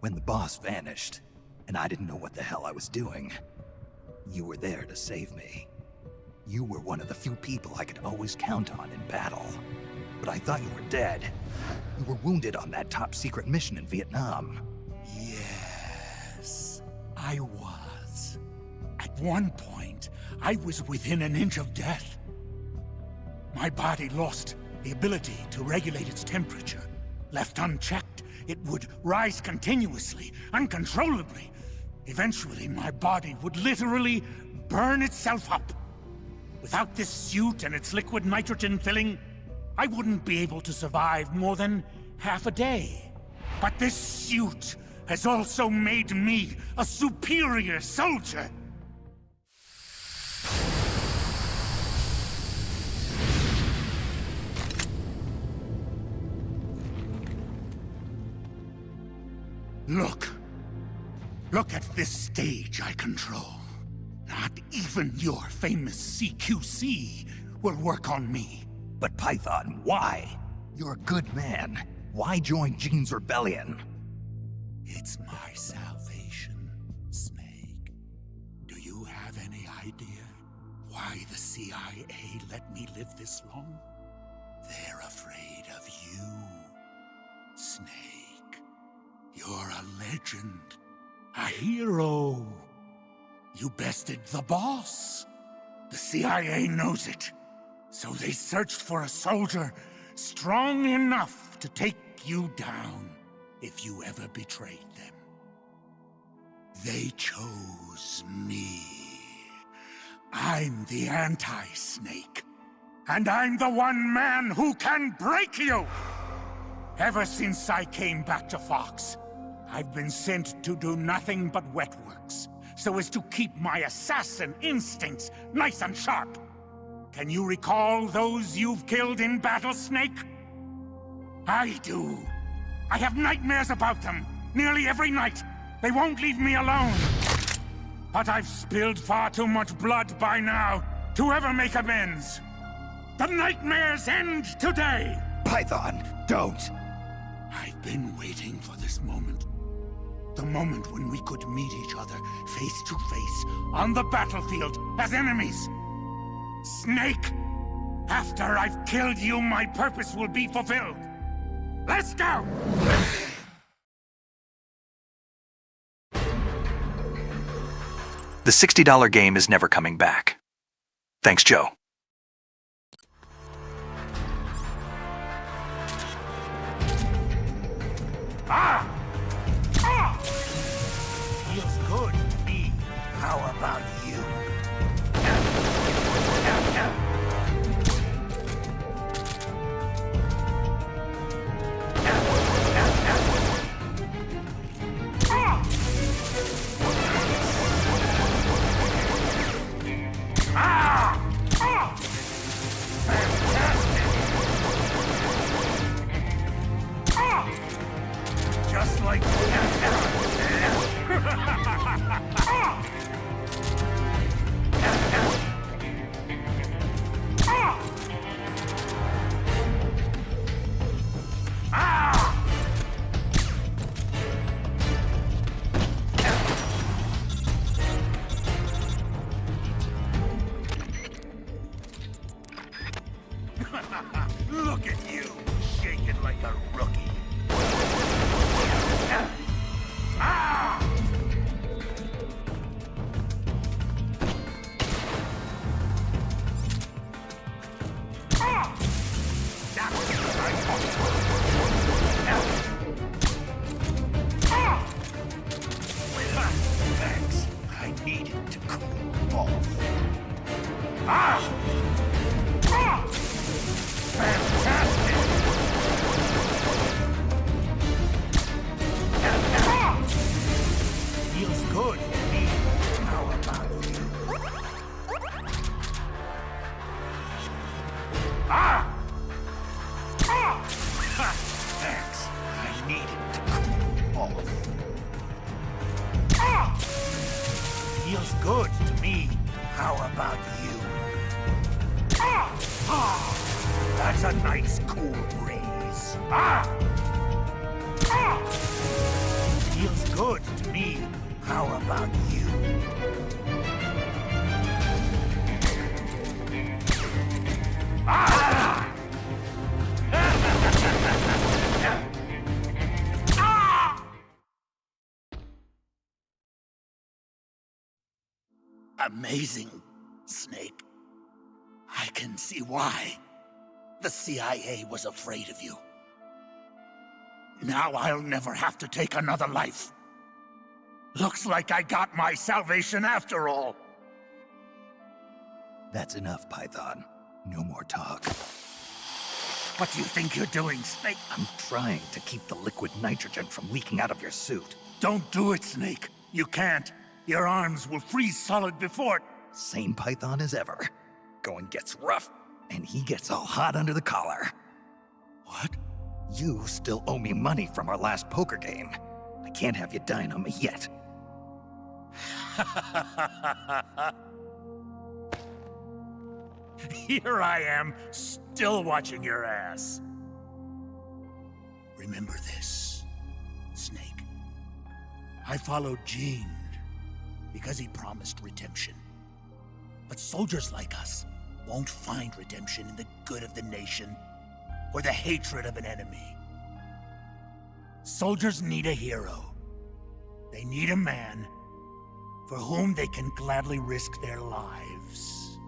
B: When the boss vanished, and I didn't know what the hell I was doing, you were there to save me. You were one of the few people I could always count on in battle. But I thought you were dead. You were wounded on that top-secret mission in Vietnam.
U: Yes, I was. At one point, I was within an inch of death. My body lost the ability to regulate its temperature. Left unchecked, it would rise continuously, uncontrollably. Eventually, my body would literally burn itself up. Without this suit and its liquid nitrogen filling, I wouldn't be able to survive more than half a day. But this suit has also made me a superior soldier. Look. Look at this stage I control. Not even your famous CQC will work on me.
B: But Python, why? You're a good man. Why join Gene's rebellion?
U: It's my salvation, Snake. Do you have any idea why the CIA let me live this long? They're afraid of you, Snake. You're a legend. A hero. You bested the boss. The CIA knows it. So they searched for a soldier strong enough to take you down if you ever betrayed them. They chose me. I'm the anti-Snake. And I'm the one man who can break you! Ever since I came back to Fox, I've been sent to do nothing but wet works, so as to keep my assassin instincts nice and sharp. Can you recall those you've killed in battle, Snake? I do. I have nightmares about them, nearly every night. They won't leave me alone. But I've spilled far too much blood by now to ever make amends. The nightmares end today!
S: Python, don't!
U: I've been waiting for this moment. The moment when we could meet each other face to face on the battlefield as enemies. Snake, after I've killed you, my purpose will be fulfilled. Let's go!
A: The $60 game is never coming back. Thanks, Joe.
U: Ah! Ah! Feels good to me. How about you? Ah! Ah! Fantastic! Ah! Just like Look at you, shaking like a rookie. Ah! Ah! That's what I thought. Ah! Thanks. I needed to cool off. Ah! Ah! Fantastic! Feels good to me. How about you? Ah! Ah! Ha! Thanks. I needed to cool off. Ah! Feels good to me. How about you? Ah! Ah! That's a nice cool breeze. Ah! Ah! Feels good to me. How about you? Ah! Ah! Amazing, Snake. I can see why. The CIA was afraid of you. Now I'll never have to take another life. Looks like I got my salvation after all.
B: That's enough, Python. No more talk.
U: What do you think you're doing, Snake?
B: I'm trying to keep the liquid nitrogen from leaking out of your suit.
U: Don't do it, Snake. You can't. Your arms will freeze solid before...
B: Same Python as ever. Going gets rough, and he gets all hot under the collar.
U: What?
B: You still owe me money from our last poker game. I can't have you dying on me yet.
U: Here I am, still watching your ass. Remember this, Snake. I followed Gene because he promised redemption. But soldiers like us won't find redemption in the good of the nation or the hatred of an enemy. Soldiers need a hero. They need a man for whom they can gladly risk their lives.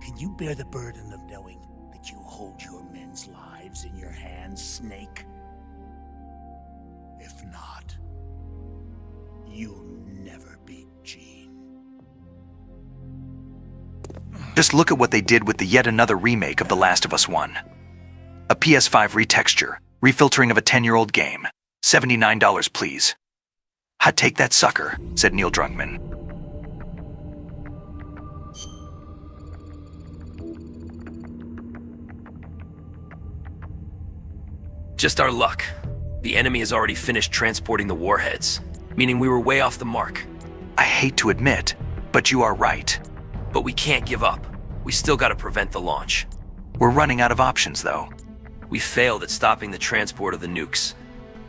U: Can you bear the burden of knowing that you hold your men's lives in your hands, Snake? If not, you'll never beat Gene.
A: Just look at what they did with the yet another remake of The Last of Us 1. A PS5 retexture, refiltering of a 10-year-old game. $79, please. I'd take that sucker, said Neil Druckmann.
E: Just our luck. The enemy has already finished transporting the warheads, meaning we were way off the mark.
A: I hate to admit, but you are right.
E: But we can't give up. We still gotta prevent the launch.
A: We're running out of options, though.
E: We failed at stopping the transport of the nukes.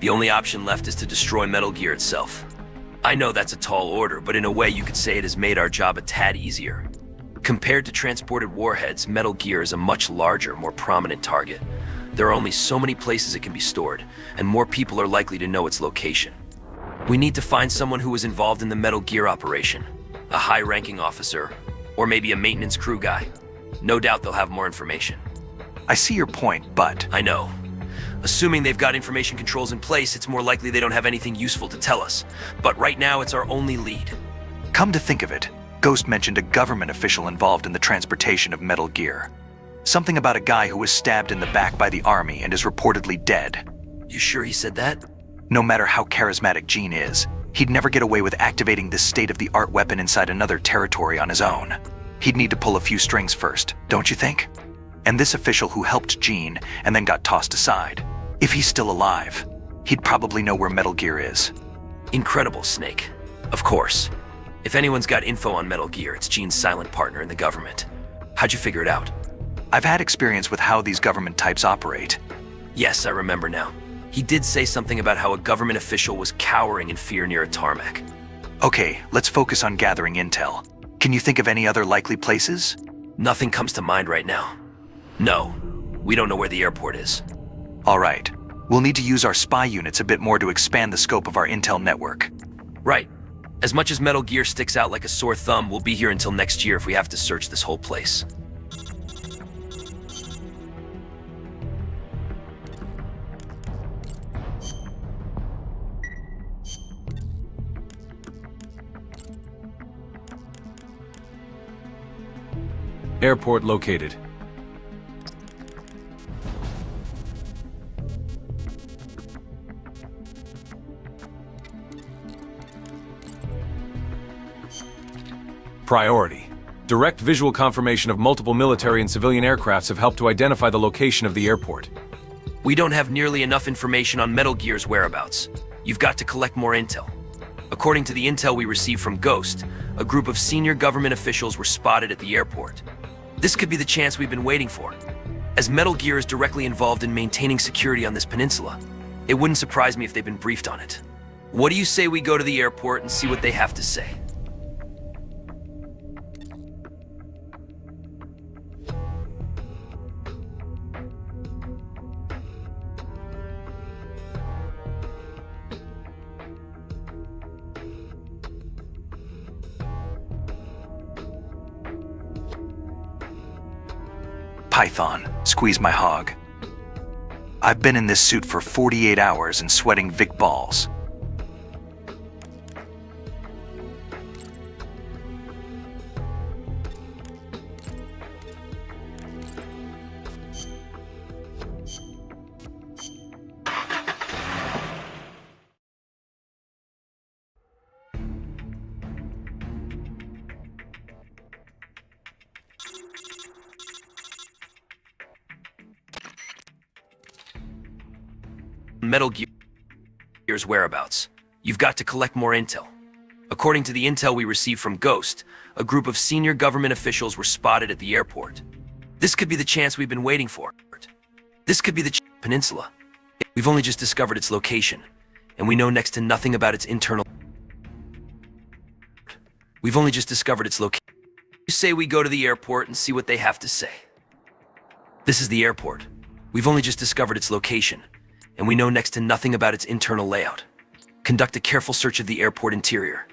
E: The only option left is to destroy Metal Gear itself. I know that's a tall order, but in a way you could say it has made our job a tad easier. Compared to transported warheads, Metal Gear is a much larger, more prominent target. There are only so many places it can be stored, and more people are likely to know its location. We need to find someone who was involved in the Metal Gear operation. A high-ranking officer, or maybe a maintenance crew guy. No doubt they'll have more information.
A: I see your point, but...
E: I know. Assuming they've got information controls in place, it's more likely they don't have anything useful to tell us. But right now, it's our only lead.
A: Come to think of it, Ghost mentioned a government official involved in the transportation of Metal Gear. Something about a guy who was stabbed in the back by the army and is reportedly dead.
E: You sure he said that?
A: No matter how charismatic Gene is, he'd never get away with activating this state-of-the-art weapon inside another territory on his own. He'd need to pull a few strings first, don't you think? And this official who helped Gene and then got tossed aside, if he's still alive, he'd probably know where Metal Gear is.
E: Incredible, Snake. Of course. If anyone's got info on Metal Gear, it's Gene's silent partner in the government. How'd you figure it out?
A: I've had experience with how these government types operate.
E: Yes, I remember now. He did say something about how a government official was cowering in fear near a tarmac.
A: Okay, let's focus on gathering intel. Can you think of any other likely places?
E: Nothing comes to mind right now. No, we don't know where the airport is.
A: All right. We'll need to use our spy units a bit more to expand the scope of our intel network.
E: Right. As much as Metal Gear sticks out like a sore thumb, we'll be here until next year if we have to search this whole place.
C: Airport located. Priority. Direct visual confirmation of multiple military and civilian aircrafts have helped to identify the location of the airport.
E: We don't have nearly enough information on Metal Gear's whereabouts. You've got to collect more intel. According to the intel we received from Ghost, a group of senior government officials were spotted at the airport. This could be the chance we've been waiting for. As Metal Gear is directly involved in maintaining security on this peninsula, it wouldn't surprise me if they've been briefed on it. What do you say we go to the airport and see what they have to say?
A: Python, squeeze my hog. I've been in this suit for 48 hours and sweating Vic balls.
E: Metal Gear's whereabouts. You've got to collect more intel. According to the intel we received from Ghost, a group of senior government officials were spotted at the airport. This could be the chance we've been waiting for. This could be the peninsula. We've only just discovered its location, and we know next to nothing about its internal... We've only just discovered its location. You say we go to the airport and see what they have to say. This is the airport. We've only just discovered its location, and we know next to nothing about its internal layout. Conduct a careful search of the airport interior.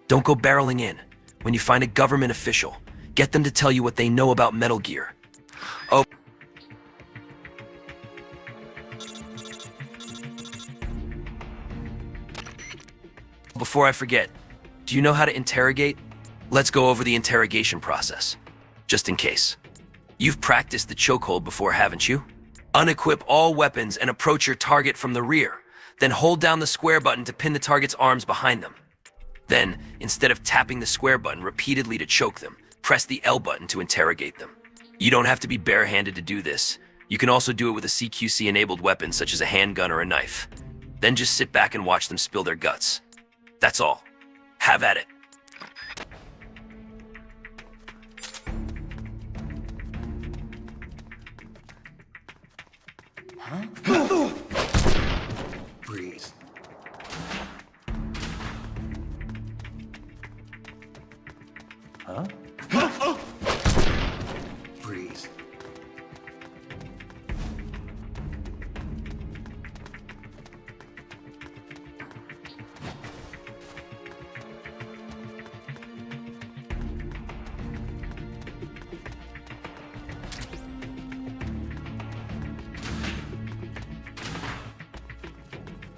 E: Don't go barreling in. When you find a government official, get them to tell you what they know about Metal Gear. Oh. Before I forget, do you know how to interrogate? Let's go over the interrogation process, just in case. You've practiced the chokehold before, haven't you? Unequip all weapons and approach your target from the rear. Then hold down the square button to pin the target's arms behind them. Then, instead of tapping the square button repeatedly to choke them, press the L button to interrogate them. You don't have to be barehanded to do this. You can also do it with a CQC-enabled weapon such as a handgun or a knife. Then just sit back and watch them spill their guts. That's all. Have at it.
S: Huh? Breathe. Huh? Breathe.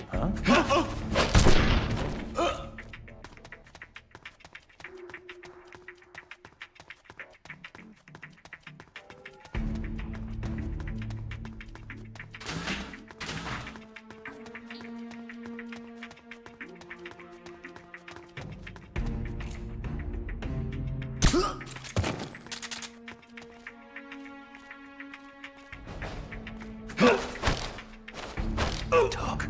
S: Huh? Talk.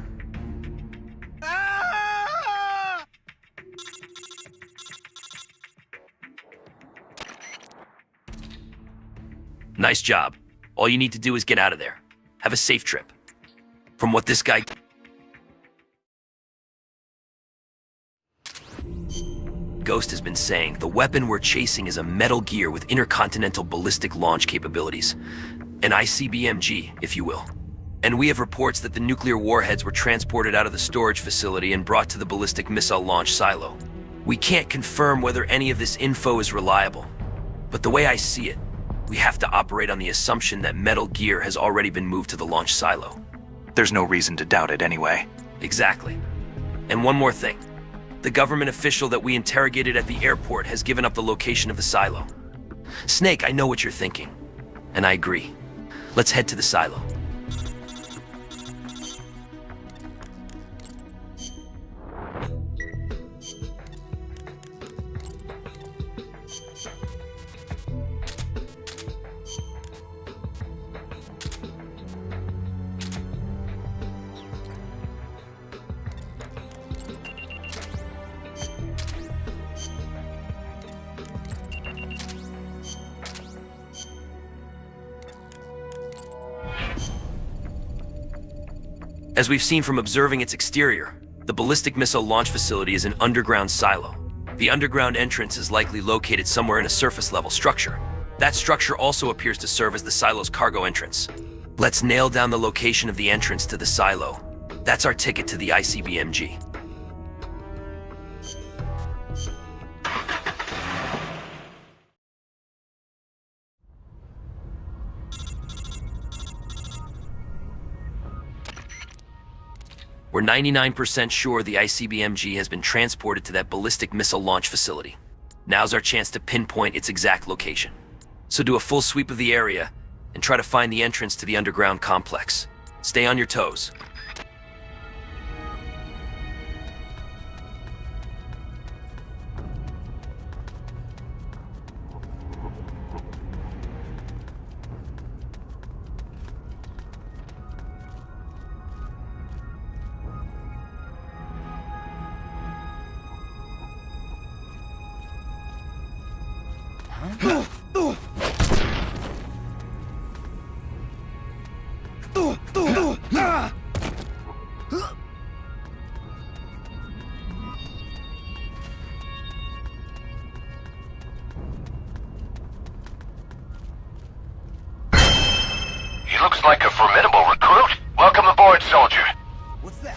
E: Nice job. All you need to do is get out of there. Have a safe trip. From what this guy... Ghost has been saying, the weapon we're chasing is a Metal Gear with intercontinental ballistic launch capabilities. An ICBMG, if you will. And we have reports that the nuclear warheads were transported out of the storage facility and brought to the ballistic missile launch silo. We can't confirm whether any of this info is reliable. But the way I see it, we have to operate on the assumption that Metal Gear has already been moved to the launch silo.
A: There's no reason to doubt it anyway.
E: Exactly. And one more thing. The government official that we interrogated at the airport has given up the location of the silo. Snake, I know what you're thinking. And I agree. Let's head to the silo. As we've seen from observing its exterior, the ballistic missile launch facility is an underground silo. The underground entrance is likely located somewhere in a surface-level structure. That structure also appears to serve as the silo's cargo entrance. Let's nail down the location of the entrance to the silo. That's our ticket to the ICBMG. We're 99% sure the ICBMG has been transported to that ballistic missile launch facility. Now's our chance to pinpoint its exact location. So do a full sweep of the area and try to find the entrance to the underground complex. Stay on your toes.
T: He looks like a formidable recruit. Welcome aboard, soldier.
S: What's that?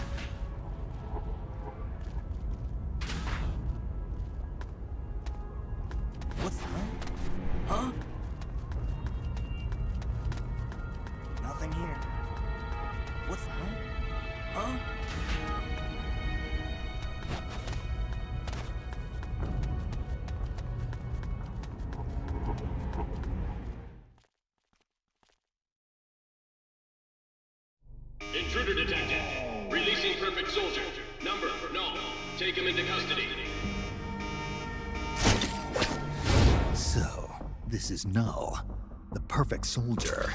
G: Intruder detected. Releasing perfect soldier. Number, no. Take him into custody.
B: So, this is Null, the perfect soldier.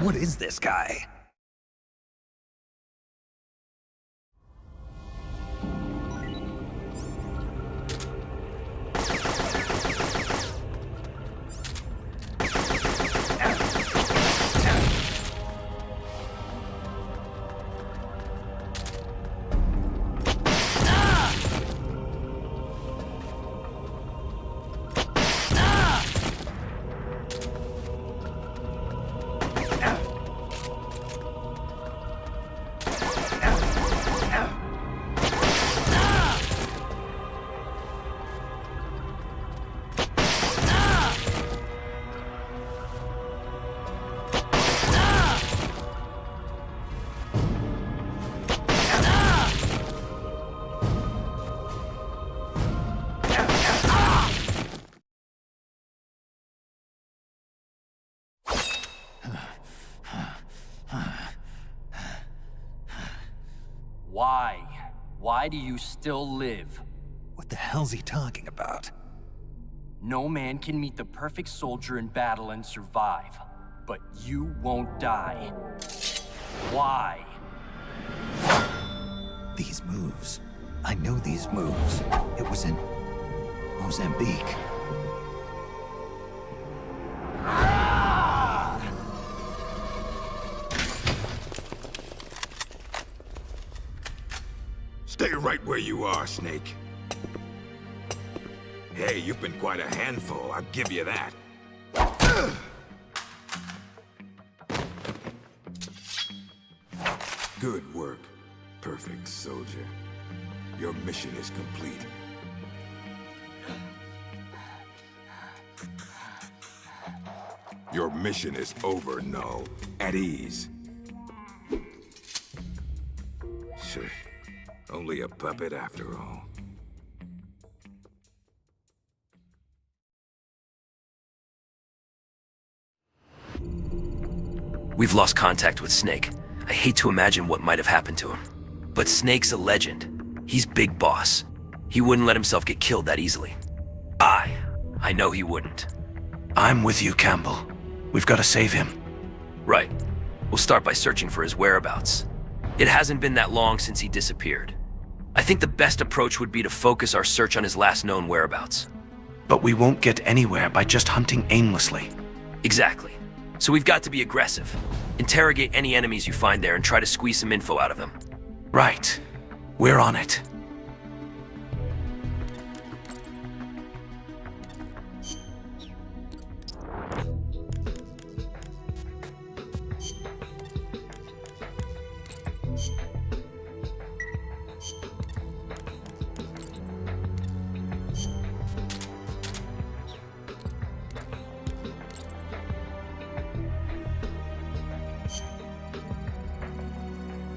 B: What is this guy?
V: Why? Why do you still live?
B: What the hell's he talking about?
V: No man can meet the perfect soldier in battle and survive. But you won't die. Why?
B: These moves. I know these moves. It was in Mozambique.
D: Stay right where you are, Snake. Hey, you've been quite a handful, I'll give you that. Good work, perfect soldier. Your mission is complete. Your mission is over, Null. At ease. Sure. Only a puppet after all.
E: We've lost contact with Snake. I hate to imagine what might have happened to him. But Snake's a legend. He's Big Boss. He wouldn't let himself get killed that easily. I know he wouldn't.
A: I'm with you, Campbell. We've got to save him.
E: Right. We'll start by searching for his whereabouts. It hasn't been that long since he disappeared. I think the best approach would be to focus our search on his last known whereabouts.
A: But we won't get anywhere by just hunting aimlessly.
E: Exactly. So we've got to be aggressive. Interrogate any enemies you find there and try to squeeze some info out of them.
A: Right. We're on it.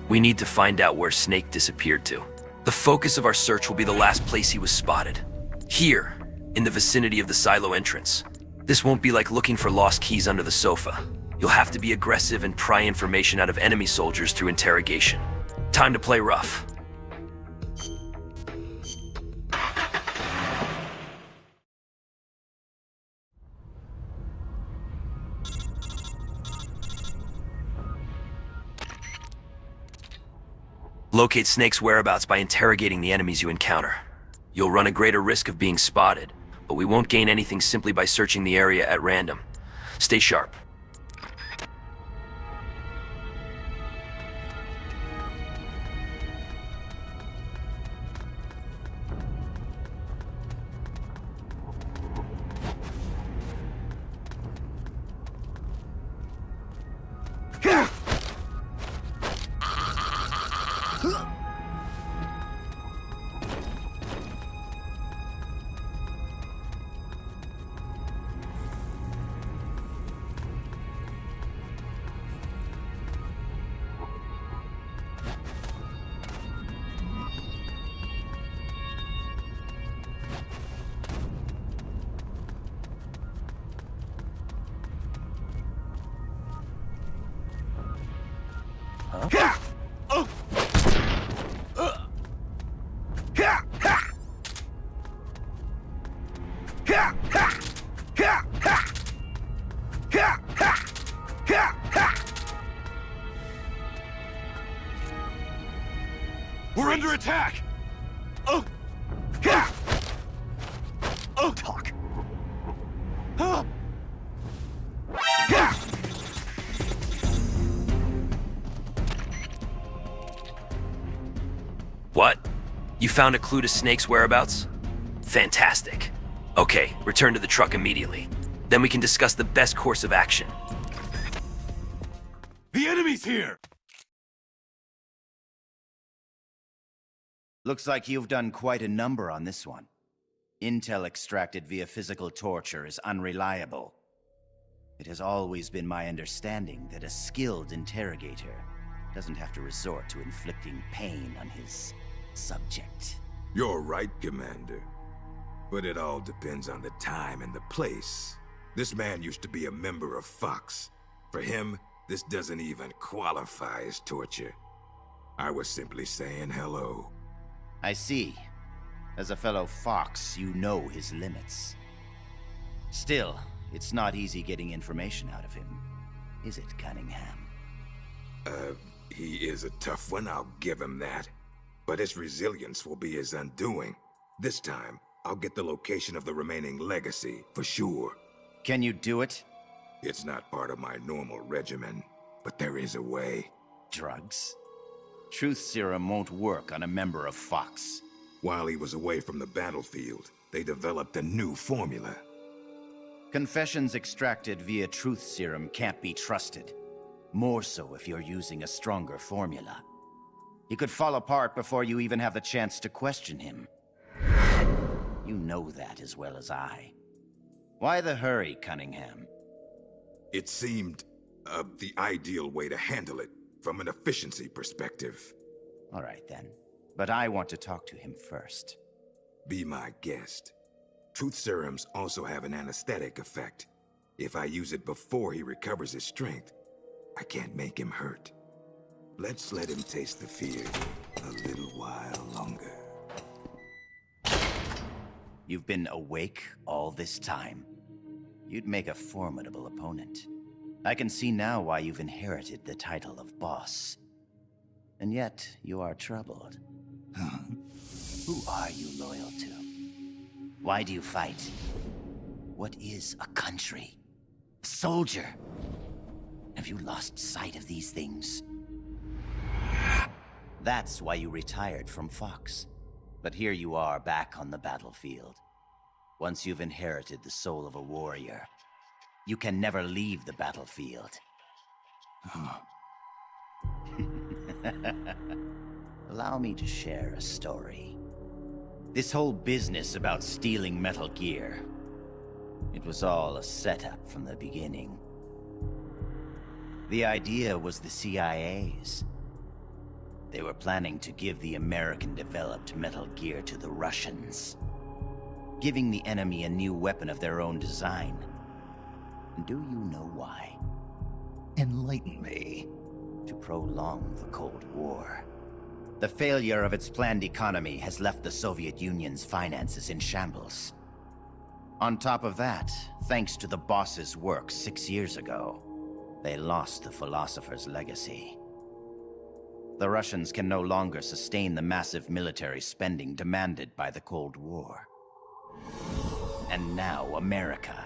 E: We need to find out where Snake disappeared to. The focus of our search will be the last place he was spotted. Here, in the vicinity of the silo entrance. This won't be like looking for lost keys under the sofa. You'll have to be aggressive and pry information out of enemy soldiers through interrogation. Time to play rough. Locate Snake's whereabouts by interrogating the enemies you encounter. You'll run a greater risk of being spotted, but we won't gain anything simply by searching the area at random. Stay sharp.
F: We're under attack!
B: Talk.
E: What? You found a clue to Snake's whereabouts? Fantastic. Okay, return to the truck immediately. Then we can discuss the best course of action.
F: The enemy's here!
O: Looks like you've done quite a number on this one. Intel extracted via physical torture is unreliable. It has always been my understanding that a skilled interrogator doesn't have to resort to inflicting pain on his subject.
D: You're right, Commander. But it all depends on the time and the place. This man used to be a member of Fox. For him, this doesn't even qualify as torture. I was simply saying hello.
O: I see. As a fellow Fox, you know his limits. Still, it's not easy getting information out of him, is it, Cunningham?
D: He is a tough one, I'll give him that. But his resilience will be his undoing. This time, I'll get the location of the remaining legacy, for sure.
O: Can you do it?
D: It's not part of my normal regimen, but there is a way.
O: Drugs? Truth serum won't work on a member of Fox.
D: While he was away from the battlefield, they developed a new formula.
O: Confessions extracted via truth serum can't be trusted. More so if you're using a stronger formula. He could fall apart before you even have the chance to question him. You know that as well as I. Why the hurry, Cunningham?
D: It seemed the ideal way to handle it, from an efficiency perspective.
O: All right then. But I want to talk to him first.
D: Be my guest. Truth serums also have an anesthetic effect. If I use it before he recovers his strength, I can't make him hurt. Let's let him taste the fear a little while longer.
O: You've been awake all this time. You'd make a formidable opponent. I can see now why you've inherited the title of boss. And yet, you are troubled. Who are you loyal to? Why do you fight? What is a country? A soldier? Have you lost sight of these things? That's why you retired from Fox. But here you are back on the battlefield. Once you've inherited the soul of a warrior, you can never leave the battlefield. Allow me to share a story. This whole business about stealing Metal Gear, it was all a setup from the beginning. The idea was the CIA's. They were planning to give the American-developed Metal Gear to the Russians, giving the enemy a new weapon of their own design. Do you know why?
B: Enlighten me.
O: To prolong the Cold War. The failure of its planned economy has left the Soviet Union's finances in shambles. On top of that, thanks to the boss's work 6 years ago, they lost the philosopher's legacy. The Russians can no longer sustain the massive military spending demanded by the Cold War. And now America,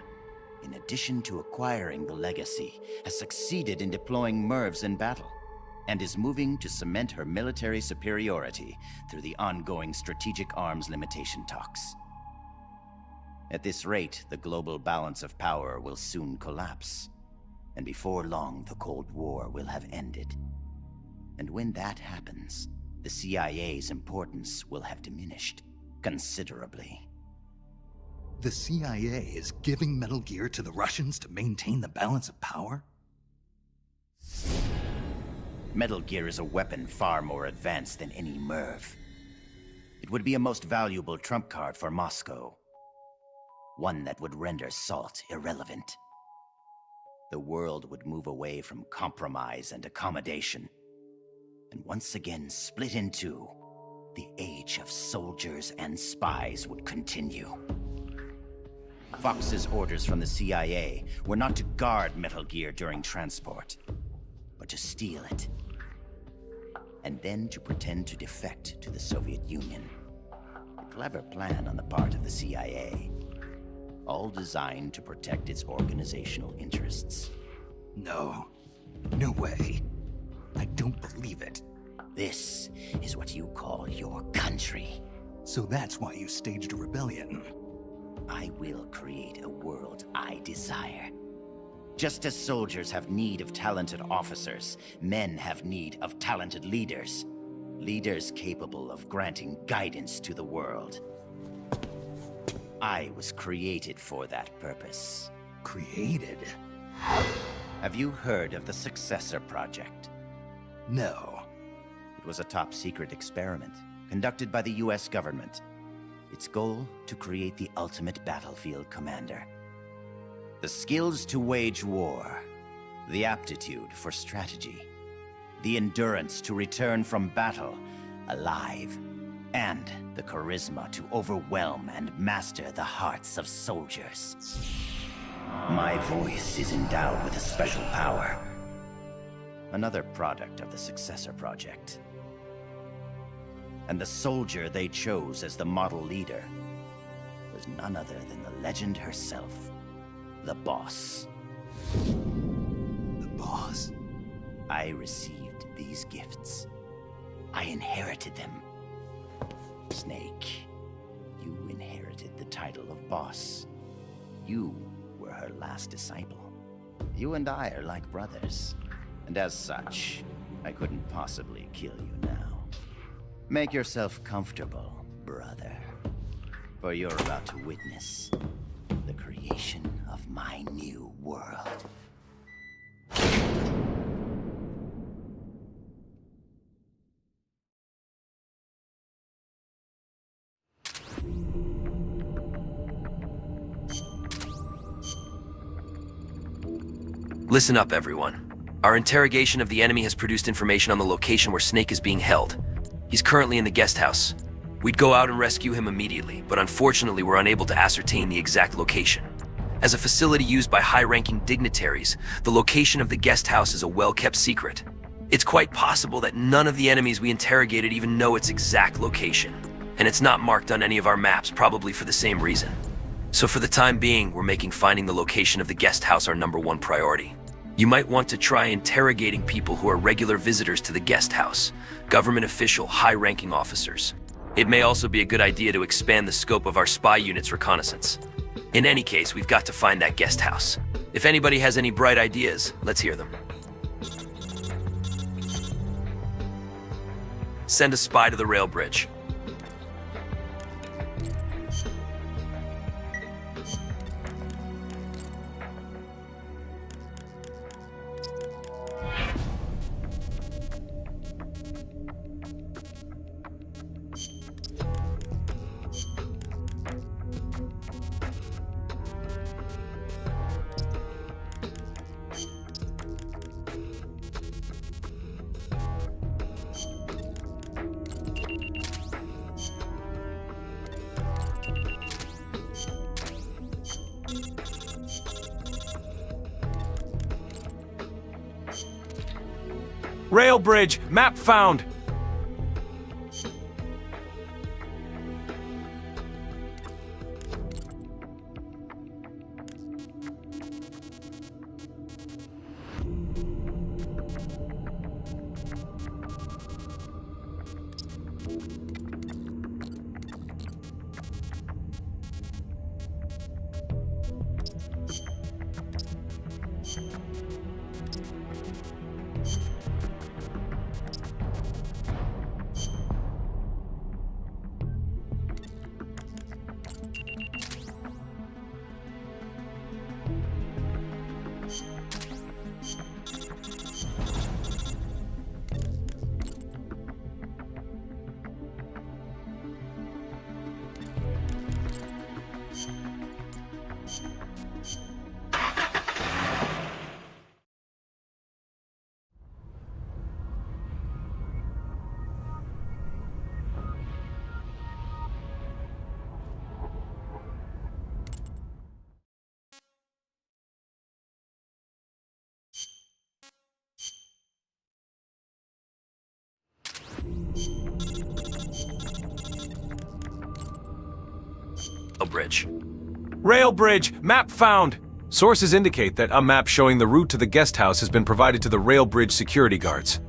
O: in addition to acquiring the legacy, has succeeded in deploying MIRVs in battle, and is moving to cement her military superiority through the ongoing strategic arms limitation talks. At this rate, the global balance of power will soon collapse, and before long the Cold War will have ended. And when that happens, the CIA's importance will have diminished considerably.
B: The CIA is giving Metal Gear to the Russians to maintain the balance of power?
O: Metal Gear is a weapon far more advanced than any MIRV. It would be a most valuable trump card for Moscow. One that would render SALT irrelevant. The world would move away from compromise and accommodation, and once again split in two, the age of soldiers and spies would continue. Fox's orders from the CIA were not to guard Metal Gear during transport, but to steal it, and then to pretend to defect to the Soviet Union. A clever plan on the part of the CIA, all designed to protect its organizational interests.
B: No. No way. I don't believe it.
O: This is what you call your country.
B: So that's why you staged a rebellion.
O: I will create a world I desire. Just as soldiers have need of talented officers, men have need of talented leaders. Leaders capable of granting guidance to the world. I was created for that purpose.
B: Created?
O: Have you heard of the Successor Project?
B: No.
O: It was a top-secret experiment conducted by the US government. Its goal, to create the ultimate battlefield commander. The skills to wage war, the aptitude for strategy, the endurance to return from battle alive, and the charisma to overwhelm and master the hearts of soldiers. My voice is endowed with a special power. Another product of the Successor Project. And the soldier they chose as the model leader was none other than the legend herself, the Boss.
B: The Boss?
O: I received these gifts. I inherited them. Snake, you inherited the title of Boss. You were her last disciple. You and I are like brothers, and as such, I couldn't possibly kill you now. Make yourself comfortable, brother, for you're about to witness the creation of my new world.
I: Listen up, everyone. Our interrogation of the enemy has produced information on the location where Snake is being held. He's currently in the guest house. We'd go out and rescue him immediately, but unfortunately we're unable to ascertain the exact location. As a facility used by high-ranking dignitaries, the location of the guest house is a well-kept secret. It's quite possible that none of the enemies we interrogated even know its exact location, and it's not marked on any of our maps, probably for the same reason. So for the time being, we're making finding the location of the guest house our #1 priority. You might want to try interrogating people who are regular visitors to the guest house, government official, high-ranking officers. It may also be a good idea to expand the scope of our spy unit's reconnaissance. In any case, we've got to find that guest house. If anybody has any bright ideas, let's hear them. Send a spy to the rail bridge.
C: Rail bridge, map found.
I: bridge.
C: Rail bridge! Map found! Sources indicate that a map showing the route to the guest house has been provided to the rail bridge security guards.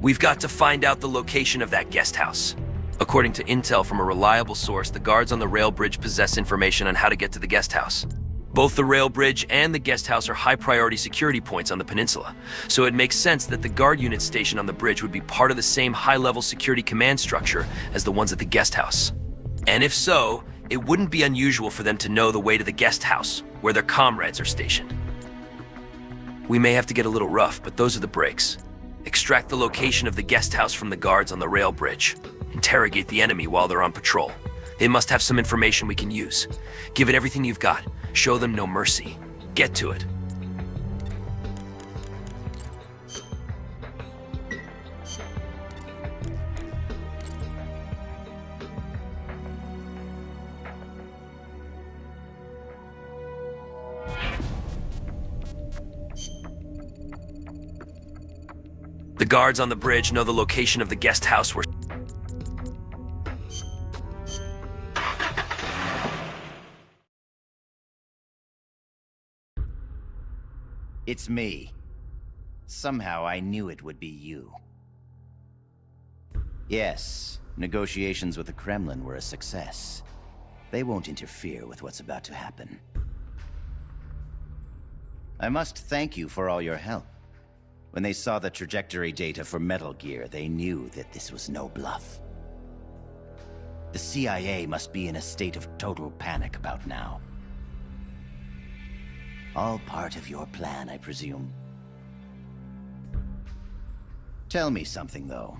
I: We've got to find out the location of that guest house. According to intel from a reliable source, the guards on the rail bridge possess information on how to get to the guest house. Both the rail bridge and the guest house are high-priority security points on the peninsula, so it makes sense that the guard unit stationed on the bridge would be part of the same high-level security command structure as the ones at the guest house. And if so, it wouldn't be unusual for them to know the way to the guest house, where their comrades are stationed. We may have to get a little rough, but those are the breaks. Extract the location of the guest house from the guards on the rail bridge. Interrogate the enemy while they're on patrol. They must have some information we can use. Give it everything you've got. Show them no mercy. Get to it. The guards on the bridge know the location of the guest house where...
O: It's me. Somehow I knew it would be you. Yes, negotiations with the Kremlin were a success. They won't interfere with what's about to happen. I must thank you for all your help. When they saw the trajectory data for Metal Gear, they knew that this was no bluff. The CIA must be in a state of total panic about now. All part of your plan, I presume. Tell me something, though.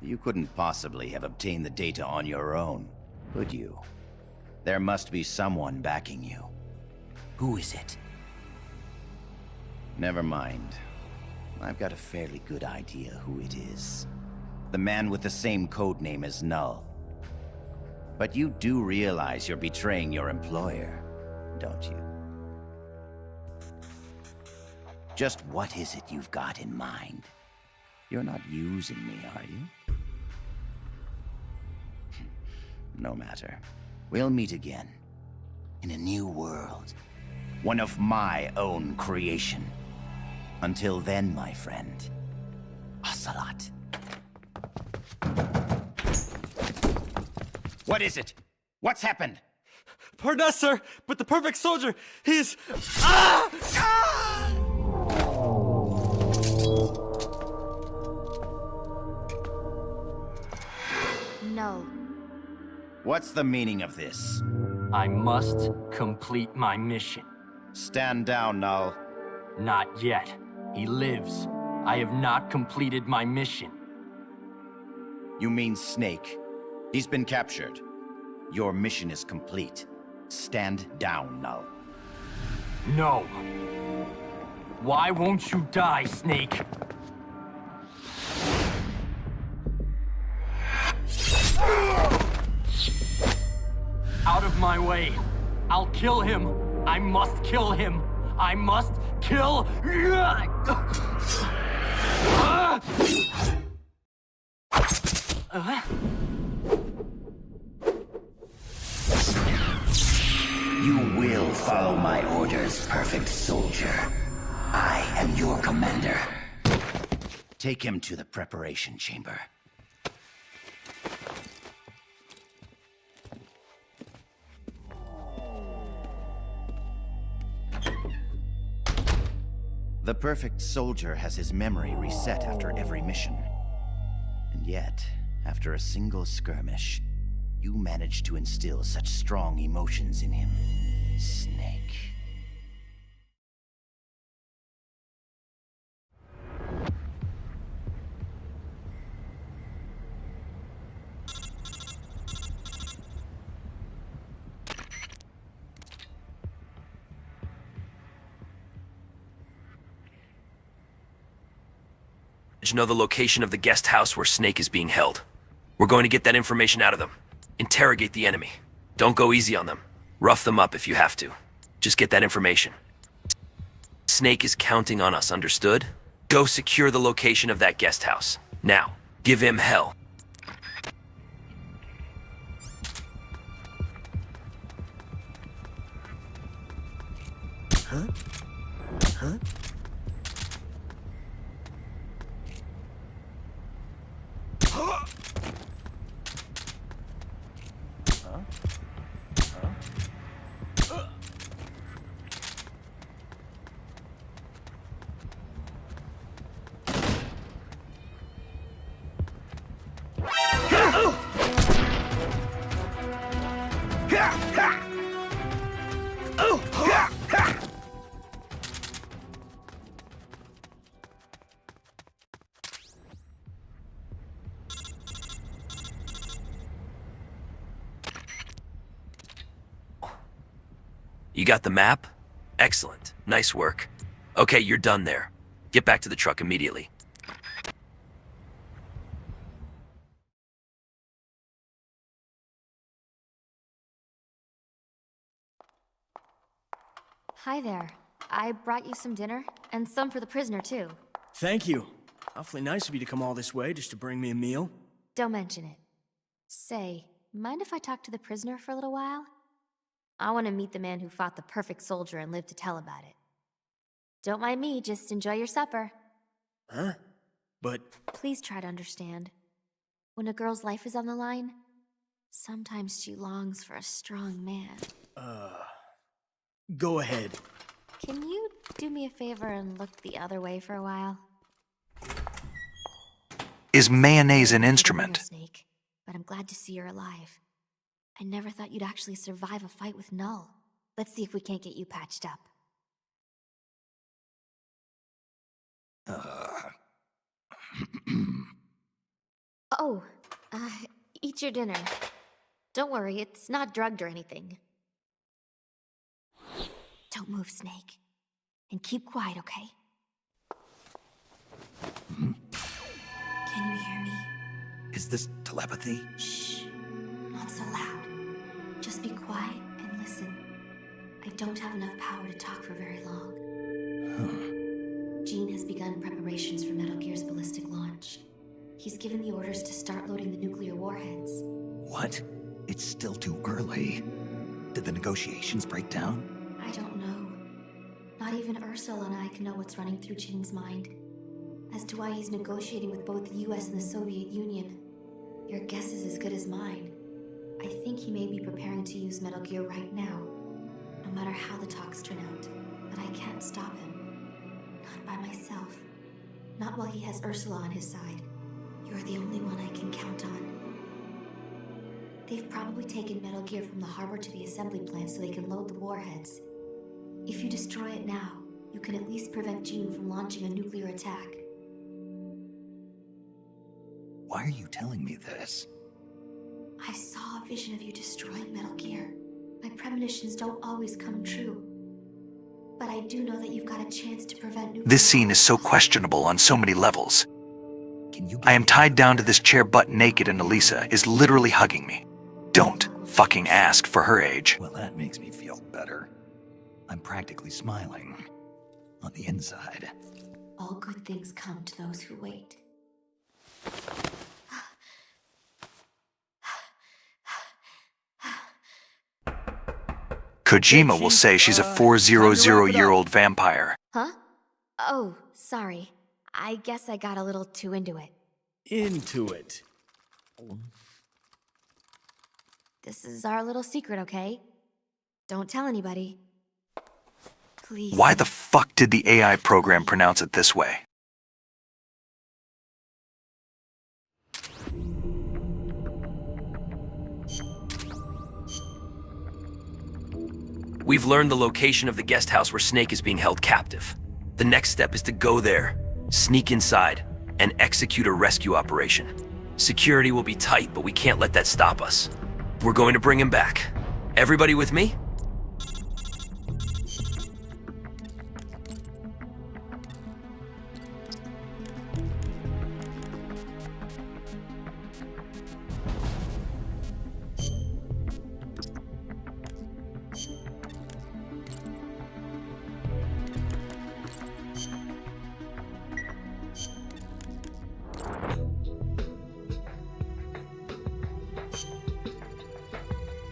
O: You couldn't possibly have obtained the data on your own, could you? There must be someone backing you. Who is it? Never mind. I've got a fairly good idea who it is. The man with the same codename as Null. But you do realize you're betraying your employer, don't you? Just what is it you've got in mind? You're not using me, are you? No matter. We'll meet again. In a new world. One of my own creation. Until then, my friend. Ocelot. What is it? What's happened?
K: Pardon us, sir, but the perfect soldier, he's... Ah! Ah!
J: No.
O: What's the meaning of this?
V: I must complete my mission.
O: Stand down, Null.
V: Not yet. He lives. I have not completed my mission.
O: You mean Snake? He's been captured. Your mission is complete. Stand down, Null.
V: No. Why won't you die, Snake? Out of my way. I'll kill him. I must kill him. I must kill...
O: You will follow my orders, perfect soldier. I am your commander. Take him to the preparation chamber. The perfect soldier has his memory reset after every mission. And yet, after a single skirmish, you managed to instill such strong emotions in him. Snake.
I: Know the location of the guest house where Snake is being held. We're going to get that information out of them. Interrogate the enemy. Don't go easy on them. Rough them up if you have to. Just get that information. Snake is counting on us, understood? Go secure the location of that guest house. Now, give him hell.
P: Huh? Huh?
I: You got the map? Excellent. Nice work. Okay, you're done there. Get back to the truck immediately.
J: Hi there. I brought you some dinner, and some for the prisoner, too.
P: Thank you. Awfully nice of you to come all this way just to bring me a meal.
J: Don't mention it. Say, mind if I talk to the prisoner for a little while? I want to meet the man who fought the perfect soldier and lived to tell about it. Don't mind me, just enjoy your supper.
P: Huh? But...
J: Please try to understand. When a girl's life is on the line, sometimes she longs for a strong man.
P: Go ahead.
J: Can you do me a favor and look the other way for a while?
A: Is mayonnaise an instrument?
J: Snake, but I'm glad to see you're alive. I never thought you'd actually survive a fight with Null. Let's see if we can't get you patched up. Oh, eat your dinner. Don't worry, it's not drugged or anything. Don't move, Snake. And keep quiet, okay? Can you hear me?
B: Is this telepathy?
J: Shh. Not so loud. Just be quiet and listen. I don't have enough power to talk for very long. Gene has begun preparations for Metal Gear's ballistic launch. He's given the orders to start loading the nuclear warheads.
B: What? It's still too early. Did the negotiations break down?
J: I don't know. Not even Ursula and I can know what's running through Gene's mind. As to why he's negotiating with both the US and the Soviet Union, your guess is as good as mine. I think he may be preparing to use Metal Gear right now, no matter how the talks turn out. But I can't stop him. Not by myself. Not while he has Ursula on his side. You're the only one I can count on. They've probably taken Metal Gear from the harbor to the assembly plant so they can load the warheads. If you destroy it now, you can at least prevent Gene from launching a nuclear attack.
B: Why are you telling me this?
J: I saw a vision of you destroying Metal Gear. My premonitions don't always come true. But I do know that you've got a chance to prevent nuclear...
A: This scene is so questionable on so many levels. I am tied down to this chair butt naked and Elisa is literally hugging me. Don't fucking ask for her age.
B: Well, that makes me feel better. I'm practically smiling. On the inside.
J: All good things come to those who wait.
A: Kojima will say she's a 400-year-old vampire.
J: Huh? Oh, sorry. I guess I got a little too into it.
P: Into it.
J: This is our little secret, okay? Don't tell anybody. Please.
A: Why the fuck did the AI program pronounce it this way?
I: We've learned the location of the guest house where Snake is being held captive. The next step is to go there, sneak inside, and execute a rescue operation. Security will be tight, but we can't let that stop us. We're going to bring him back. Everybody with me?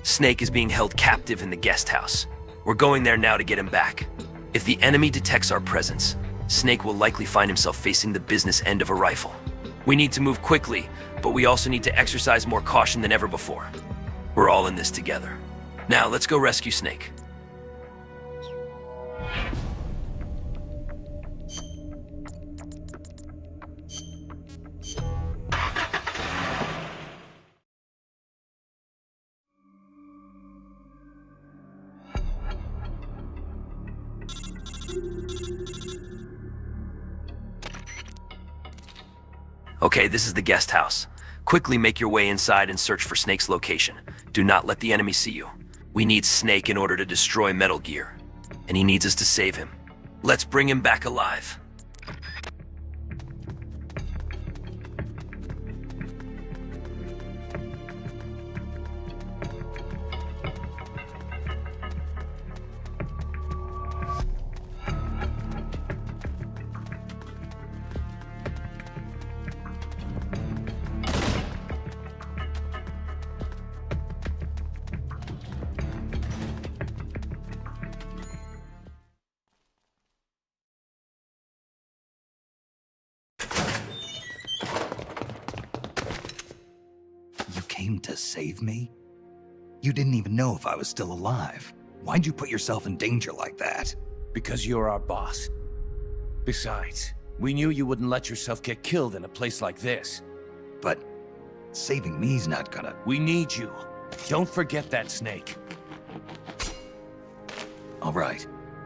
I: Snake is being held captive in the guest house. We're going there now to get him back. If the enemy detects our presence, Snake will likely find himself facing the business end of a rifle. We need to move quickly, but we also need to exercise more caution than ever before. We're all in this together. Now, let's go rescue Snake. Okay, this is the guest house. Quickly make your way inside and search for Snake's location. Do not let the enemy see you. We need Snake in order to destroy Metal Gear, and he needs us to save him. Let's bring him back alive.
B: Came to save me? You didn't even know if I was still alive. Why'd you put yourself in danger like that?
H: Because you're our boss. Besides, we knew you wouldn't let yourself get killed in a place like this.
B: But saving me's not gonna...
H: We need you. Don't forget that, Snake.
B: All right,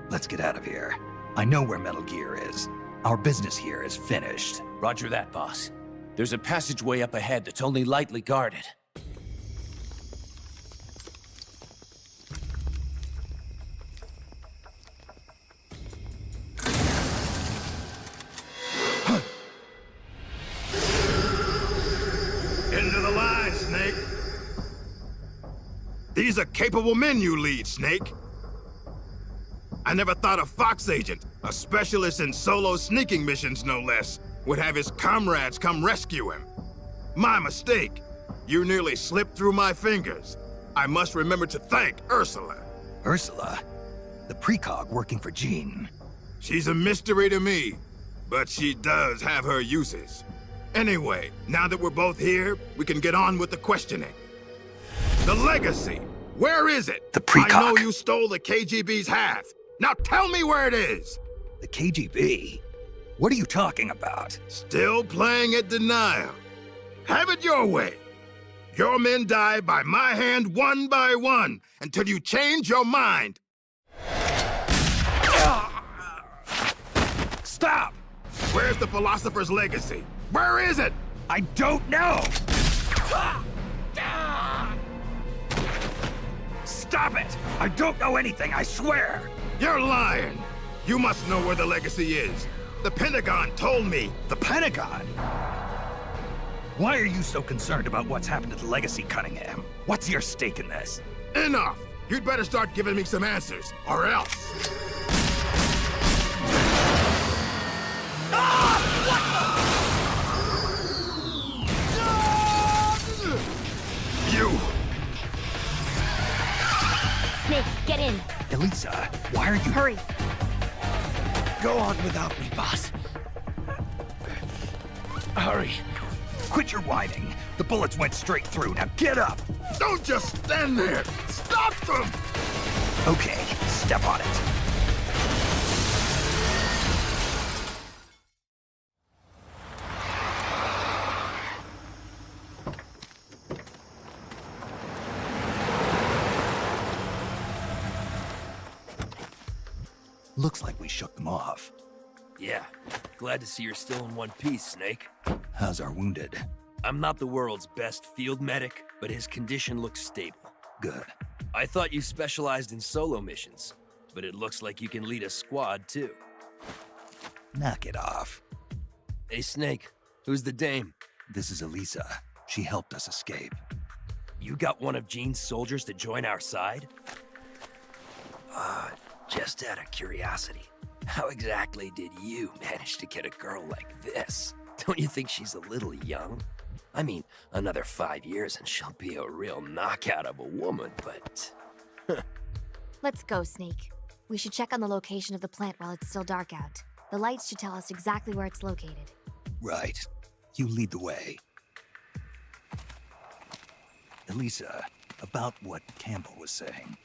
B: let's get out of here. I know where Metal Gear is. Our business here is finished.
H: Roger that, boss. There's a passageway up ahead that's only lightly guarded.
D: Into the line, Snake. These are capable men you lead, Snake. I never thought a Fox agent, a specialist in solo sneaking missions no less, would have his comrades come rescue him. My mistake. You nearly slipped through my fingers. I must remember to thank Ursula.
B: Ursula? The precog working for Jean.
D: She's a mystery to me, but she does have her uses. Anyway, now that we're both here, we can get on with the questioning. The legacy. Where is it?
A: The precog.
D: I know you stole the KGB's half. Now tell me where it is.
B: The KGB? What are you talking about?
D: Still playing at denial. Have it your way. Your men die by my hand one by one until you change your mind.
B: Stop!
D: Where's the philosopher's legacy? Where is it?
B: I don't know! Stop it! I don't know anything, I swear!
D: You're lying! You must know where the legacy is. The Pentagon told me.
B: The Pentagon? Why are you so concerned about what's happened to the legacy, Cunningham? What's your stake in this?
D: Enough! You'd better start giving me some answers, or else. You!
J: Snake, get in.
B: Elisa, why are you...
J: Hurry.
H: Go on without me, boss. Hurry.
B: Quit your whining. The bullets went straight through. Now get up!
D: Don't just stand there! Stop them!
B: Okay, step on it. Looks like we shook them off.
I: Yeah, glad to see you're still in one piece, Snake.
B: How's our wounded?
I: I'm not the world's best field medic, but his condition looks stable.
B: Good.
I: I thought you specialized in solo missions, but it looks like you can lead a squad too.
B: Knock it off.
I: Hey Snake, who's the dame?
B: This is Elisa. She helped us escape.
I: You got one of Jean's soldiers to join our side? Just out of curiosity, how exactly did you manage to get a girl like this? Don't you think she's a little young? I mean, another 5 years and she'll be a real knockout of a woman, but...
J: Let's go, Snake.
L: We should check on the location of the plant while it's still dark out. The lights should tell us exactly where it's located.
B: Right. You lead the way. Elisa, about what Campbell was saying.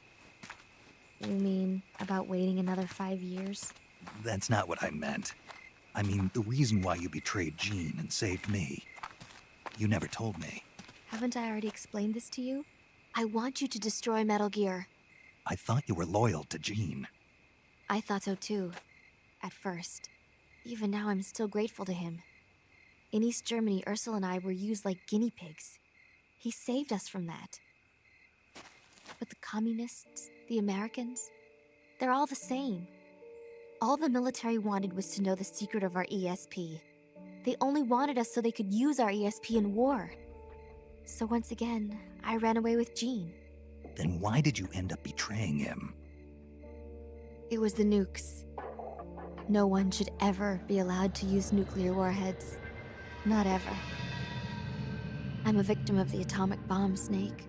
L: You mean about waiting another 5 years?
B: That's not what I meant. I mean, the reason why you betrayed Jean and saved me. You never told me.
L: Haven't I already explained this to you? I want you to destroy Metal Gear.
B: I thought you were loyal to Jean.
L: I thought so too. At first. Even now, I'm still grateful to him. In East Germany, Ursula and I were used like guinea pigs. He saved us from that. But the communists, the Americans, they're all the same. All the military wanted was to know the secret of our ESP. They only wanted us so they could use our ESP in war. So once again, I ran away with Jean.
B: Then why did you end up betraying him?
L: It was the nukes. No one should ever be allowed to use nuclear warheads. Not ever. I'm a victim of the atomic bomb, Snake.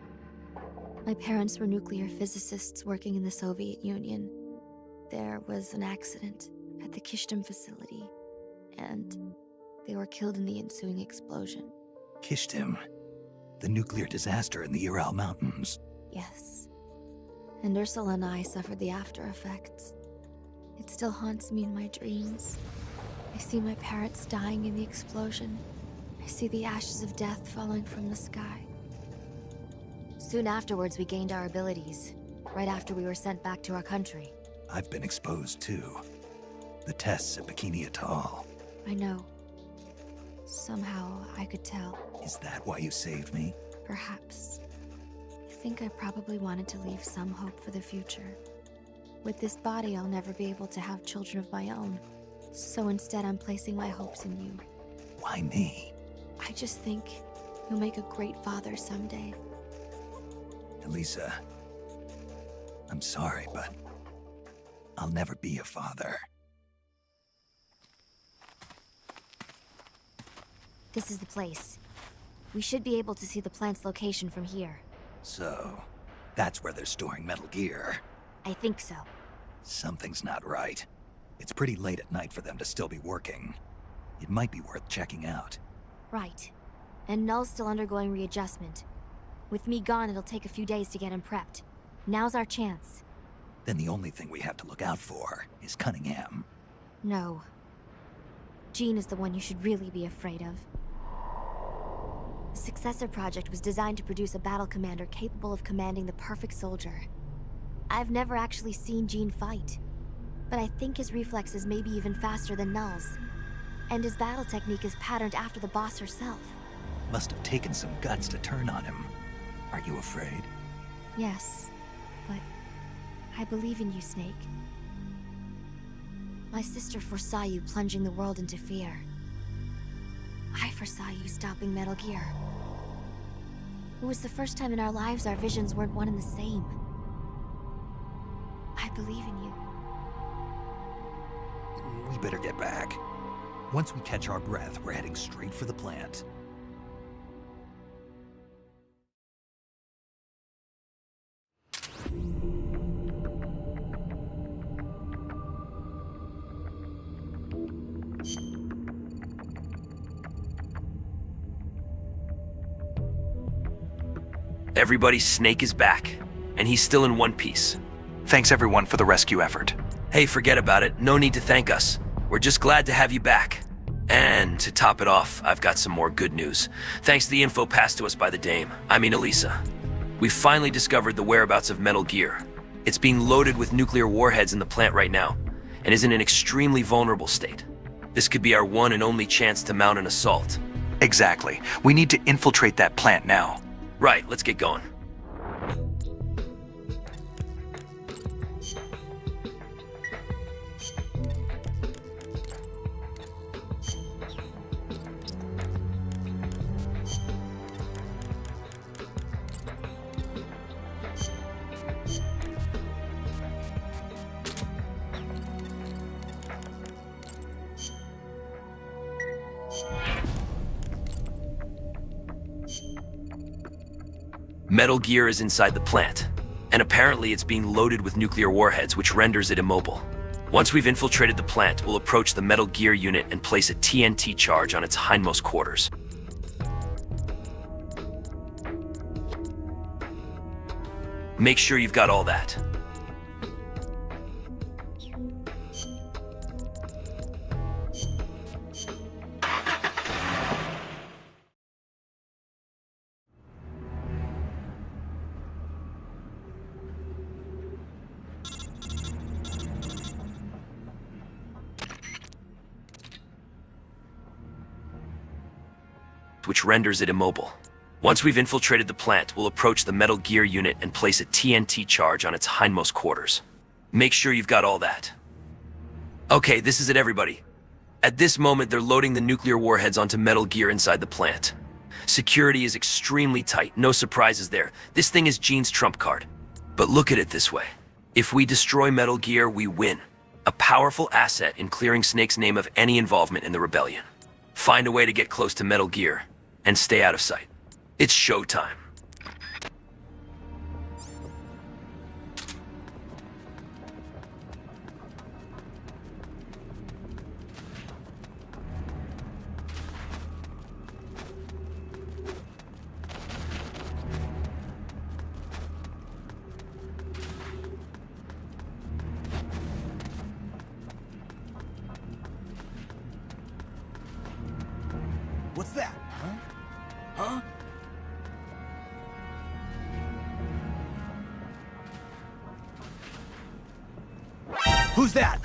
L: My parents were nuclear physicists working in the Soviet Union. There was an accident at the Kishtim facility, and they were killed in the ensuing explosion.
B: Kishtim? The nuclear disaster in the Ural Mountains.
L: Yes. And Ursula and I suffered the after effects. It still haunts me in my dreams. I see my parents dying in the explosion. I see the ashes of death falling from the sky. Soon afterwards, we gained our abilities, right after we were sent back to our country.
B: I've been exposed too. The tests at Bikini Atoll.
L: I know. Somehow, I could tell.
B: Is that why you saved me?
L: Perhaps. I think I probably wanted to leave some hope for the future. With this body, I'll never be able to have children of my own. So instead, I'm placing my hopes in you.
B: Why me?
L: I just think you'll make a great father someday.
B: Elisa, I'm sorry, but I'll never be a father.
L: This is the place. We should be able to see the plant's location from here.
B: So, that's where they're storing Metal Gear.
L: I think so.
B: Something's not right. It's pretty late at night for them to still be working. It might be worth checking out.
L: Right. And Null's still undergoing readjustment. With me gone, it'll take a few days to get him prepped. Now's our chance.
B: Then the only thing we have to look out for is Cunningham.
L: No. Jean is the one you should really be afraid of. The Successor Project was designed to produce a battle commander capable of commanding the perfect soldier. I've never actually seen Jean fight, but I think his reflexes may be even faster than Null's. And his battle technique is patterned after the boss herself.
B: Must have taken some guts to turn on him. Are you afraid?
L: Yes, but I believe in you, Snake. My sister foresaw you plunging the world into fear. I foresaw you stopping Metal Gear. It was the first time in our lives our visions weren't one and the same. I believe in you.
B: We better get back. Once we catch our breath, we're heading straight for the plant.
I: Everybody, Snake is back, and he's still in one piece.
A: Thanks everyone for the rescue effort.
I: Hey, forget about it. No need to thank us. We're just glad to have you back. And to top it off, I've got some more good news. Thanks to the info passed to us by the dame, Elisa. We've finally discovered the whereabouts of Metal Gear. It's being loaded with nuclear warheads in the plant right now, and is in an extremely vulnerable state. This could be our one and only chance to mount an assault.
A: Exactly. We need to infiltrate that plant now.
I: Right, let's get going. Metal Gear is inside the plant, And apparently it's being loaded with nuclear warheads, which renders it immobile. Once we've infiltrated the plant, we'll approach the Metal Gear unit and place a TNT charge on its hindmost quarters. Make sure you've got all that. Which renders it immobile. Once we've infiltrated the plant, we'll approach the Metal Gear unit and place a TNT charge on its hindmost quarters. Make sure you've got all that. Okay, this is it, everybody. At this moment, they're loading the nuclear warheads onto Metal Gear inside the plant. Security is extremely tight, no surprises there. This thing is Gene's trump card. But look at it this way. If we destroy Metal Gear, we win. A powerful asset in clearing Snake's name of any involvement in the rebellion. Find a way to get close to Metal Gear and stay out of sight. It's showtime.
B: What's that? Huh? Who's that?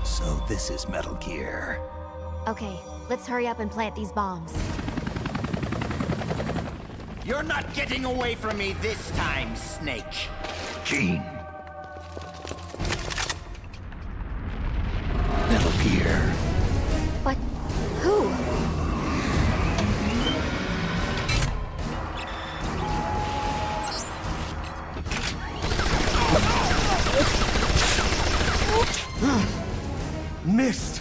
B: So this is Metal Gear.
L: Okay, let's hurry up and plant these bombs.
O: You're not getting away from me this time, Snake.
B: Gene. Metal Gear.
L: But who?
S: Missed.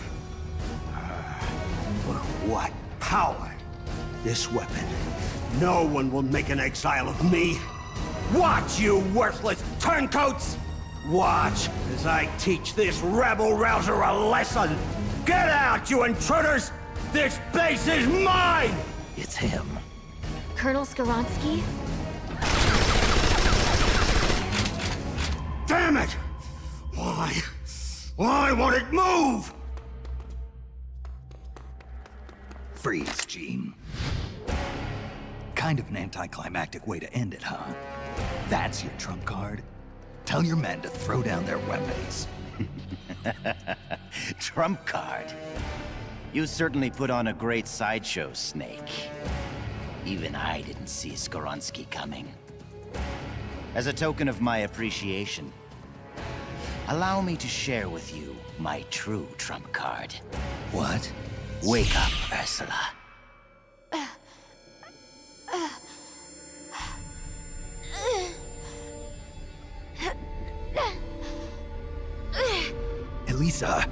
S: What power? This weapon. No one will make an exile of me. Watch, you worthless turncoats! Watch as I teach this rebel-rouser a lesson! Get out, you intruders! This base is mine!
B: It's him.
L: Colonel Skoronsky?
S: Damn it! Why won't it move?
B: Freeze, Gene. Kind of an anticlimactic way to end it, huh? That's your trump card? Tell your men to throw down their weapons.
O: Trump card. You certainly put on a great sideshow, Snake. Even I didn't see Skoronsky coming. As a token of my appreciation, allow me to share with you my true trump card.
B: What?
O: Wake up, Ursula.
B: Elisa!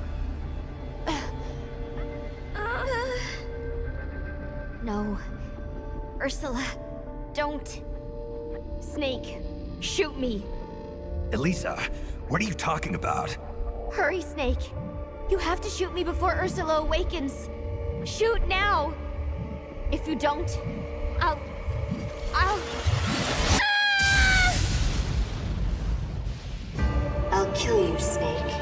L: No. Ursula, don't. Snake, shoot me.
B: Elisa, what are you talking about?
L: Hurry, Snake. You have to shoot me before Ursula awakens. Shoot now. If you don't, I'll...
M: I'll kill you, Snake.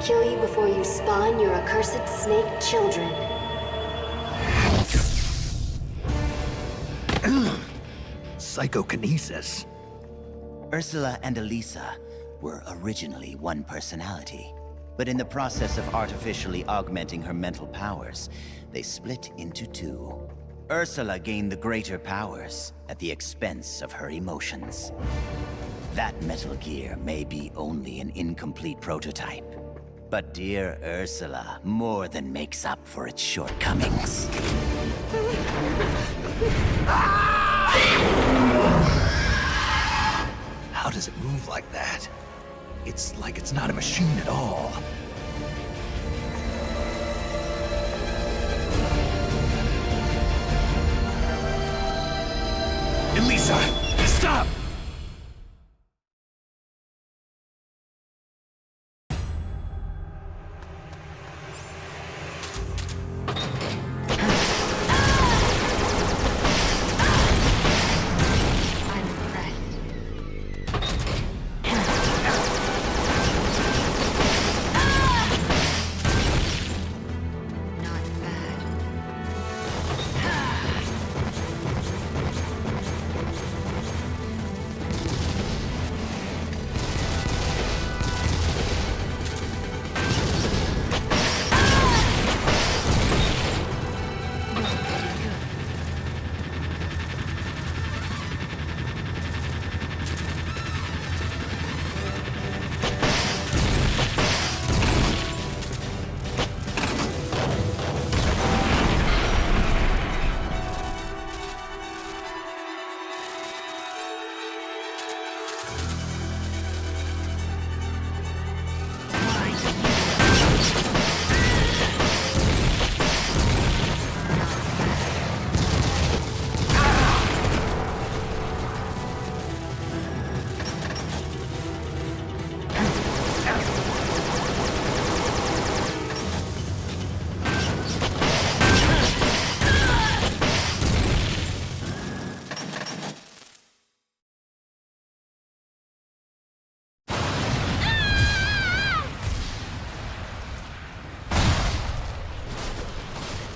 M: Kill you before you spawn your accursed snake children.
B: Psychokinesis.
O: Ursula and Elisa were originally one personality, but in the process of artificially augmenting her mental powers, they split into two. Ursula gained the greater powers at the expense of her emotions. That Metal Gear may be only an incomplete prototype, but dear Ursula more than makes up for its shortcomings.
B: How does it move like that? It's like it's not a machine at all. Elisa, stop!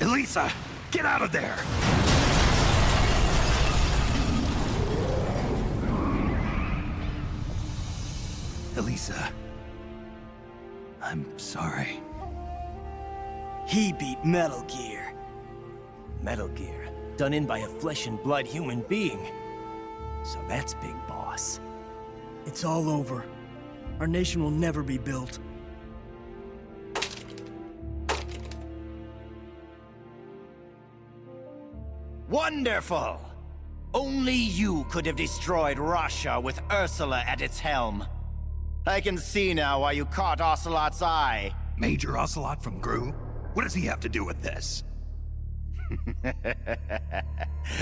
B: Elisa, get out of there! Elisa, I'm sorry.
P: He beat Metal Gear. Metal Gear, done in by a flesh and blood human being. So that's Big Boss. It's all over. Our nation will never be built.
O: Wonderful! Only you could have destroyed Russia with Ursula at its helm. I can see now why you caught Ocelot's eye.
B: Major Ocelot from Gru? What does he have to do with this?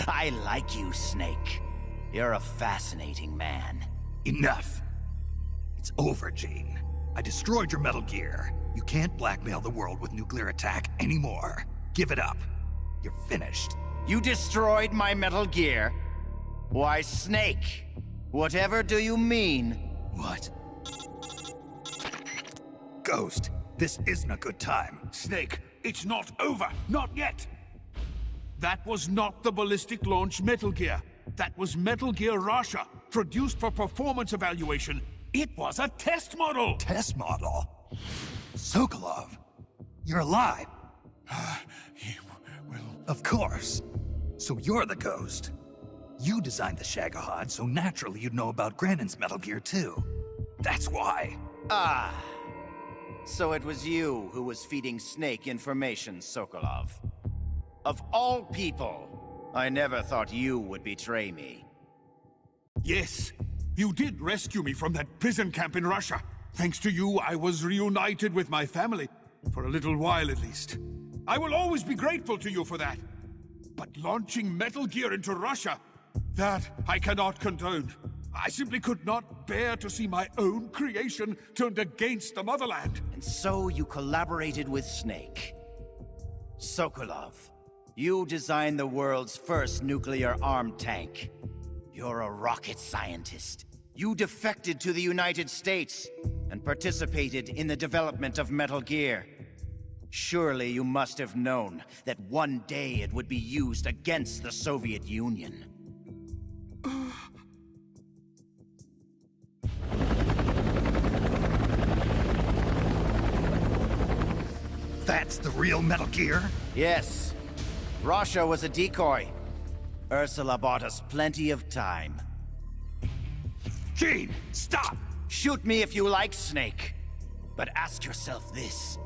O: I like you, Snake. You're a fascinating man.
B: Enough! It's over, Gene. I destroyed your Metal Gear. You can't blackmail the world with nuclear attack anymore. Give it up. You're finished.
O: You destroyed my Metal Gear? Why, Snake, whatever do you mean?
B: What? Ghost, this isn't a good time.
F: Snake, it's not over. Not yet. That was not the ballistic launch Metal Gear. That was Metal Gear Russia, produced for performance evaluation. It was a test model!
B: Test model? Sokolov, you're alive. Of course. So you're the Ghost. You designed the Shagohod, so naturally you'd know about Granin's Metal Gear too. That's why.
O: Ah. So it was you who was feeding Snake information, Sokolov. Of all people, I never thought you would betray me.
F: Yes, you did rescue me from that prison camp in Russia. Thanks to you, I was reunited with my family. For a little while, at least. I will always be grateful to you for that. But launching Metal Gear into Russia, that I cannot condone. I simply could not bear to see my own creation turned against the motherland.
O: And so you collaborated with Snake. Sokolov, you designed the world's first nuclear-armed tank. You're a rocket scientist. You defected to the United States and participated in the development of Metal Gear. Surely you must have known that one day it would be used against the Soviet Union.
B: That's the real Metal Gear?
O: Yes. Russia was a decoy. Ursula bought us plenty of time.
S: Gene, stop!
O: Shoot me if you like, Snake. But ask yourself this.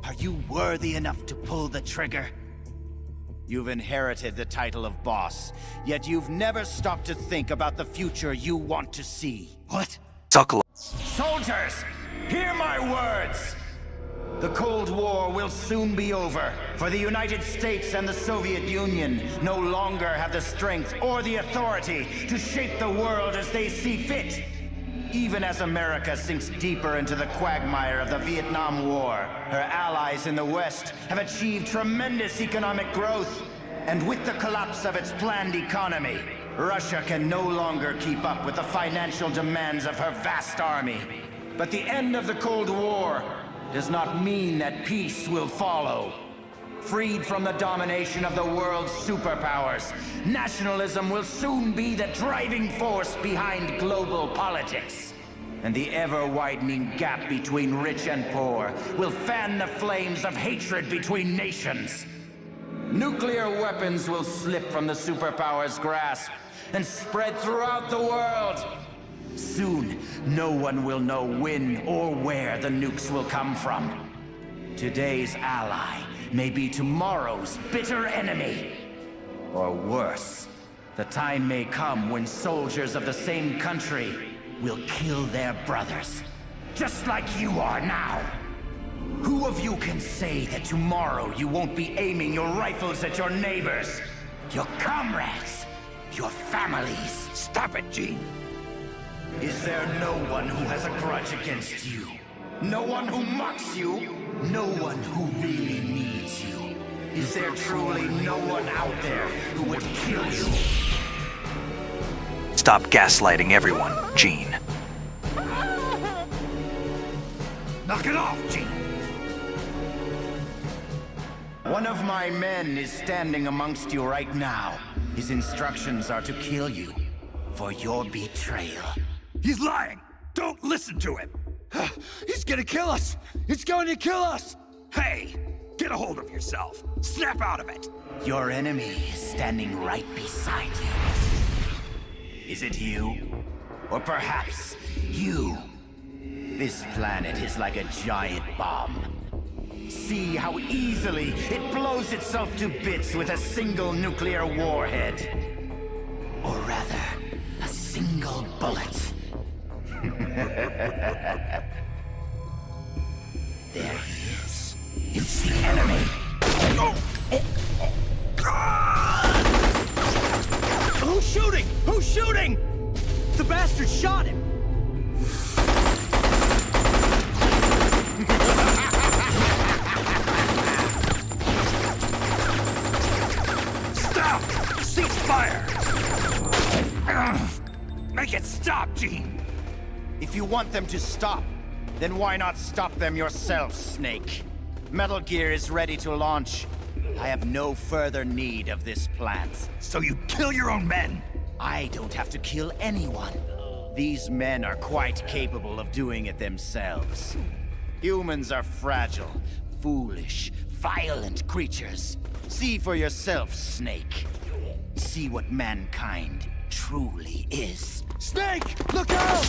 O: Are you worthy enough to pull the trigger? You've inherited the title of boss, yet you've never stopped to think about the future you want to see.
S: What?
A: Sokolov.
O: Soldiers, hear my words! The Cold War will soon be over, for the United States and the Soviet Union no longer have the strength or the authority to shape the world as they see fit. Even as America sinks deeper into the quagmire of the Vietnam War, her allies in the West have achieved tremendous economic growth. And with the collapse of its planned economy, Russia can no longer keep up with the financial demands of her vast army. But the end of the Cold War does not mean that peace will follow. Freed from the domination of the world's superpowers, nationalism will soon be the driving force behind global politics. And the ever-widening gap between rich and poor will fan the flames of hatred between nations. Nuclear weapons will slip from the superpowers' grasp and spread throughout the world. Soon, no one will know when or where the nukes will come from. Today's ally may be tomorrow's bitter enemy. Or worse, the time may come when soldiers of the same country will kill their brothers, just like you are now. Who of you can say that tomorrow you won't be aiming your rifles at your neighbors, your comrades, your families?
S: Stop it, Gene!
O: Is there no one who has a grudge against you? No one who mocks you? No one who really needs you? Is there truly no one out there who would kill you?
A: Stop gaslighting everyone, Gene.
S: Knock it off, Gene!
O: One of my men is standing amongst you right now. His instructions are to kill you for your betrayal.
S: He's lying! Don't listen to him! He's gonna kill us! He's going to kill us! Hey! Get a hold of yourself! Snap out of it!
O: Your enemy is standing right beside you. Is it you? Or perhaps you? This planet is like a giant bomb. See how easily it blows itself to bits with a single nuclear warhead. Or rather, a single bullet. There he is. It's the enemy.
P: Who's shooting? Who's shooting? The bastard shot him!
S: Stop! Cease fire! Make it stop, Gene!
O: If you want them to stop, then why not stop them yourself, Snake? Metal Gear is ready to launch. I have no further need of this plant.
S: So you kill your own men?
O: I don't have to kill anyone. These men are quite capable of doing it themselves. Humans are fragile, foolish, violent creatures. See for yourself, Snake. See what mankind truly is.
S: Snake! Look out!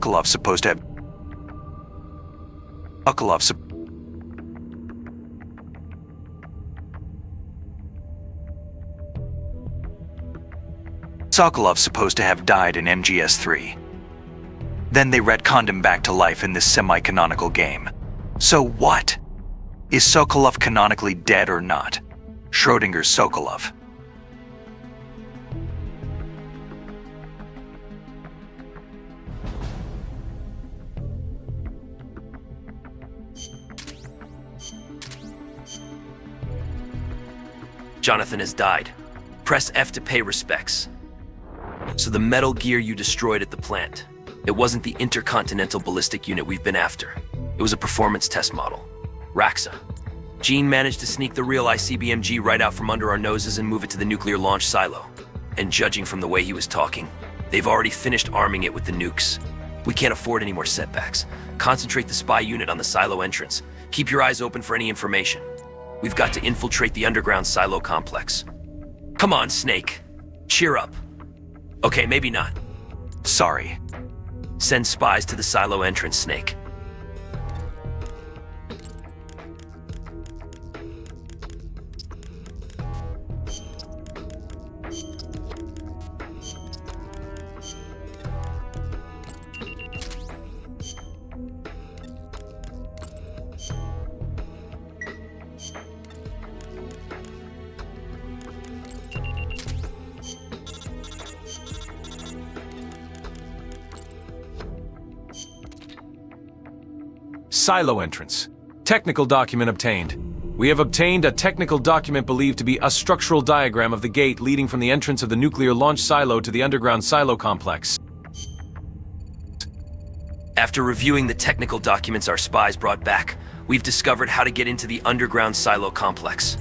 A: Sokolov's supposed to have... Sokolov's Sokolov's supposed to have died in MGS 3. Then they retconned him back to life in this semi-canonical game. So what? Is Sokolov canonically dead or not? Schrodinger's Sokolov.
I: Jonathan has died. Press F to pay respects. So the Metal Gear you destroyed at the plant, it wasn't the intercontinental ballistic unit we've been after. It was a performance test model. Raxa. Gene managed to sneak the real ICBMG right out from under our noses and move it to the nuclear launch silo. And judging from the way he was talking, they've already finished arming it with the nukes. We can't afford any more setbacks. Concentrate the spy unit on the silo entrance. Keep your eyes open for any information. We've got to infiltrate the underground silo complex. Come on, Snake. Cheer up. Okay, maybe not.
A: Sorry.
I: Send spies to the silo entrance, Snake.
C: Silo entrance. Technical document obtained. We have obtained a technical document believed to be a structural diagram of the gate leading from the entrance of the nuclear launch silo to the underground silo complex.
I: After reviewing the technical documents our spies brought back, we've discovered how to get into the underground silo complex.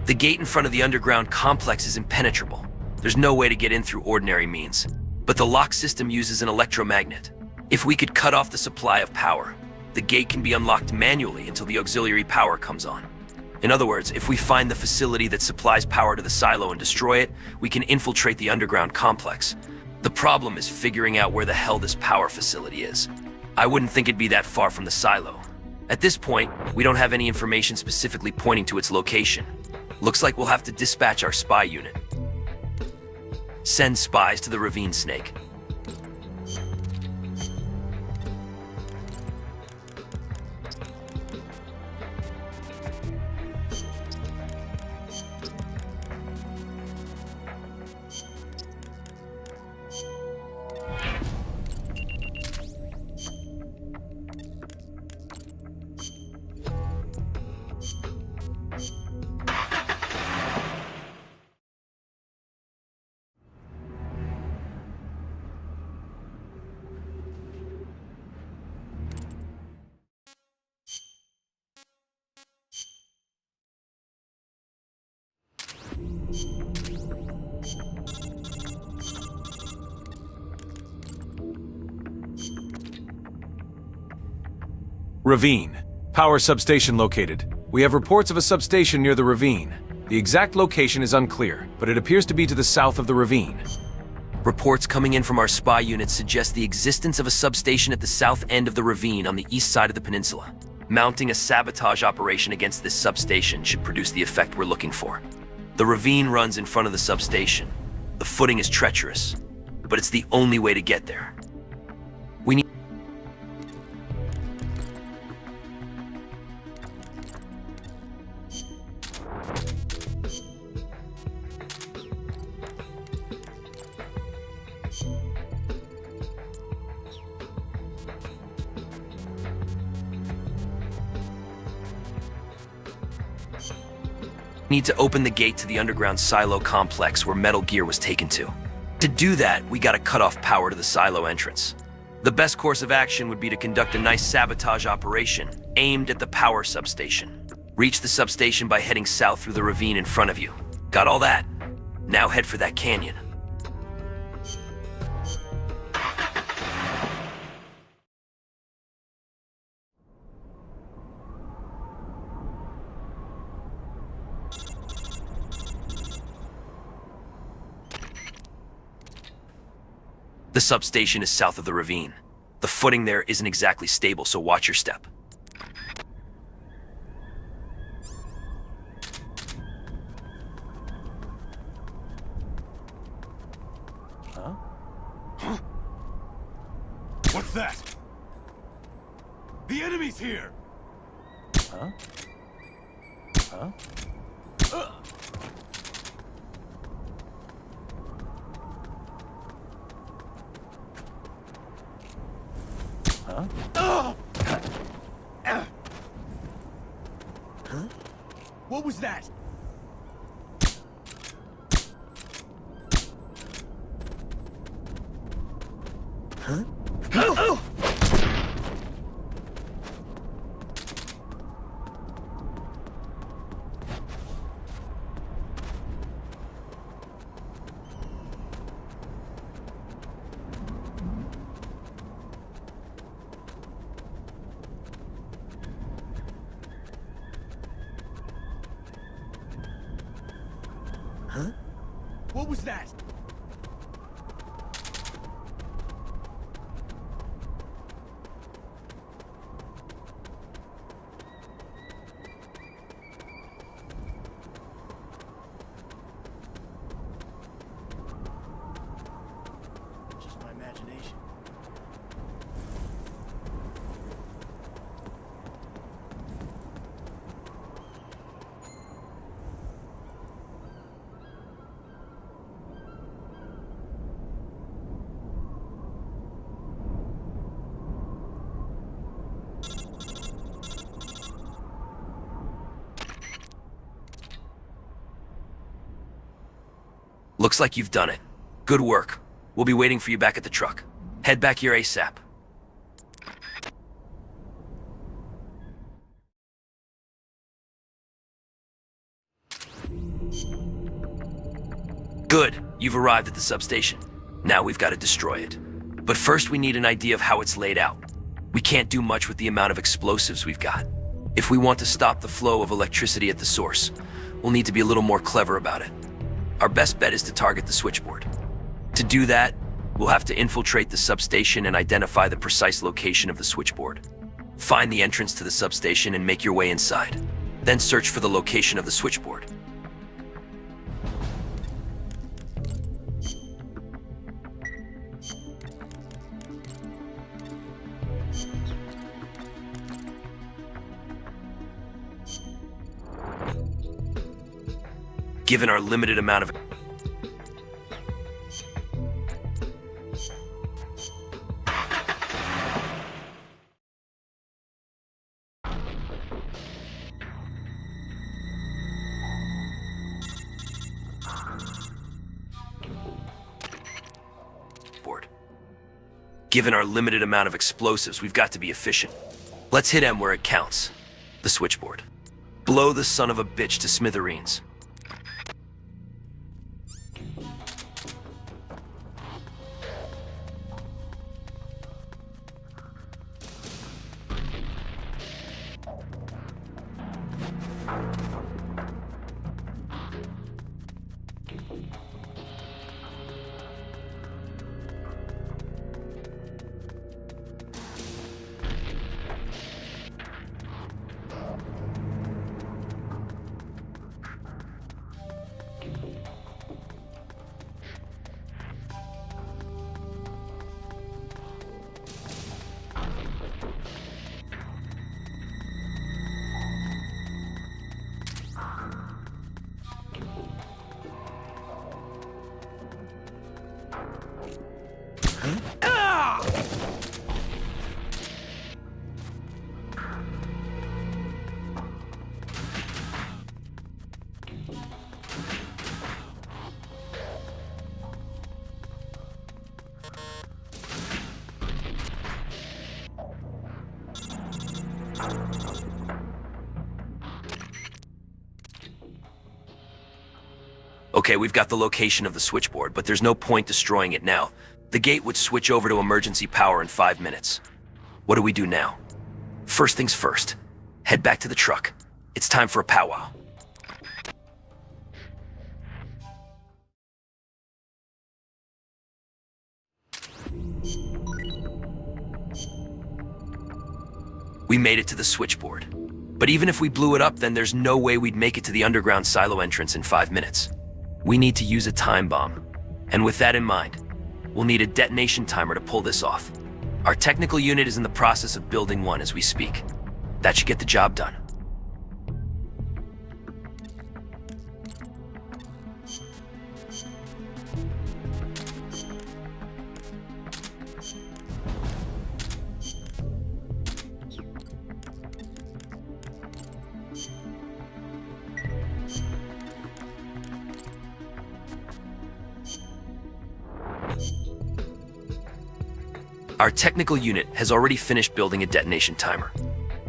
I: The gate in front of the underground complex is impenetrable. There's no way to get in through ordinary means. But the lock system uses an electromagnet. If we could cut off the supply of power, the gate can be unlocked manually until the auxiliary power comes on. In other words, if we find the facility that supplies power to the silo and destroy it, we can infiltrate the underground complex. The problem is figuring out where the hell this power facility is. I wouldn't think it'd be that far from the silo. At this point, we don't have any information specifically pointing to its location. Looks like we'll have to dispatch our spy unit. Send spies to the ravine, Snake.
C: Ravine. Power substation located. We have reports of a substation near the ravine. The exact location is unclear, but it appears to be to the south of the ravine.
I: Reports coming in from our spy unit suggest the existence of a substation at the south end of the ravine on the east side of the peninsula. Mounting a sabotage operation against this substation should produce the effect we're looking for. The ravine runs in front of the substation. The footing is treacherous, but it's the only way to get there. We need to open the gate to the underground silo complex where Metal Gear was taken to. To do that, we gotta cut off power to the silo entrance. The best course of action would be to conduct a nice sabotage operation aimed at the power substation. Reach the substation by heading south through the ravine in front of you. Got all that? Now head for that canyon. The substation is south of the ravine. The footing there isn't exactly stable, so watch your step.
R: Huh? What's that? The enemy's here! Huh? Huh? Huh? Huh? What was that?
P: What was that? Just my imagination.
I: Looks like you've done it. Good work. We'll be waiting for you back at the truck. Head back here ASAP. Good. You've arrived at the substation. Now we've got to destroy it. But first we need an idea of how it's laid out. We can't do much with the amount of explosives we've got. If we want to stop the flow of electricity at the source, we'll need to be a little more clever about it. Our best bet is to target the switchboard. To do that, we'll have to infiltrate the substation and identify the precise location of the switchboard. Find the entrance to the substation and make your way inside. Then search for the location of the switchboard. Given our limited amount of explosives, we've got to be efficient. Let's hit M where it counts. The switchboard. Blow the son of a bitch to smithereens. Okay, we've got the location of the switchboard, but there's no point destroying it now. The gate would switch over to emergency power in 5 minutes. What do we do now? First things first. Head back to the truck. It's time for a powwow. We made it to the switchboard. But even if we blew it up, then there's no way we'd make it to the underground silo entrance in 5 minutes. We need to use a time bomb. And with that in mind, we'll need a detonation timer to pull this off. Our technical unit is in the process of building one as we speak. That should get the job done. Our technical unit has already finished building a detonation timer.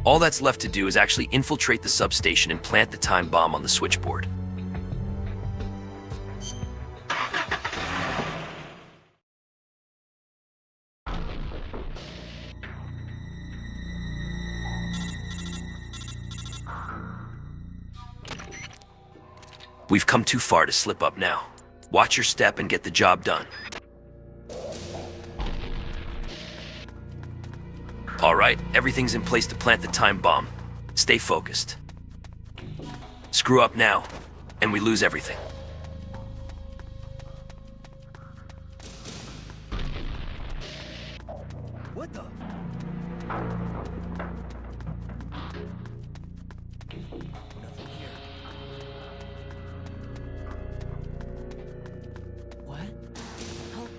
I: All that's left to do is actually infiltrate the substation and plant the time bomb on the switchboard. We've come too far to slip up now. Watch your step and get the job done. All right, everything's in place to plant the time bomb. Stay focused. Screw up now, and we lose everything.
P: What the? Nothing here. What? Help.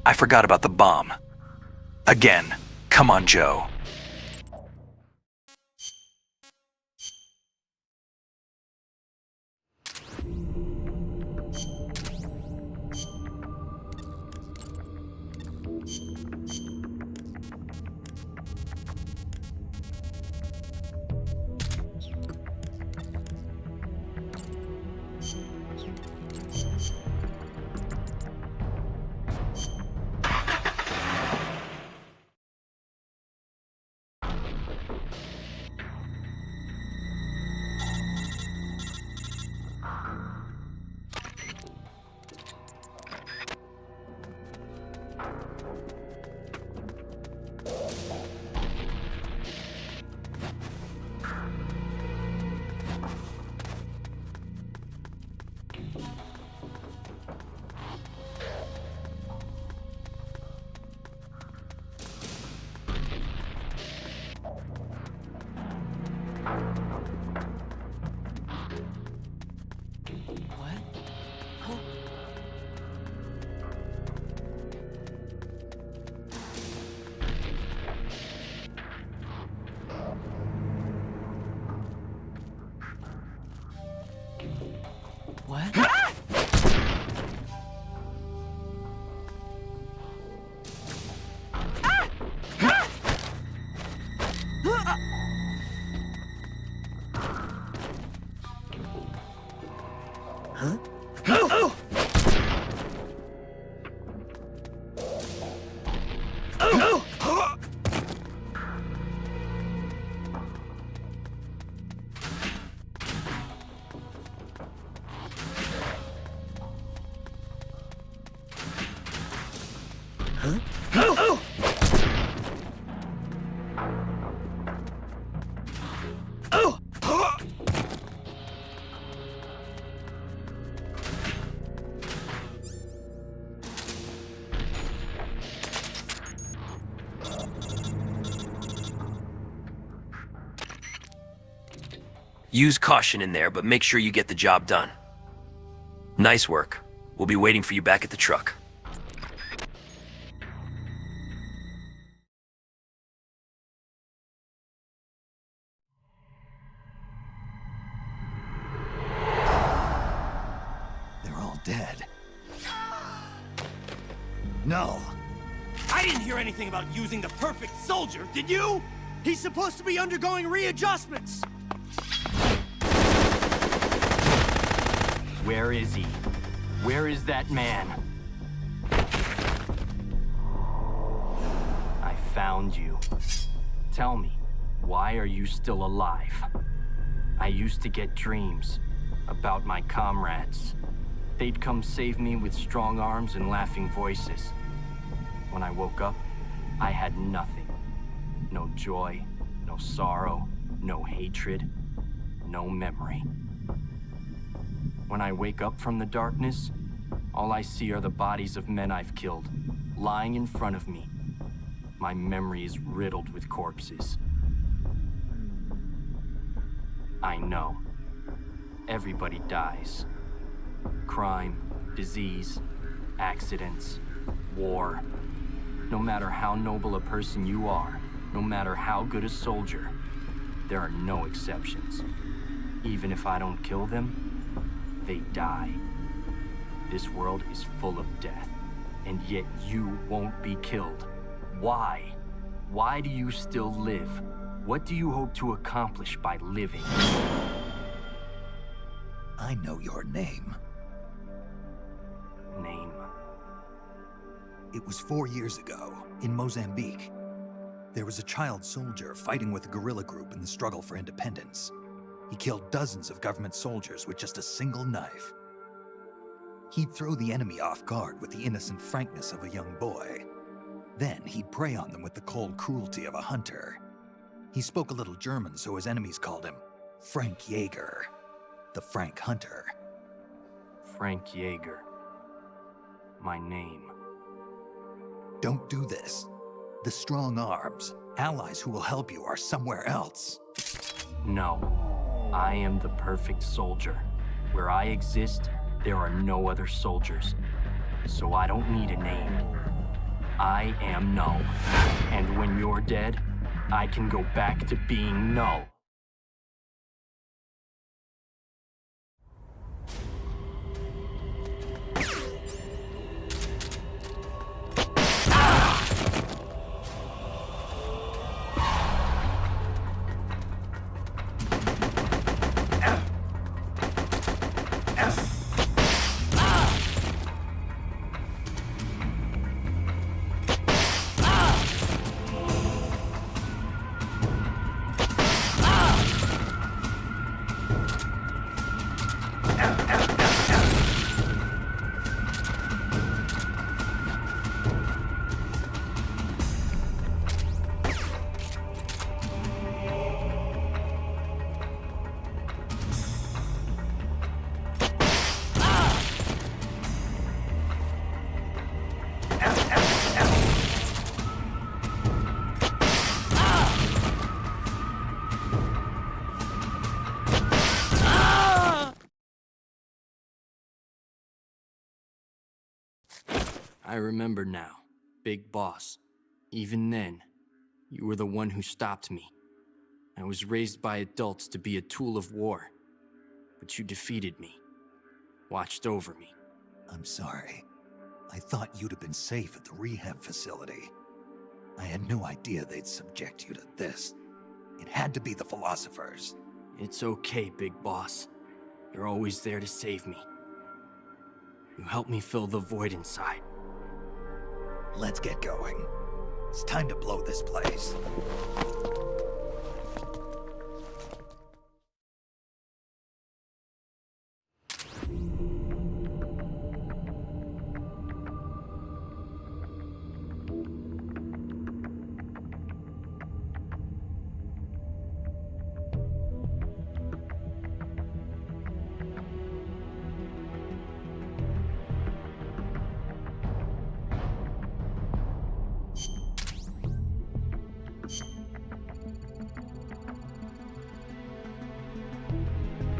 A: I forgot about the bomb. Again. Come on, Joe.
P: What?
I: Use caution in there, but make sure you get the job done. Nice work. We'll be waiting for you back at the truck.
U: No.
P: I didn't hear anything about using the perfect soldier, did you? He's supposed to be undergoing readjustments. Where is he? Where is that man? I found you. Tell me, why are you still alive? I used to get dreams about my comrades. They'd come save me with strong arms and laughing voices. When I woke up, I had nothing. No joy, no sorrow, no hatred, no memory. When I wake up from the darkness, all I see are the bodies of men I've killed, lying in front of me. My memory is riddled with corpses. I know. Everybody dies. Crime, disease, accidents, war. No matter how noble a person you are, no matter how good a soldier, there are no exceptions. Even if I don't kill them, they die. This world is full of death, and yet you won't be killed. Why? Why do you still live? What do you hope to accomplish by living?
B: I know your name.
P: Name?
B: It was 4 years ago, in Mozambique. There was a child soldier fighting with a guerrilla group in the struggle for independence. He killed dozens of government soldiers with just a single knife. He'd throw the enemy off guard with the innocent frankness of a young boy. Then he'd prey on them with the cold cruelty of a hunter. He spoke a little German, so his enemies called him Frank Jaeger, the Frank Hunter.
P: Frank Jaeger. My name.
B: Don't do this. The strong arms, allies who will help you, are somewhere else.
P: No. I am the perfect soldier. Where I exist, there are no other soldiers. So I don't need a name. I am Null. And when you're dead, I can go back to being Null. I remember now, Big Boss. Even then, you were the one who stopped me. I was raised by adults to be a tool of war, but you defeated me, watched over me.
B: I'm sorry. I thought you'd have been safe at the rehab facility. I had no idea they'd subject you to this. It had to be the philosophers.
P: It's okay, Big Boss. You're always there to save me. You helped me fill the void inside.
B: Let's get going. It's time to blow this place.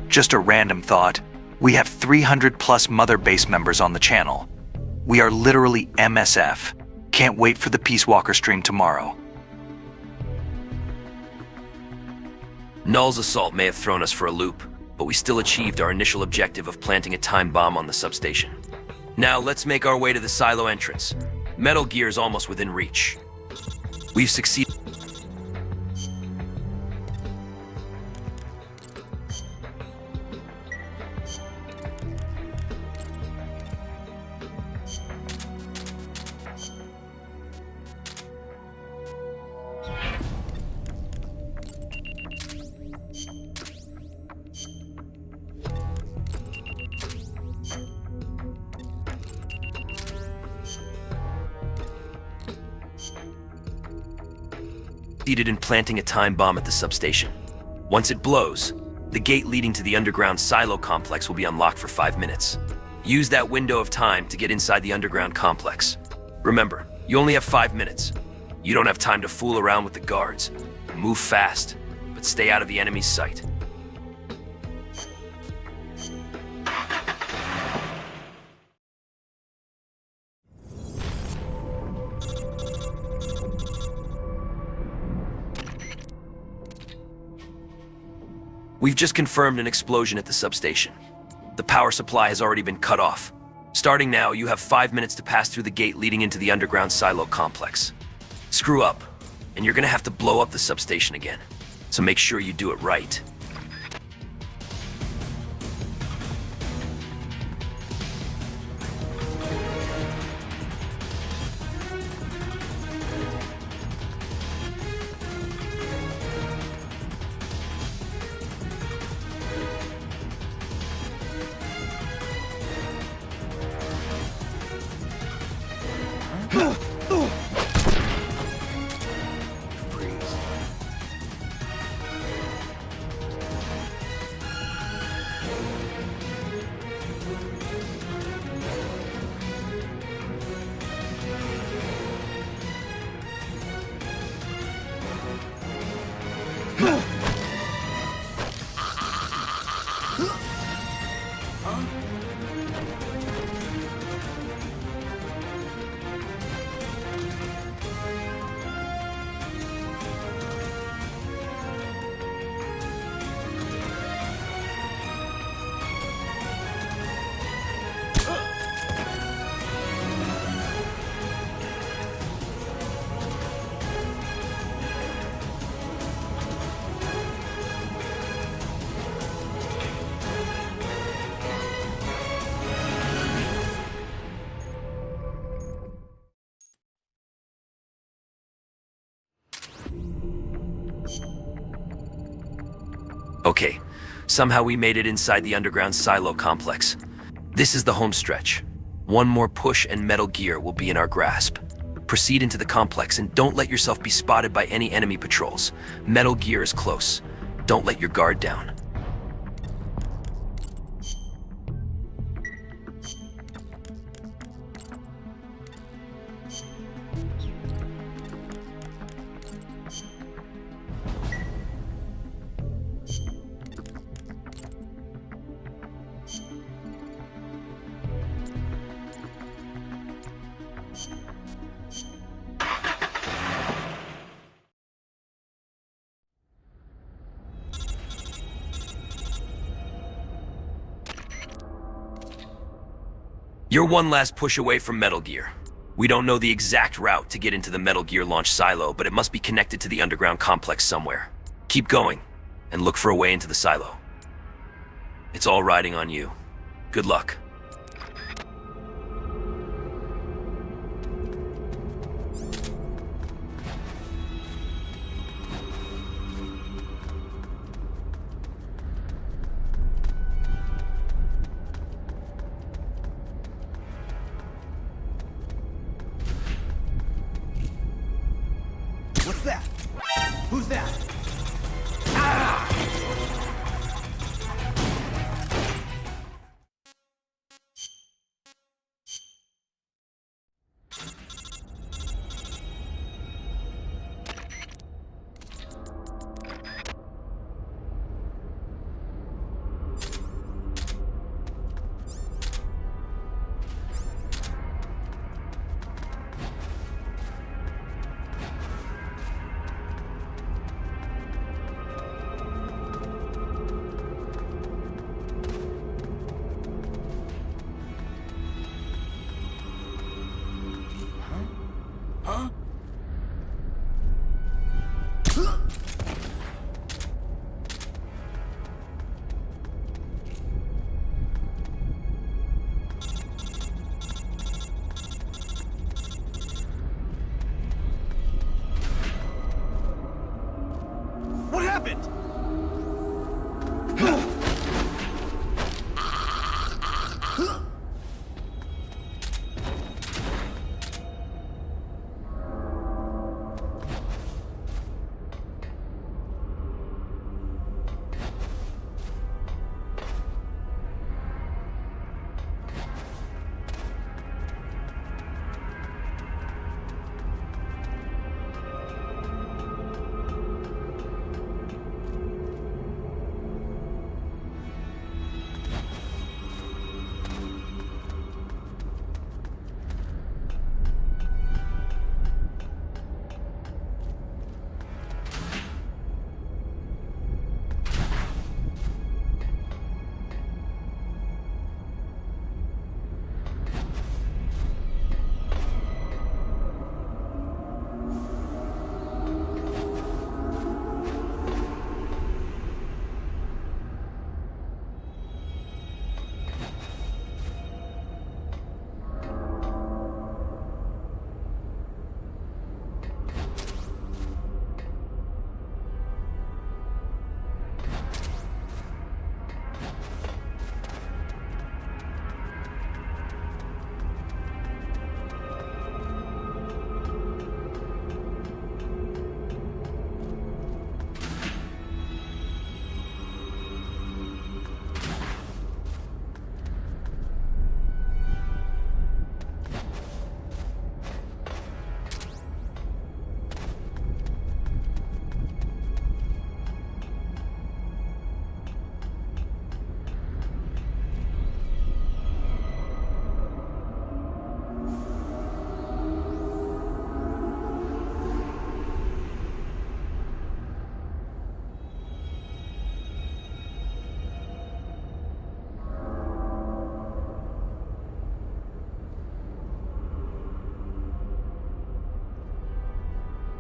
A: Just a random thought. We have 300 plus Mother Base members on the channel. We are literally MSF. Can't wait for the Peace Walker stream tomorrow.
I: Null's assault may have thrown us for a loop, but we still achieved our initial objective of planting a time bomb on the substation. Now let's make our way to the silo entrance. Metal Gear is almost within reach. We've succeeded. In planting a time bomb at the substation. Once it blows, the gate leading to the underground silo complex will be unlocked for 5 minutes. Use that window of time to get inside the underground complex. Remember, you only have 5 minutes. You don't have time to fool around with the guards. Move fast, but stay out of the enemy's sight. We've just confirmed an explosion at the substation. The power supply has already been cut off. Starting now, you have 5 minutes to pass through the gate leading into the underground silo complex. Screw up, and you're gonna have to blow up the substation again. So make sure you do it right. Okay, somehow we made it inside the underground silo complex. This is the home stretch. One more push and Metal Gear will be in our grasp. Proceed into the complex and don't let yourself be spotted by any enemy patrols. Metal Gear is close. Don't let your guard down. You're one last push away from Metal Gear. We don't know the exact route to get into the Metal Gear launch silo, but it must be connected to the underground complex somewhere. Keep going, and look for a way into the silo. It's all riding on you. Good luck.
S: What's that? Who's that? Ah!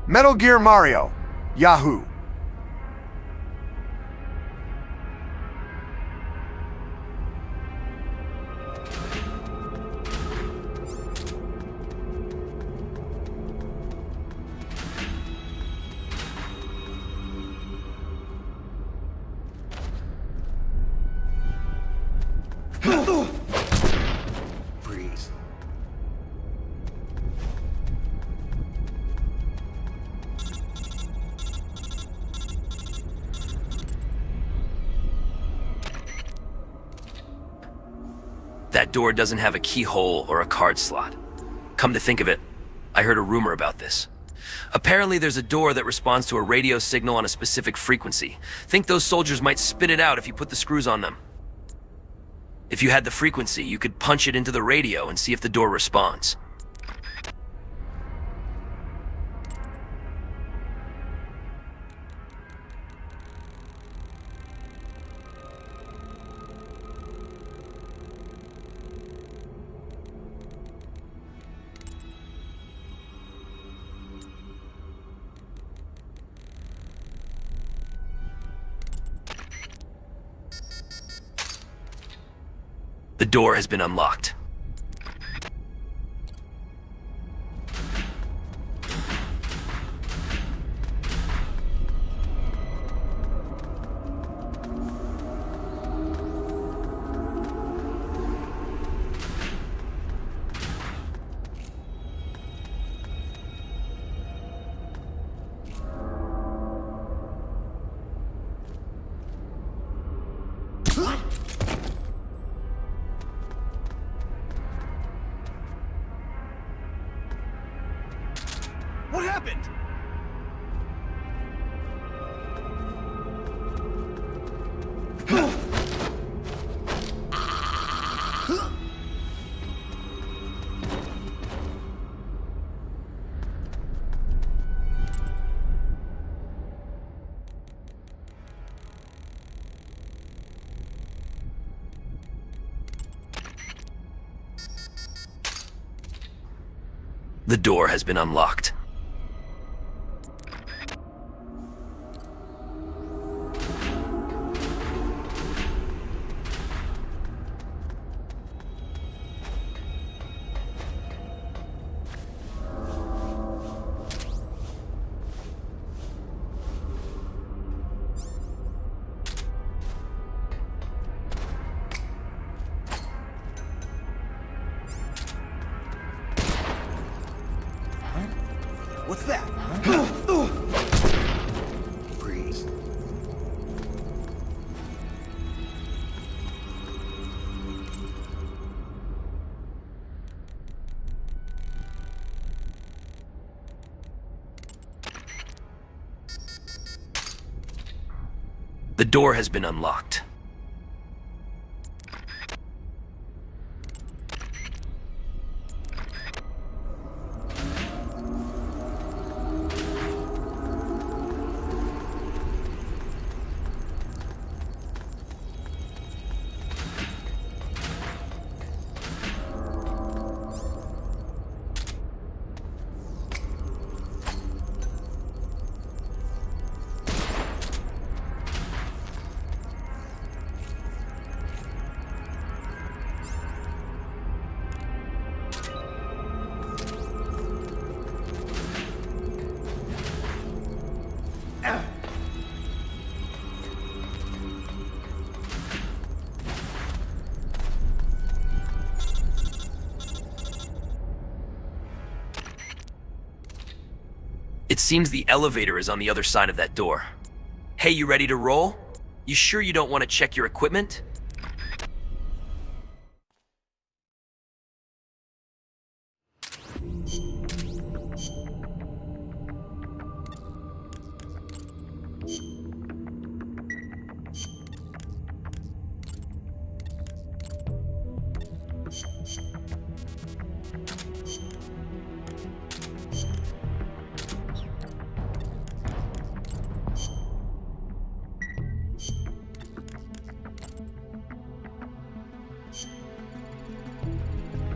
N: Metal Gear Mario. Yahoo.
B: Freeze.
I: That door doesn't have a keyhole or a card slot. Come to think of it, I heard a rumor about this. Apparently there's a door that responds to a radio signal on a specific frequency. Think those soldiers might spit it out if you put the screws on them. If you had the frequency, you could punch it into the radio and see if the door responds. The door has been unlocked.
K: What happened?
I: The door has been unlocked.
B: What's that? Freeze.
I: The door has been unlocked. It seems the elevator is on the other side of that door. Hey, you ready to roll? You sure you don't want to check your equipment?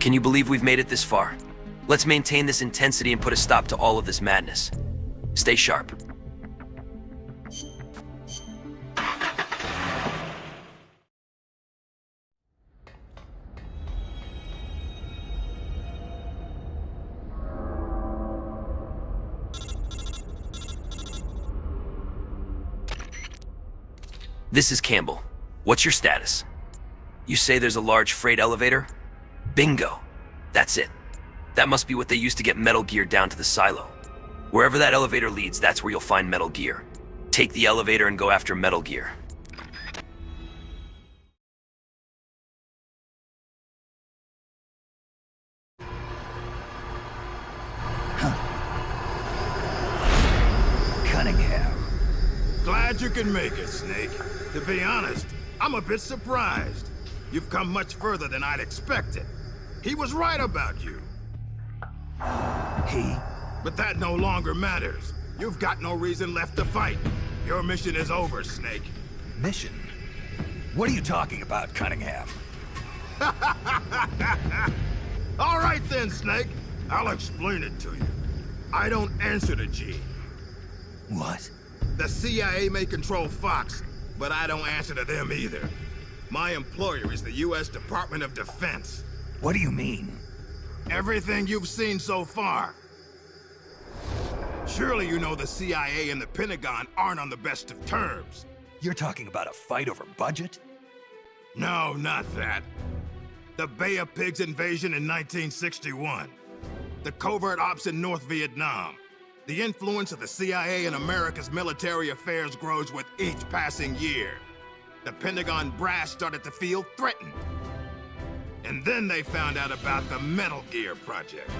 I: Can you believe we've made it this far? Let's maintain this intensity and put a stop to all of this madness. Stay sharp. This is Campbell. What's your status? You say there's a large freight elevator? Bingo. That's it. That must be what they used to get Metal Gear down to the silo. Wherever that elevator leads, that's where you'll find Metal Gear. Take the elevator and go after Metal Gear.
D: Cunningham. Glad you can make it, Snake. To be honest, I'm a bit surprised. You've come much further than I'd expected. He was right about you. He? But that no longer matters. You've got no reason left to fight. Your mission is over, Snake.
B: Mission? What are you talking about, Cunningham?
D: All right then, Snake. I'll explain it to you. I don't answer to G.
B: What?
D: The CIA may control Fox, but I don't answer to them either. My employer is the U.S. Department of Defense.
B: What do you mean?
D: Everything you've seen so far. Surely you know the CIA and the Pentagon aren't on the best of terms.
B: You're talking about a fight over budget?
D: No, not that. The Bay of Pigs invasion in 1961. The covert ops in North Vietnam. The influence of the CIA in America's military affairs grows with each passing year. The Pentagon brass started to feel threatened. And then they found out about the Metal Gear project.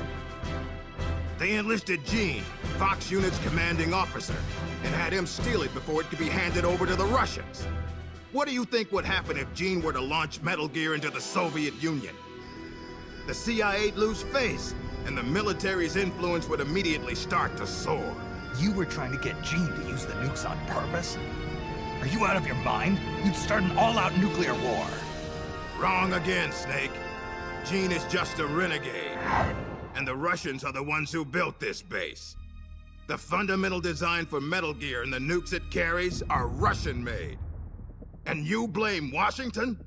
D: They enlisted Gene, Fox Unit's commanding officer, and had him steal it before it could be handed over to the Russians. What do you think would happen if Gene were to launch Metal Gear into the Soviet Union? The CIA'd lose face, and the military's influence would immediately start to soar.
B: You were trying to get Gene to use the nukes on purpose? Are you out of your mind? You'd start an all-out nuclear war.
D: Wrong again, Snake. Gene is just a renegade. And the Russians are the ones who built this base. The fundamental design for Metal Gear and the nukes it carries are Russian-made. And you blame Washington?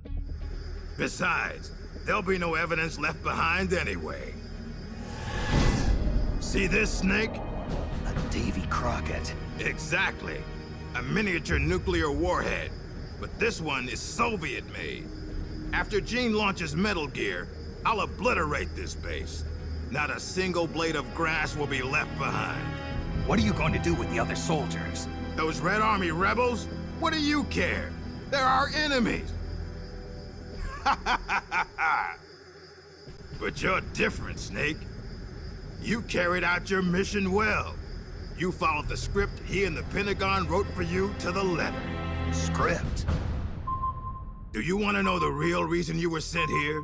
D: Besides, there'll be no evidence left behind anyway. See this, Snake?
B: A Davy Crockett.
D: Exactly. A miniature nuclear warhead. But this one is Soviet-made. After Gene launches Metal Gear, I'll obliterate this base. Not a single blade of grass will be left behind.
B: What are you going to do with the other soldiers?
D: Those Red Army rebels? What do you care? They're our enemies. But you're different, Snake. You carried out your mission well. You followed the script he and the Pentagon wrote for you to the letter.
B: Script?
D: Do you want to know the real reason you were sent here?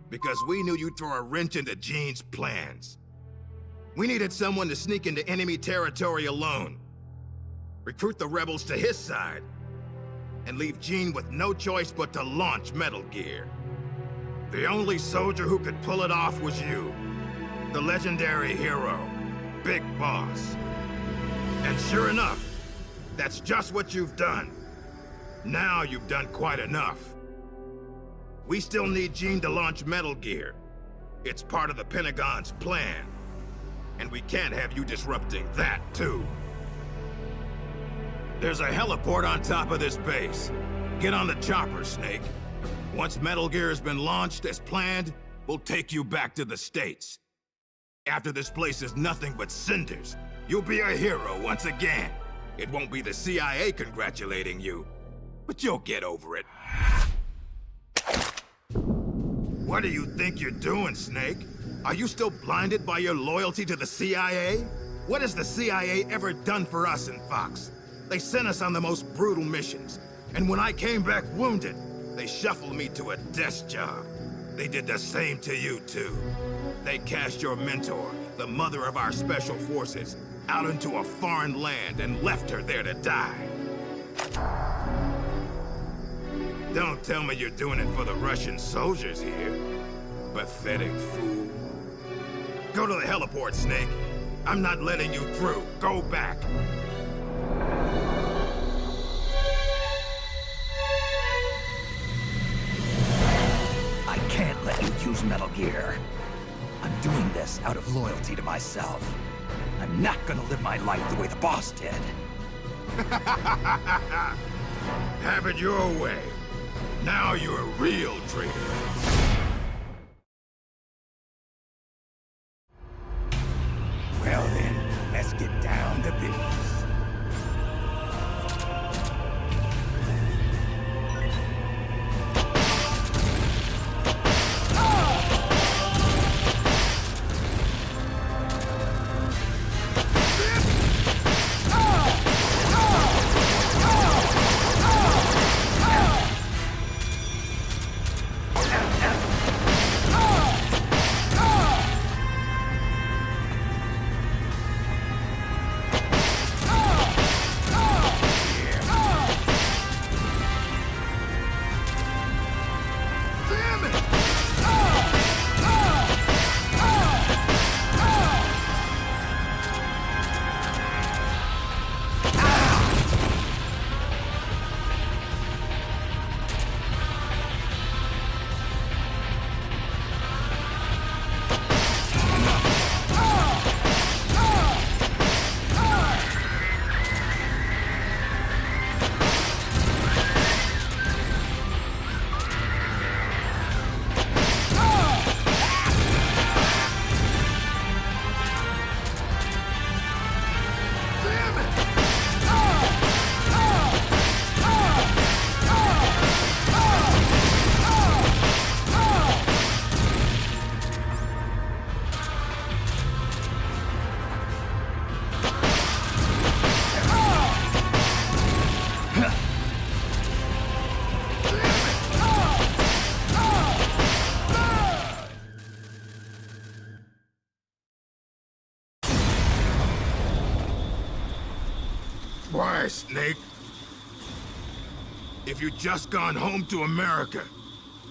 D: Because we knew you'd throw a wrench into Gene's plans. We needed someone to sneak into enemy territory alone, recruit the rebels to his side, and leave Gene with no choice but to launch Metal Gear. The only soldier who could pull it off was you, the legendary hero, Big Boss. And sure enough, that's just what you've done. Now you've done quite enough. We still need Gene to launch Metal Gear. It's part of the Pentagon's plan. And we can't have you disrupting that, too. There's a heliport on top of this base. Get on the chopper, Snake. Once Metal Gear has been launched as planned, we'll take you back to the States. After this place is nothing but cinders, you'll be a hero once again. It won't be the CIA congratulating you, but you'll get over it. What do you think you're doing, Snake? Are you still blinded by your loyalty to the CIA? What has the CIA ever done for us in Fox? They sent us on the most brutal missions, and when I came back wounded, they shuffled me to a desk job. They did the same to you, too. They cast your mentor, the mother of our special forces, out into a foreign land and left her there to die. Don't tell me you're doing it for the Russian soldiers here. Pathetic fool. Go to the heliport, Snake. I'm not letting you through. Go back.
B: I can't let you use Metal Gear. I'm doing this out of loyalty to myself. I'm not gonna live my life the way the boss did.
D: Have it your way. Now you're a real traitor.
B: Well then, let's get down to business.
D: Why, Snake? If you'd just gone home to America,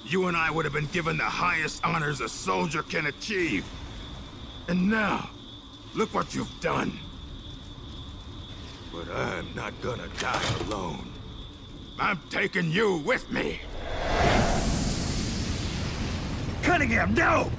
D: you and I would have been given the highest honors a soldier can achieve. And now, look what you've done. But I'm not gonna die alone. I'm taking you with me.
B: Cunningham, no!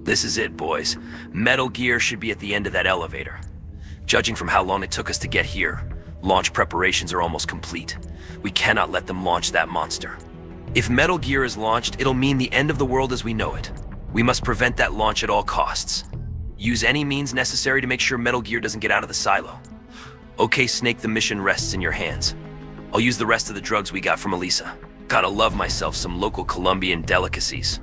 I: This is it, boys. Metal Gear should be at the end of that elevator. Judging from how long it took us to get here, launch preparations are almost complete. We cannot let them launch that monster. If Metal Gear is launched, it'll mean the end of the world as we know it. We must prevent that launch at all costs. Use any means necessary to make sure Metal Gear doesn't get out of the silo. Okay, Snake, the mission rests in your hands. I'll use the rest of the drugs we got from Elisa. Gotta love myself some local Colombian delicacies.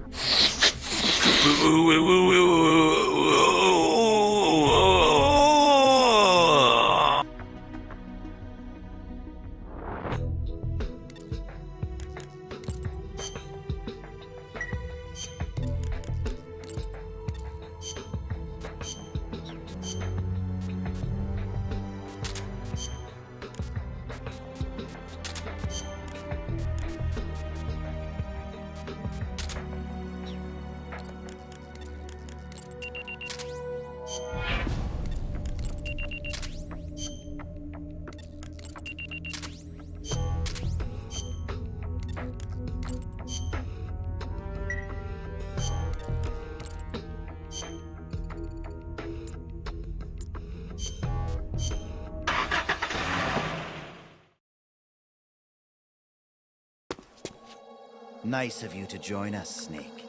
O: Nice of you to join us, Snake.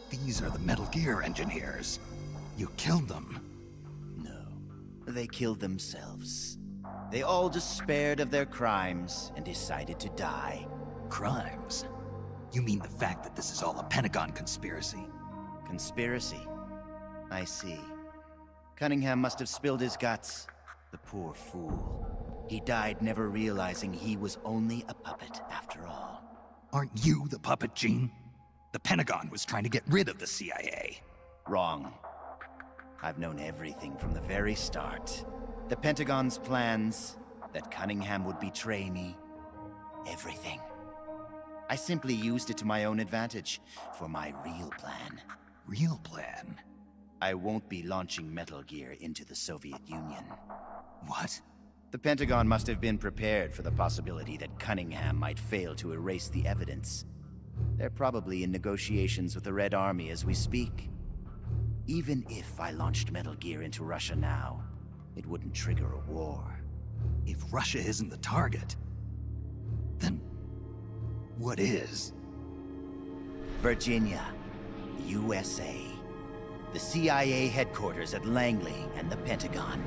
B: These are the Metal Gear engineers. You killed them.
O: No, they killed themselves. They all despaired of their crimes and decided to die.
B: Crimes? You mean the fact that this is all a Pentagon conspiracy?
O: Conspiracy? I see. Cunningham must have spilled his guts. The poor fool. He died never realizing he was only a puppet after all.
B: Aren't you the puppet, Gene? The Pentagon was trying to get rid of the CIA.
O: Wrong. I've known everything from the very start. The Pentagon's plans, that Cunningham would betray me. Everything. I simply used it to my own advantage, for my real plan.
B: Real plan?
O: I won't be launching Metal Gear into the Soviet Union.
B: What?
O: The Pentagon must have been prepared for the possibility that Cunningham might fail to erase the evidence. They're probably in negotiations with the Red Army as we speak. Even if I launched Metal Gear into Russia now, it wouldn't trigger a war.
B: If Russia isn't the target, then what is?
O: Virginia, USA. The CIA headquarters at Langley and the Pentagon.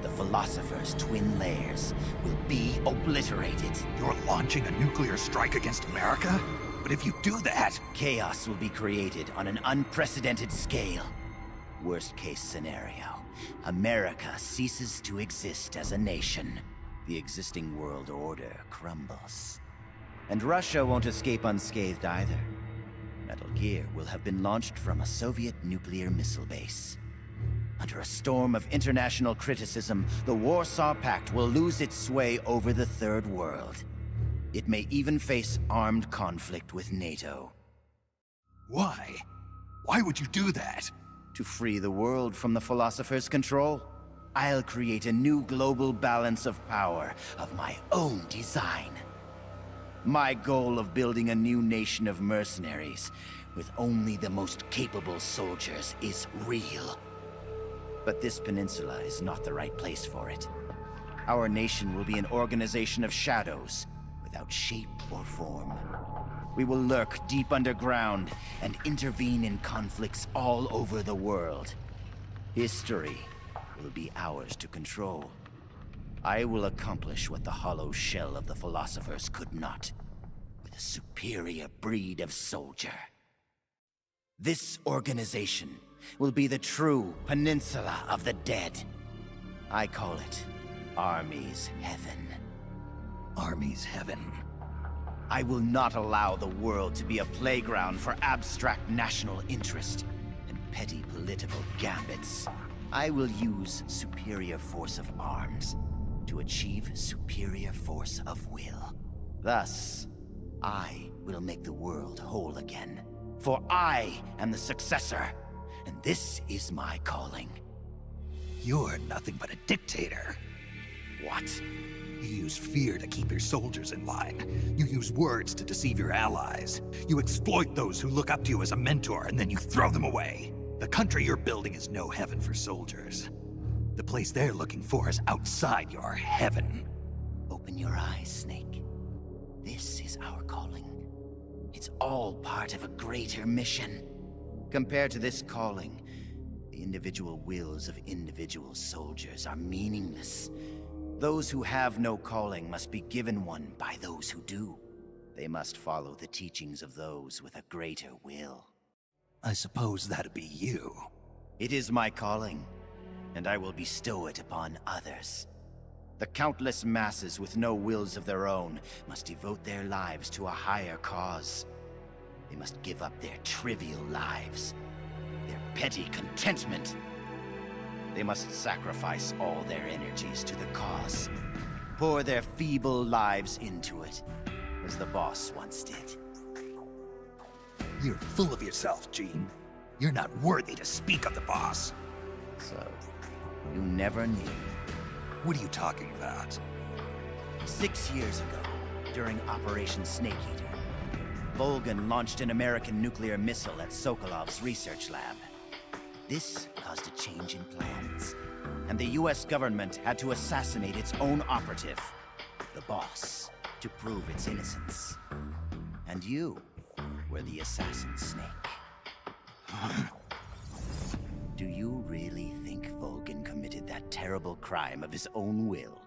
O: The Philosopher's twin lairs will be obliterated.
B: You're launching a nuclear strike against America? But if you do that...
O: Chaos will be created on an unprecedented scale. Worst case scenario, America ceases to exist as a nation. The existing world order crumbles. And Russia won't escape unscathed either. Metal Gear will have been launched from a Soviet nuclear missile base. Under a storm of international criticism, the Warsaw Pact will lose its sway over the Third World. It may even face armed conflict with NATO.
B: Why? Why would you do that?
O: To free the world from the Philosopher's control. I'll create a new global balance of power of my own design. My goal of building a new nation of mercenaries with only the most capable soldiers is real. But this peninsula is not the right place for it. Our nation will be an organization of shadows, without shape or form. We will lurk deep underground and intervene in conflicts all over the world. History will be ours to control. I will accomplish what the hollow shell of the Philosophers could not, with a superior breed of soldier. This organization will be the true Peninsula of the Dead. I call it Army's Heaven.
B: Army's Heaven.
O: I will not allow the world to be a playground for abstract national interest and petty political gambits. I will use superior force of arms to achieve superior force of will. Thus, I will make the world whole again. For I am the successor, and this is my calling.
B: You're nothing but a dictator.
O: What?
B: You use fear to keep your soldiers in line. You use words to deceive your allies. You exploit those who look up to you as a mentor, and then you throw them away. The country you're building is no heaven for soldiers. The place they're looking for is outside your heaven.
O: Open your eyes, Snake. This is our calling. It's all part of a greater mission. Compared to this calling, the individual wills of individual soldiers are meaningless. Those who have no calling must be given one by those who do. They must follow the teachings of those with a greater will.
B: I suppose that'd be you.
O: It is my calling, and I will bestow it upon others. The countless masses with no wills of their own must devote their lives to a higher cause. They must give up their trivial lives, their petty contentment. They must sacrifice all their energies to the cause, pour their feeble lives into it, as the boss once did.
B: You're full of yourself, Gene. You're not worthy to speak of the boss.
O: So, you never knew.
B: What are you talking about?
O: 6 years ago, during Operation Snake Eater, Volgin launched an American nuclear missile at Sokolov's research lab. This caused a change in plans, and the US government had to assassinate its own operative, the boss, to prove its innocence. And you were the assassin, Snake. Do you really think Volgin committed that terrible crime of his own will?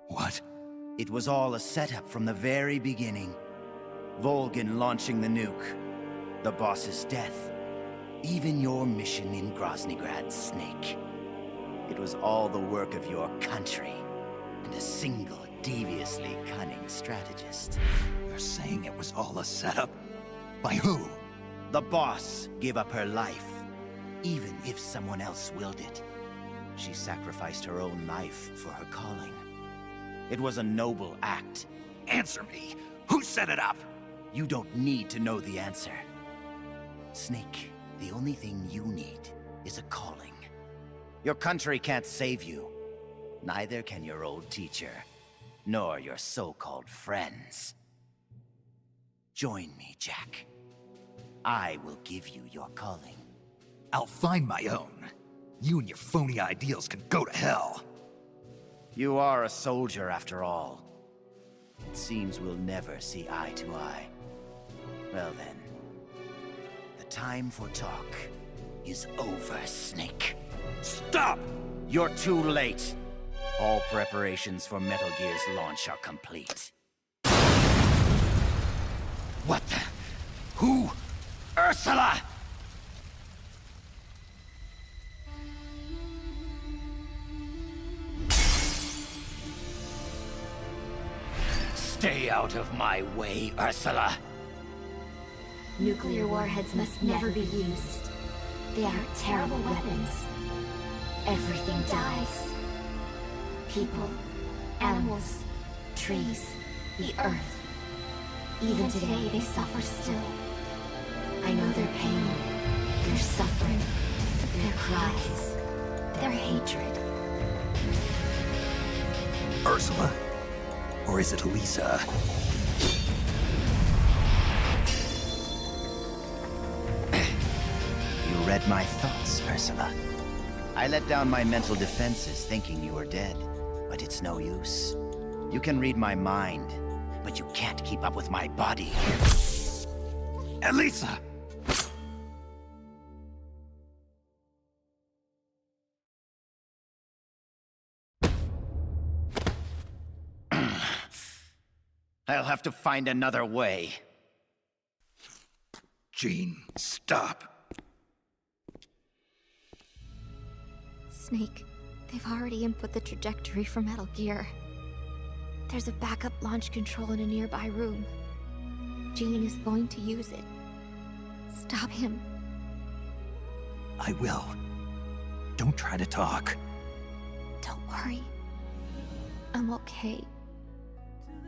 B: What?
O: It was all a setup from the very beginning. Volgin launching the nuke, the boss's death, even your mission in Groznygrad, Snake. It was all the work of your country, and a single deviously cunning strategist.
B: You're saying it was all a setup? By who?
O: The boss gave up her life, even if someone else willed it. She sacrificed her own life for her calling. It was a noble act.
B: Answer me! Who set it up?
O: You don't need to know the answer. Snake, the only thing you need is a calling. Your country can't save you. Neither can your old teacher, nor your so-called friends. Join me, Jack. I will give you your calling.
B: I'll find my own. You and your phony ideals can go to hell.
O: You are a soldier after all. It seems we'll never see eye to eye. Well then, the time for talk is over, Snake.
B: Stop!
O: You're too late. All preparations for Metal Gear's launch are complete.
B: What the? Who? Ursula! Stay out of my way, Ursula.
M: Nuclear warheads must never be used. They are terrible weapons. Everything dies. People, animals, trees, the earth. Even today, they suffer still. I know their pain, their suffering, their cries, their hatred.
B: Ursula? Or is it Lisa?
O: You read my thoughts, Ursula. I let down my mental defenses thinking you were dead, but it's no use. You can read my mind, but you can't keep up with my body.
B: Elisa!
O: I'll have to find another way.
B: Jean, stop.
L: Snake, they've already input the trajectory for Metal Gear. There's a backup launch control in a nearby room. Jean is going to use it. Stop him.
B: I will. Don't try to talk.
L: Don't worry. I'm okay.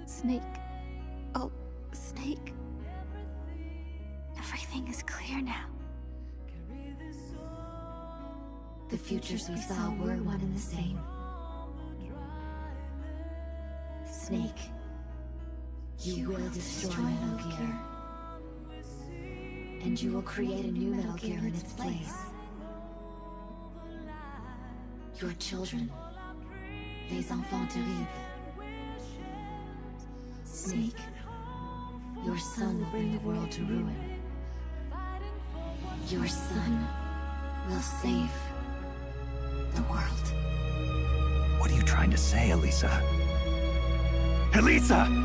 L: Snake. Oh, Snake. Everything is clear now.
M: The futures we saw were one and the same. Snake, you will destroy Metal Gear. And you will create a new Metal Gear in its place. Your children, les enfants terribles. Snake, your son will bring the world to ruin. Your son will save the world.
B: What are you trying to say, Elisa? Elisa!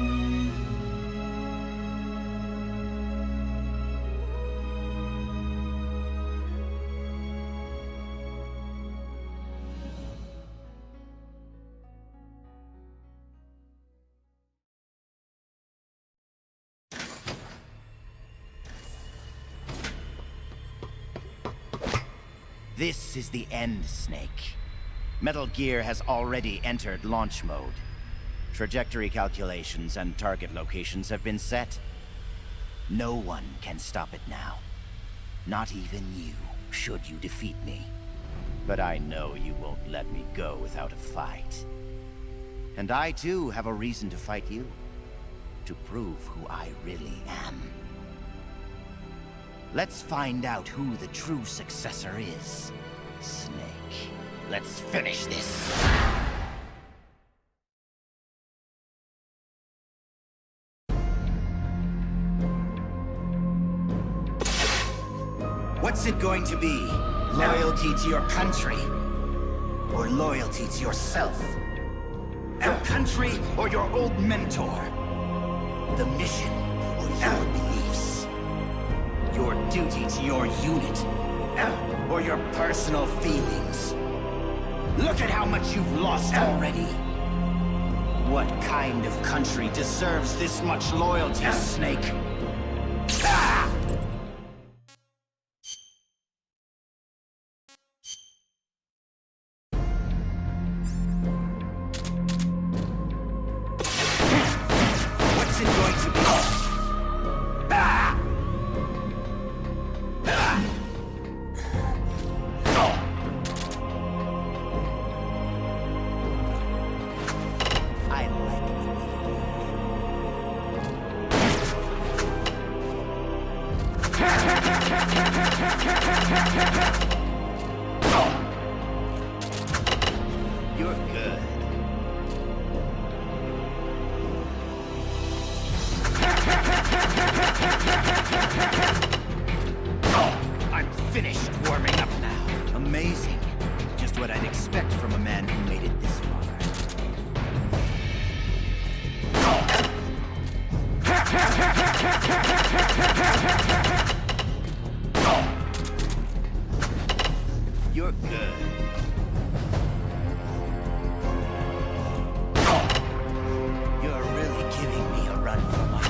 O: This is the end, Snake. Metal Gear has already entered launch mode. Trajectory calculations and target locations have been set. No one can stop it now. Not even you, should you defeat me. But I know you won't let me go without a fight. And I too have a reason to fight you. To prove who I really am. Let's find out who the true successor is. Snake, let's finish this. What's it going to be? Loyalty to your country? Or loyalty to yourself? Your country or your old mentor? The mission or your beliefs? Your duty to your unit? Or your personal feelings? Look at how much you've lost already. What kind of country deserves this much loyalty, Snake? Ah! What's it going to be? Ah! Ah! I like the way you move. You're good. I'm finished warming up now. Amazing. Just what I'd expect from a man who made it this far. You're good. You're really giving me a run for my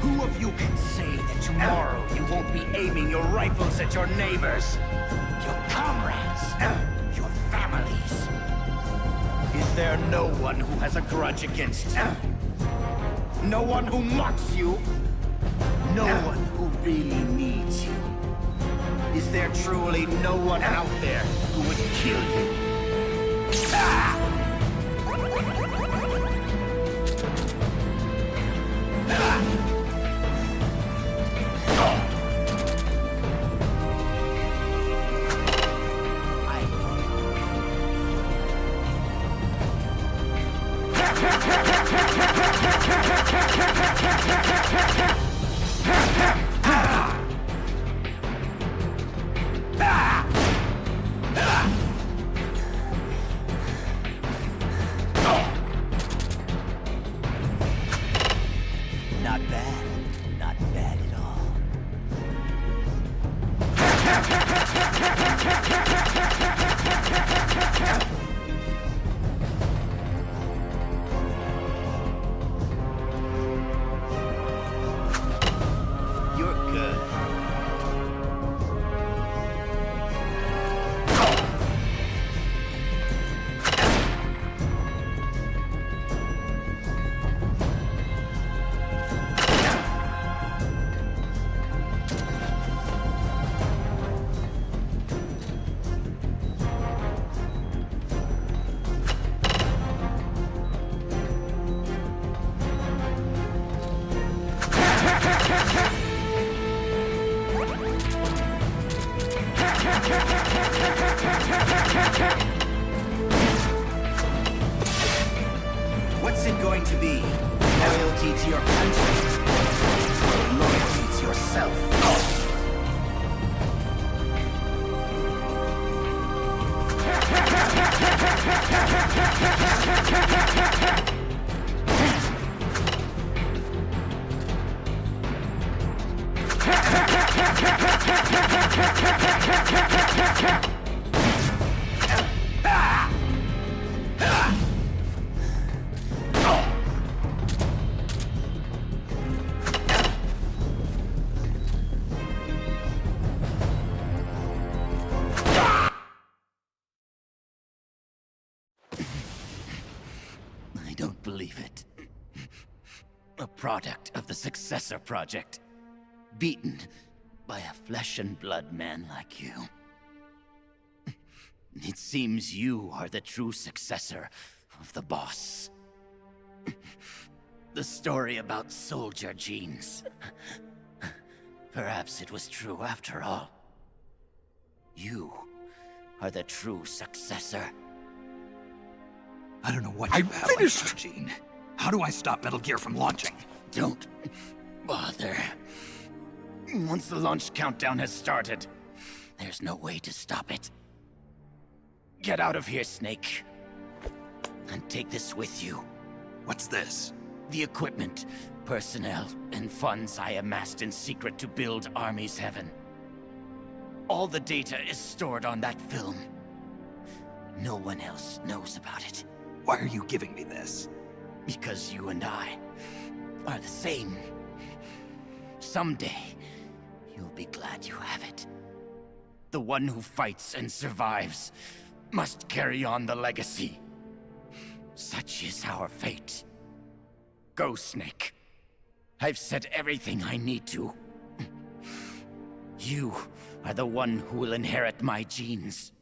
O: Who of you can say that tomorrow you won't be aiming your rifles at your neighbors, your comrades, your families? Is there no one who has a grudge against you? No one who mocks you? No one who really needs you? Is there truly no one out there who would kill you? Ah! Not bad. Not bad at all. You're good. What's it going to be? Loyalty to your country? Or loyalty to yourself? I don't believe it. A product of the Successor Project. Beaten by a flesh and blood man like you. It seems you are the true successor of the boss. The story about soldier genes. Perhaps it was true after all. You are the true successor.
B: I don't know what you have on that gene. How do I stop Metal Gear from launching?
O: Don't bother. Once the launch countdown has started, there's no way to stop it. Get out of here, Snake. And take this with you.
B: What's this?
O: The equipment, personnel, and funds I amassed in secret to build Army's Heaven.
H: All the data is stored on that film. No one else knows about it.
B: Why are you giving me this?
H: Because you and I are the same. Someday, you'll be glad you have it. The one who fights and survives must carry on the legacy. Such is our fate. Go, Snake. I've said everything I need to. You are the one who will inherit my genes.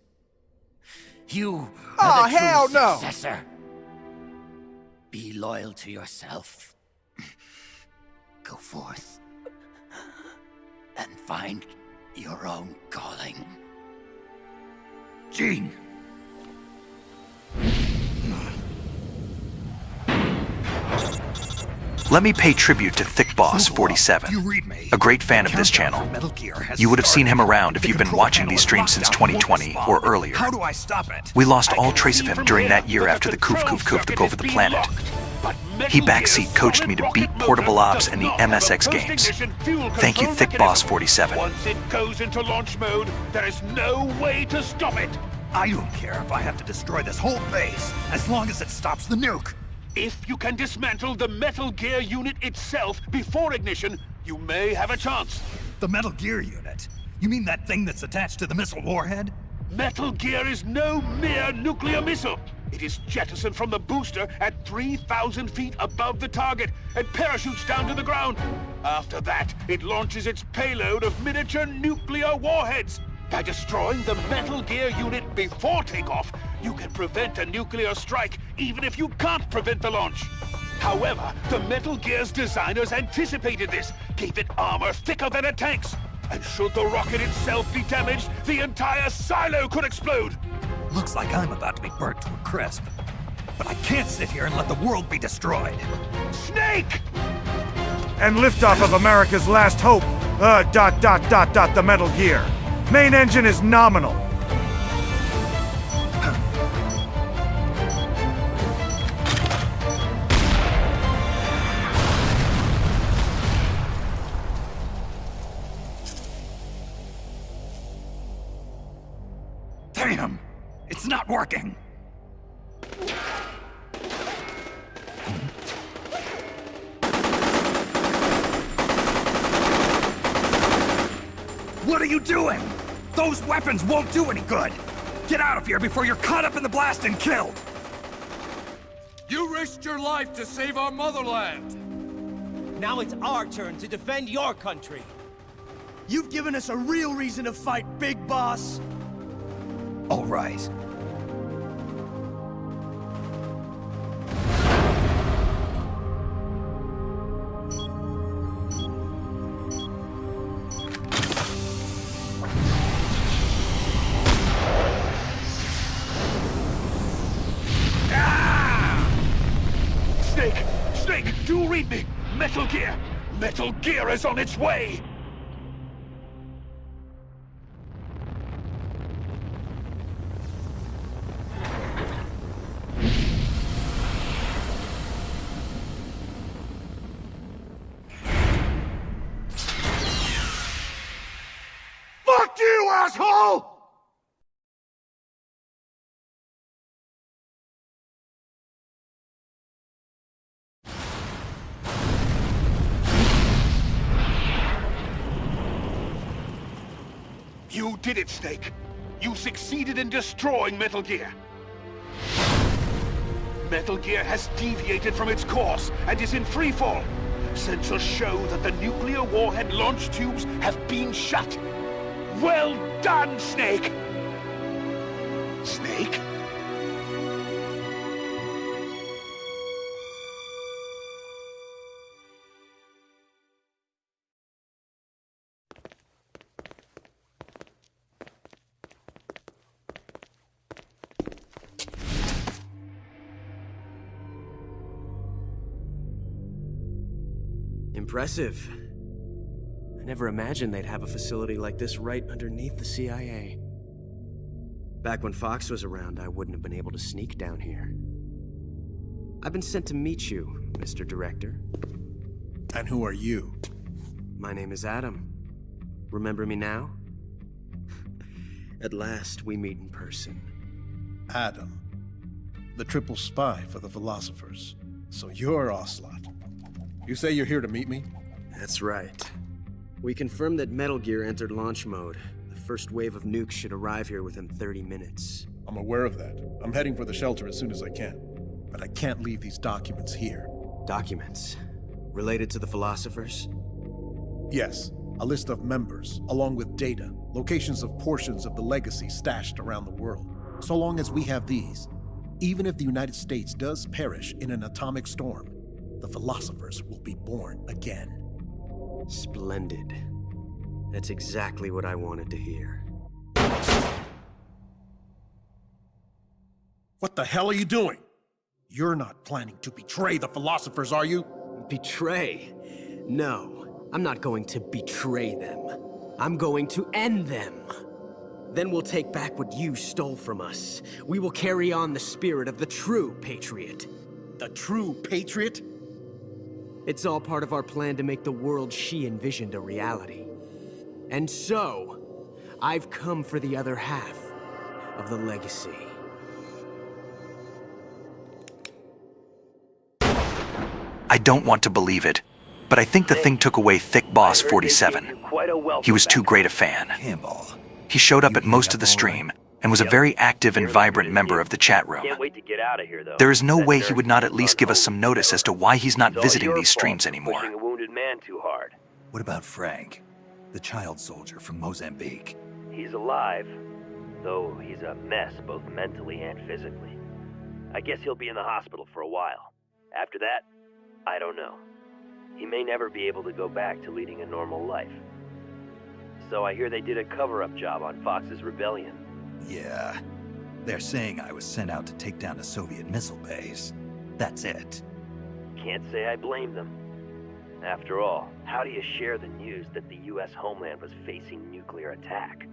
H: You are the true successor. Be loyal to yourself. Go forth and find your own calling. Gene!
A: Let me pay tribute to Thick Boss 47, a great fan of this channel. You would have seen him around if you've been watching these streams since 2020 or earlier.
B: How do I stop it?
A: We lost all trace of him during that year after the Koof took over the planet. He backseat coached me to beat Portable Ops and the MSX games. Thank you, Thick Boss 47.
Q: Once it goes into launch mode, there is no way to stop it.
B: I don't care if I have to destroy this whole base, as long as it stops the nuke.
Q: If you can dismantle the Metal Gear unit itself before ignition, you may have a chance.
B: The Metal Gear unit? You mean that thing that's attached to the missile warhead?
Q: Metal Gear is no mere nuclear missile. It is jettisoned from the booster at 3,000 feet above the target and parachutes down to the ground. After that, it launches its payload of miniature nuclear warheads. By destroying the Metal Gear unit before takeoff, you can prevent a nuclear strike, even if you can't prevent the launch. However, the Metal Gear's designers anticipated this, gave it armor thicker than a tank's. And should the rocket itself be damaged, the entire silo could explode.
B: Looks like I'm about to be burnt to a crisp. But I can't sit here and let the world be destroyed.
Q: Snake!
R: And liftoff of America's last hope. The Metal Gear. Main engine is nominal.
B: Damn! It's not working! What are you doing? Those weapons won't do any good! Get out of here before you're caught up in the blast and killed!
T: You risked your life to save our motherland!
P: Now it's our turn to defend your country. You've given us a real reason to fight, Big Boss!
B: All right.
Q: Snake, do read me! Metal Gear! Metal Gear is on its way!
U: Fuck you, asshole!
Q: You did it, Snake. You succeeded in destroying Metal Gear. Metal Gear has deviated from its course and is in freefall. Sensors show that the nuclear warhead launch tubes have been shut. Well done, Snake! Snake?
W: Impressive. I never imagined they'd have a facility like this right underneath the CIA. Back when Fox was around, I wouldn't have been able to sneak down here. I've been sent to meet you, Mr. Director.
U: And who are you?
W: My name is Adam. Remember me now? At last, we meet in person.
E: Adam, the triple spy for the philosophers. So you're Ocelot. You say you're here to meet me?
W: That's right. We confirmed that Metal Gear entered launch mode. The first wave of nukes should arrive here within 30 minutes.
E: I'm aware of that. I'm heading for the shelter as soon as I can. But I can't leave these documents here.
W: Documents? Related to the philosophers?
E: Yes. A list of members, along with data, locations of portions of the legacy stashed around the world. So long as we have these, even if the United States does perish in an atomic storm, the philosophers will be born again.
W: Splendid. That's exactly what I wanted to hear.
E: What the hell are you doing? You're not planning to betray the philosophers, are you?
W: Betray? No, I'm not going to betray them. I'm going to end them. Then we'll take back what you stole from us. We will carry on the spirit of the true patriot.
E: The true patriot?
W: It's all part of our plan to make the world she envisioned a reality. And so, I've come for the other half of the legacy.
A: I don't want to believe it, but I think the thing took away Thick Boss 47. He was too great a fan.
B: Campbell.
A: He showed up at most of the stream and was a very active and vibrant member of the chat room.
G: Can't wait to get out of here, though.
A: There is no way he would not at least give us some notice as to why he's not visiting these streams anymore.
G: Pushing a wounded man too hard.
B: What about Frank, the child soldier from Mozambique?
G: He's alive, though he's a mess both mentally and physically. I guess he'll be in the hospital for a while. After that, I don't know. He may never be able to go back to leading a normal life. So I hear they did a cover-up job on Fox's rebellion.
B: Yeah. They're saying I was sent out to take down a Soviet missile base. That's it.
G: Can't say I blame them. After all, how do you share the news that the U.S. homeland was facing nuclear attack?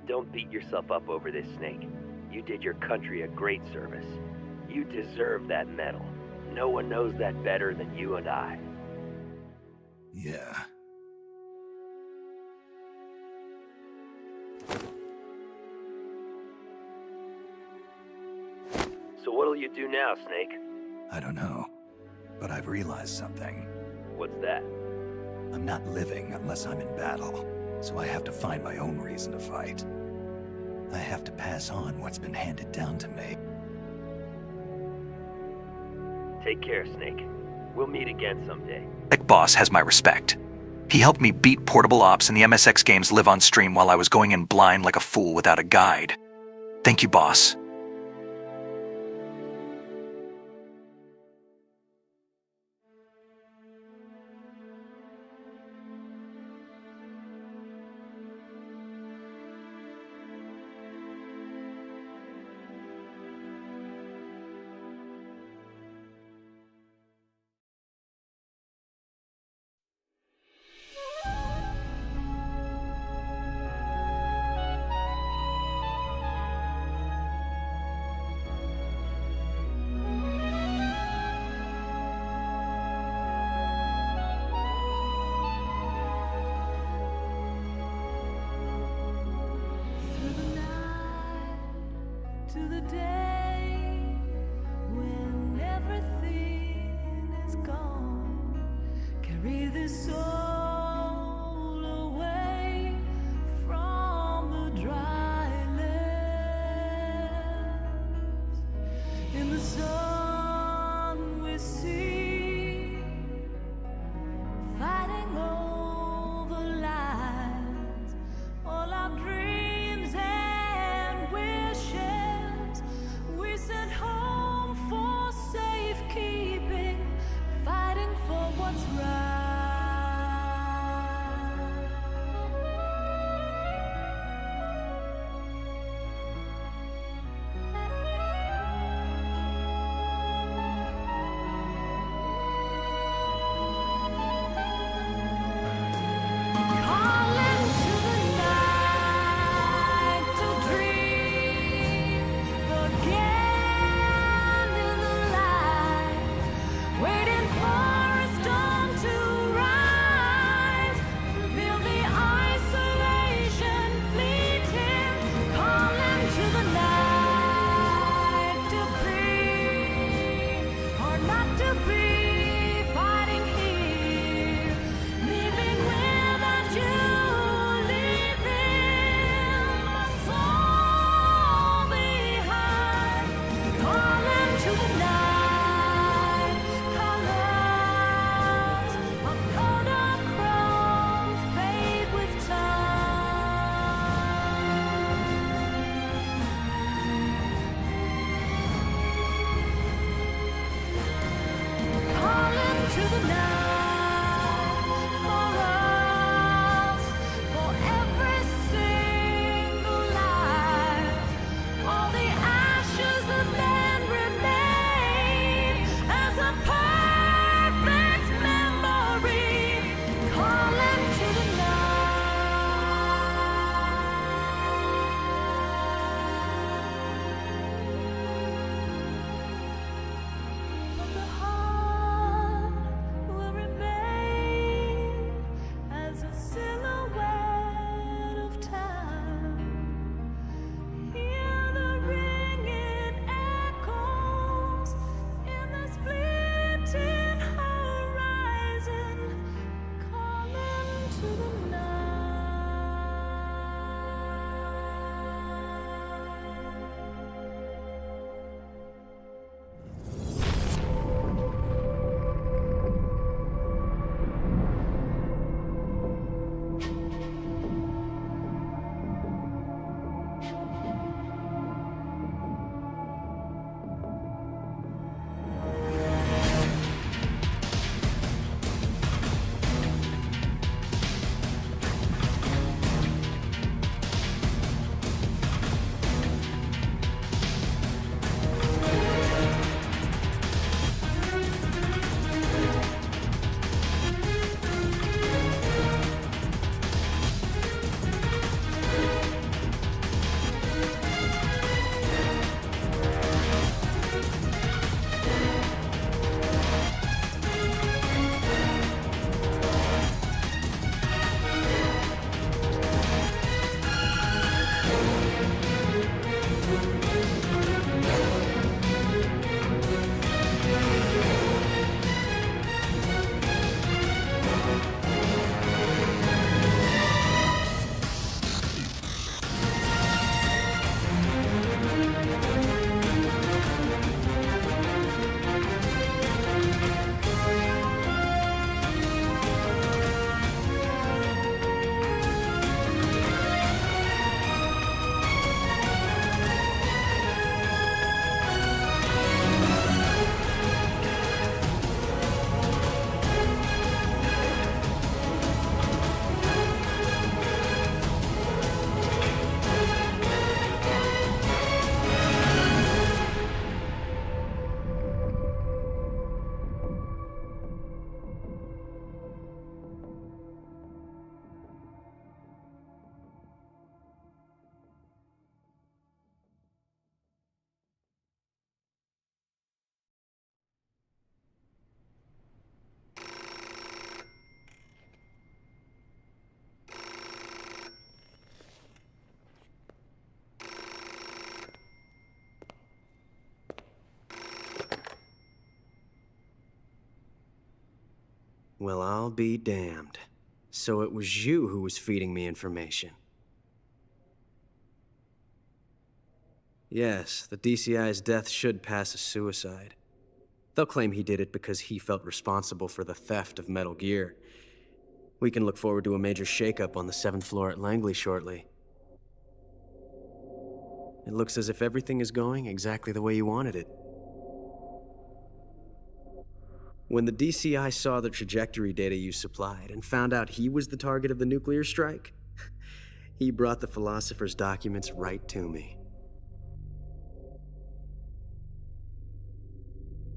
G: Don't beat yourself up over this, Snake. You did your country a great service. You deserve that medal. No one knows that better than you and I.
B: Yeah.
G: So what'll you do now, Snake?
B: I don't know. But I've realized something.
G: What's that?
B: I'm not living unless I'm in battle. So I have to find my own reason to fight. I have to pass on what's been handed down to me.
G: Take care, Snake. We'll meet again someday.
A: Thick Boss has my respect. He helped me beat Portable Ops and the MSX games live on stream while I was going in blind like a fool without a guide. Thank you, boss.
V: To the day when everything is gone, carry this soul away from the dry lands. In the sun we see, fighting over lives, all our dreams and wishes. We sent home for safekeeping, fighting for what's right.
W: Well, I'll be damned. So it was you who was feeding me information. Yes, the DCI's death should pass as suicide. They'll claim he did it because he felt responsible for the theft of Metal Gear. We can look forward to a major shakeup on the 7th floor at Langley shortly. It looks as if everything is going exactly the way you wanted it. When the DCI saw the trajectory data you supplied and found out he was the target of the nuclear strike, he brought the Philosopher's documents right to me.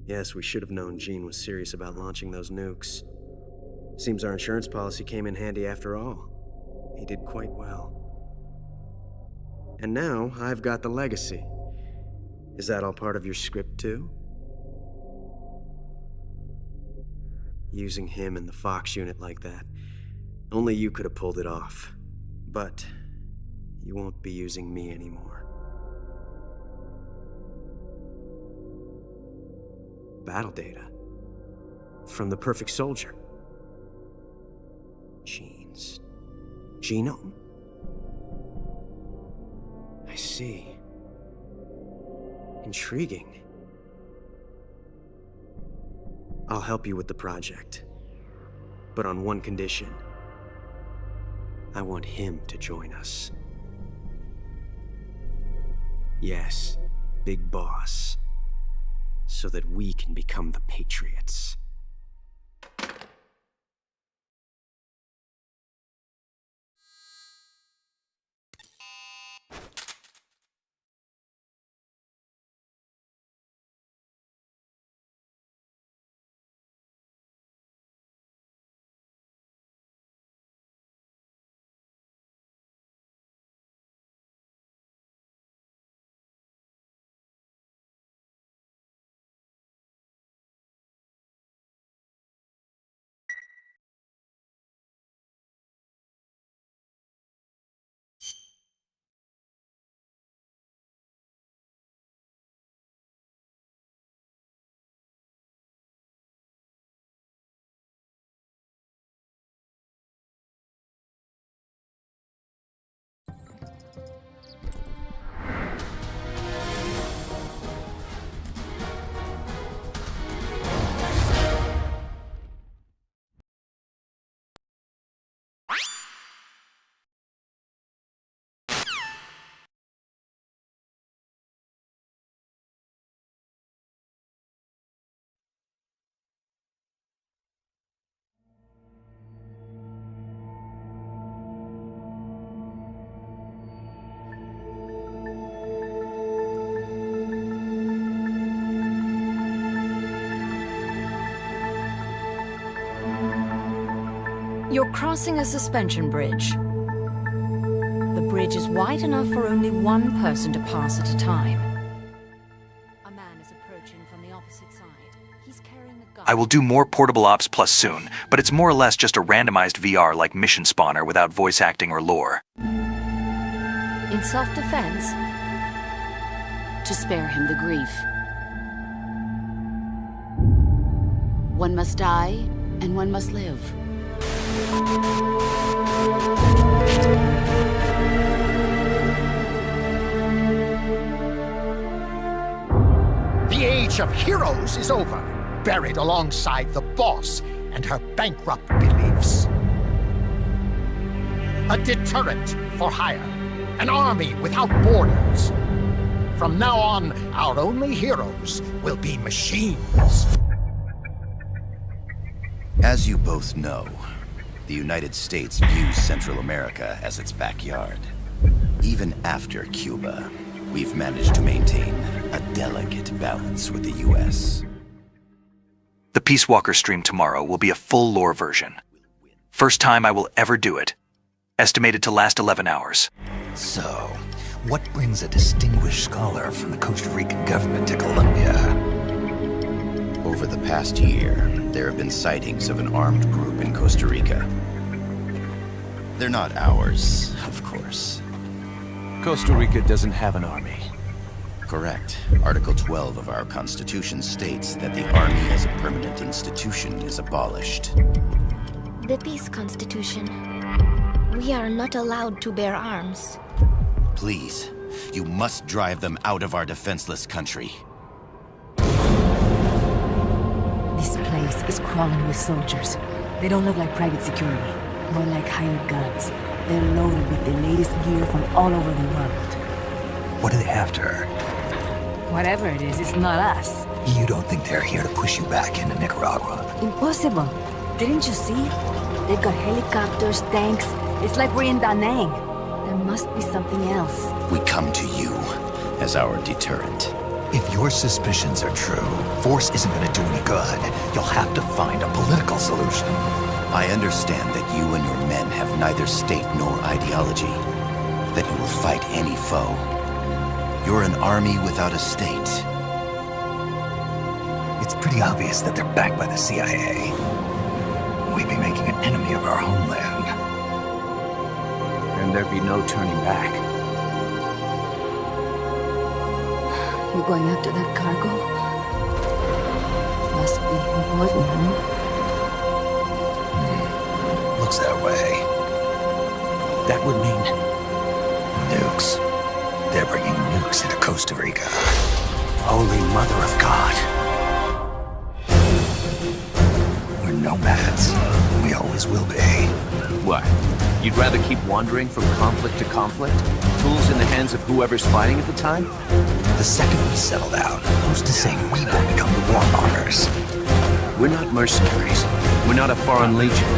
W: Yes, we should have known Gene was serious about launching those nukes. Seems our insurance policy came in handy after all. He did quite well. And now, I've got the legacy. Is that all part of your script, too? Using him in the Fox unit like that. Only you could have pulled it off. But you won't be using me anymore. Battle data. From the perfect soldier. Gene's genome? I see. Intriguing. I'll help you with the project. But on one condition. I want him to join us. Yes, Big Boss. So that we can become the Patriots.
C: You're crossing a suspension bridge. The bridge is wide enough for only one person to pass at a time. A man is approaching from the opposite side. He's carrying a gun.
A: I will do more Portable Ops Plus soon, but it's more or less just a randomized VR like Mission Spawner without voice acting or lore.
C: In self-defense,
F: to spare him the grief. One must die, and one must live.
U: The age of heroes is over, buried alongside the boss and her bankrupt beliefs. A deterrent for hire, an army without borders. From now on, our only heroes will be machines.
O: As you both know, the United States views Central America as its backyard. Even after Cuba, we've managed to maintain a delicate balance with the US.
A: The Peace Walker stream tomorrow will be a full lore version. First time I will ever do it. Estimated to last 11 hours.
B: So, what brings a distinguished scholar from the Costa Rican government to Colombia?
O: Over the past year, there have been sightings of an armed group in Costa Rica. They're not ours, of course.
H: Costa Rica doesn't have an army.
O: Correct. Article 12 of our Constitution states that the Army as a permanent institution is abolished.
L: The peace constitution. We are not allowed to bear arms.
O: Please, you must drive them out of our defenseless country.
J: This place is crawling with soldiers. They don't look like private security, more like hired guns. They're loaded with the latest gear from all over the world.
B: What are they after?
J: Whatever it is, it's not us.
B: You don't think they're here to push you back into Nicaragua?
J: Impossible. Didn't you see? They've got helicopters, tanks. It's like we're in Da Nang. There must be something else.
O: We come to you as our deterrent.
B: If your suspicions are true, force isn't going to do any good. You'll have to find a political solution.
O: I understand that you and your men have neither state nor ideology, that you will fight any foe. You're an army without a state.
B: It's pretty obvious that they're backed by the CIA. We'd be making an enemy of our homeland.
O: And there'd be no turning back.
J: You going after that cargo? Must be important,
B: Looks that way.
O: That would mean...
B: nukes. They're bringing nukes into Costa Rica.
O: Holy Mother of God.
B: We're nomads. We always will be.
N: What? You'd rather keep wandering from conflict to conflict? Tools in the hands of whoever's fighting at the time?
B: The second we settle down, who's to say we won't become the warmongers?
N: We're not mercenaries. We're not a foreign legion.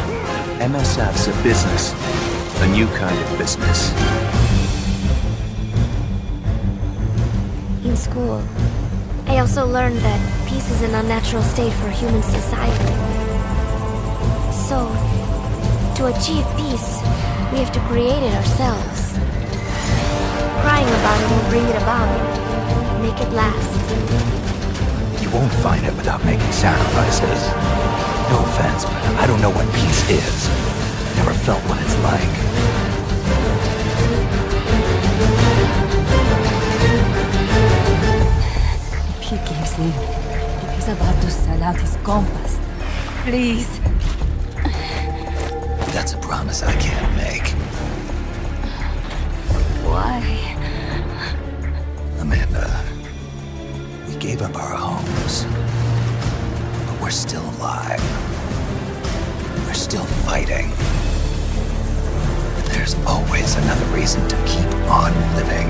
N: MSF's a business. A new kind of business.
L: In school, I also learned that peace is an unnatural state for human society. So, to achieve peace, we have to create it ourselves. Crying about it won't bring it about. Make it last.
B: You won't find it without making sacrifices. No offense, but I don't know what peace is. Never felt what it's like.
J: If he gives in, if he's about to sell out his compass, please.
B: That's a promise I can't make.
J: Why?
B: Amanda, we gave up our homes, but we're still alive. We're still fighting. And there's always another reason to keep on living.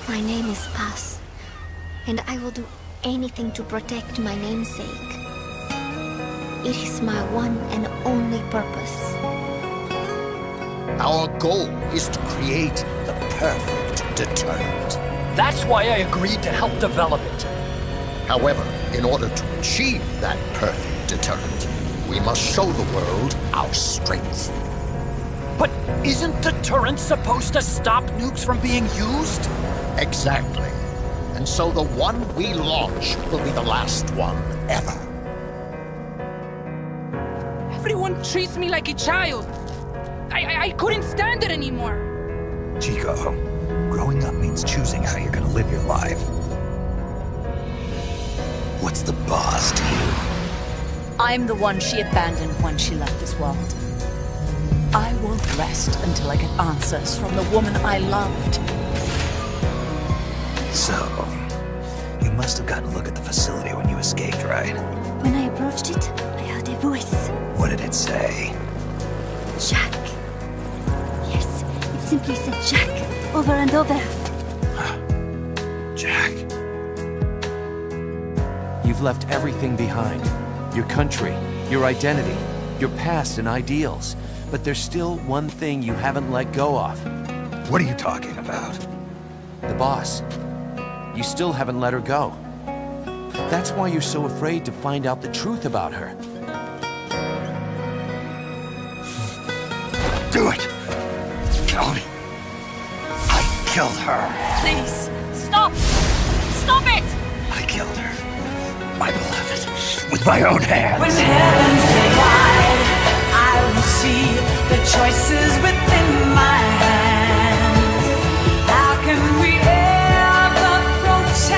L: My name is Paz, and I will do anything to protect my namesake. It is my one and only purpose.
S: Our goal is to create the perfect deterrent.
X: That's why I agreed to help develop it.
S: However, in order to achieve that perfect deterrent, we must show the world our strength.
X: But isn't deterrent supposed to stop nukes from being used?
S: Exactly. And so the one we launch will be the last one ever.
Y: Everyone treats me like a child. I couldn't stand it anymore.
B: Chico, growing up means choosing how you're gonna live your life. What's the boss to you?
J: I'm the one she abandoned when she left this world. I won't rest until I get answers from the woman I loved.
B: So, you must have gotten a look at the facility when you escaped, right?
L: When I approached it, I heard a voice.
B: What did it say?
L: Jack. Yes, it simply said Jack, over and over.
B: Jack.
H: You've left everything behind. Your country, your identity, your past and ideals. But there's still one thing you haven't let go of.
B: What are you talking about?
H: The boss. You still haven't let her go. That's why you're so afraid to find out the truth about her.
B: Do it! Kill me. I killed her.
Y: Please, stop! Stop it!
B: I killed her. My beloved. With my own hands.
Z: When heavens divide, I will see the choices within my hands. How can we ever protect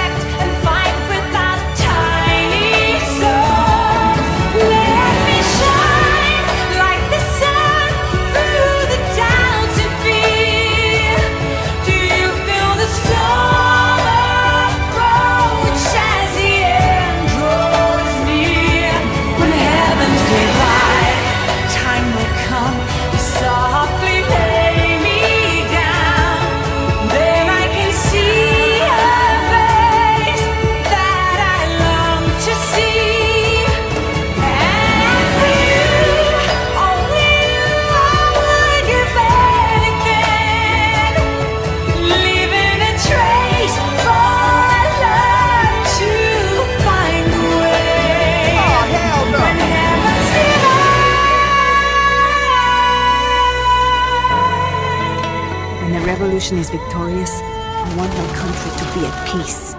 J: revolution is victorious, I want my country to be at peace.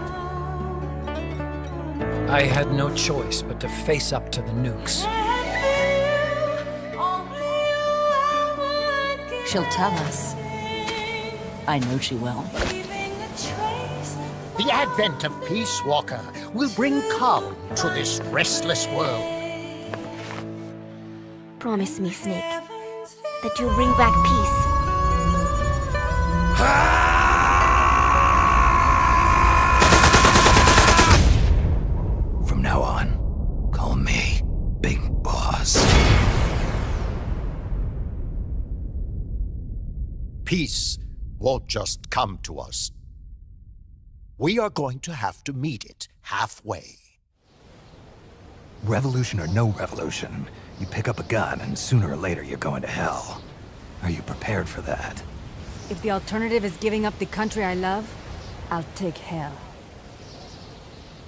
X: I had no choice but to face up to the nukes.
J: She'll tell us. I know she will.
S: The advent of Peace, Walker, will bring calm to this restless world.
L: Promise me, Snake, that you'll bring back peace.
B: From now on, call me Big Boss.
S: Peace won't just come to us. We are going to have to meet it halfway.
B: Revolution or no revolution, you pick up a gun and sooner or later you're going to hell. Are you prepared for that?
J: If the alternative is giving up the country I love, I'll take hell.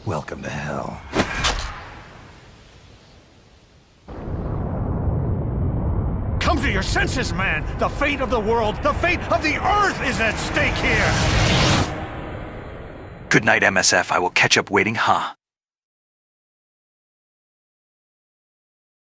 B: Welcome to hell.
U: Come to your senses, man! The fate of the world, the fate of the Earth is at stake here!
A: Good night, MSF. I will catch up waiting, huh?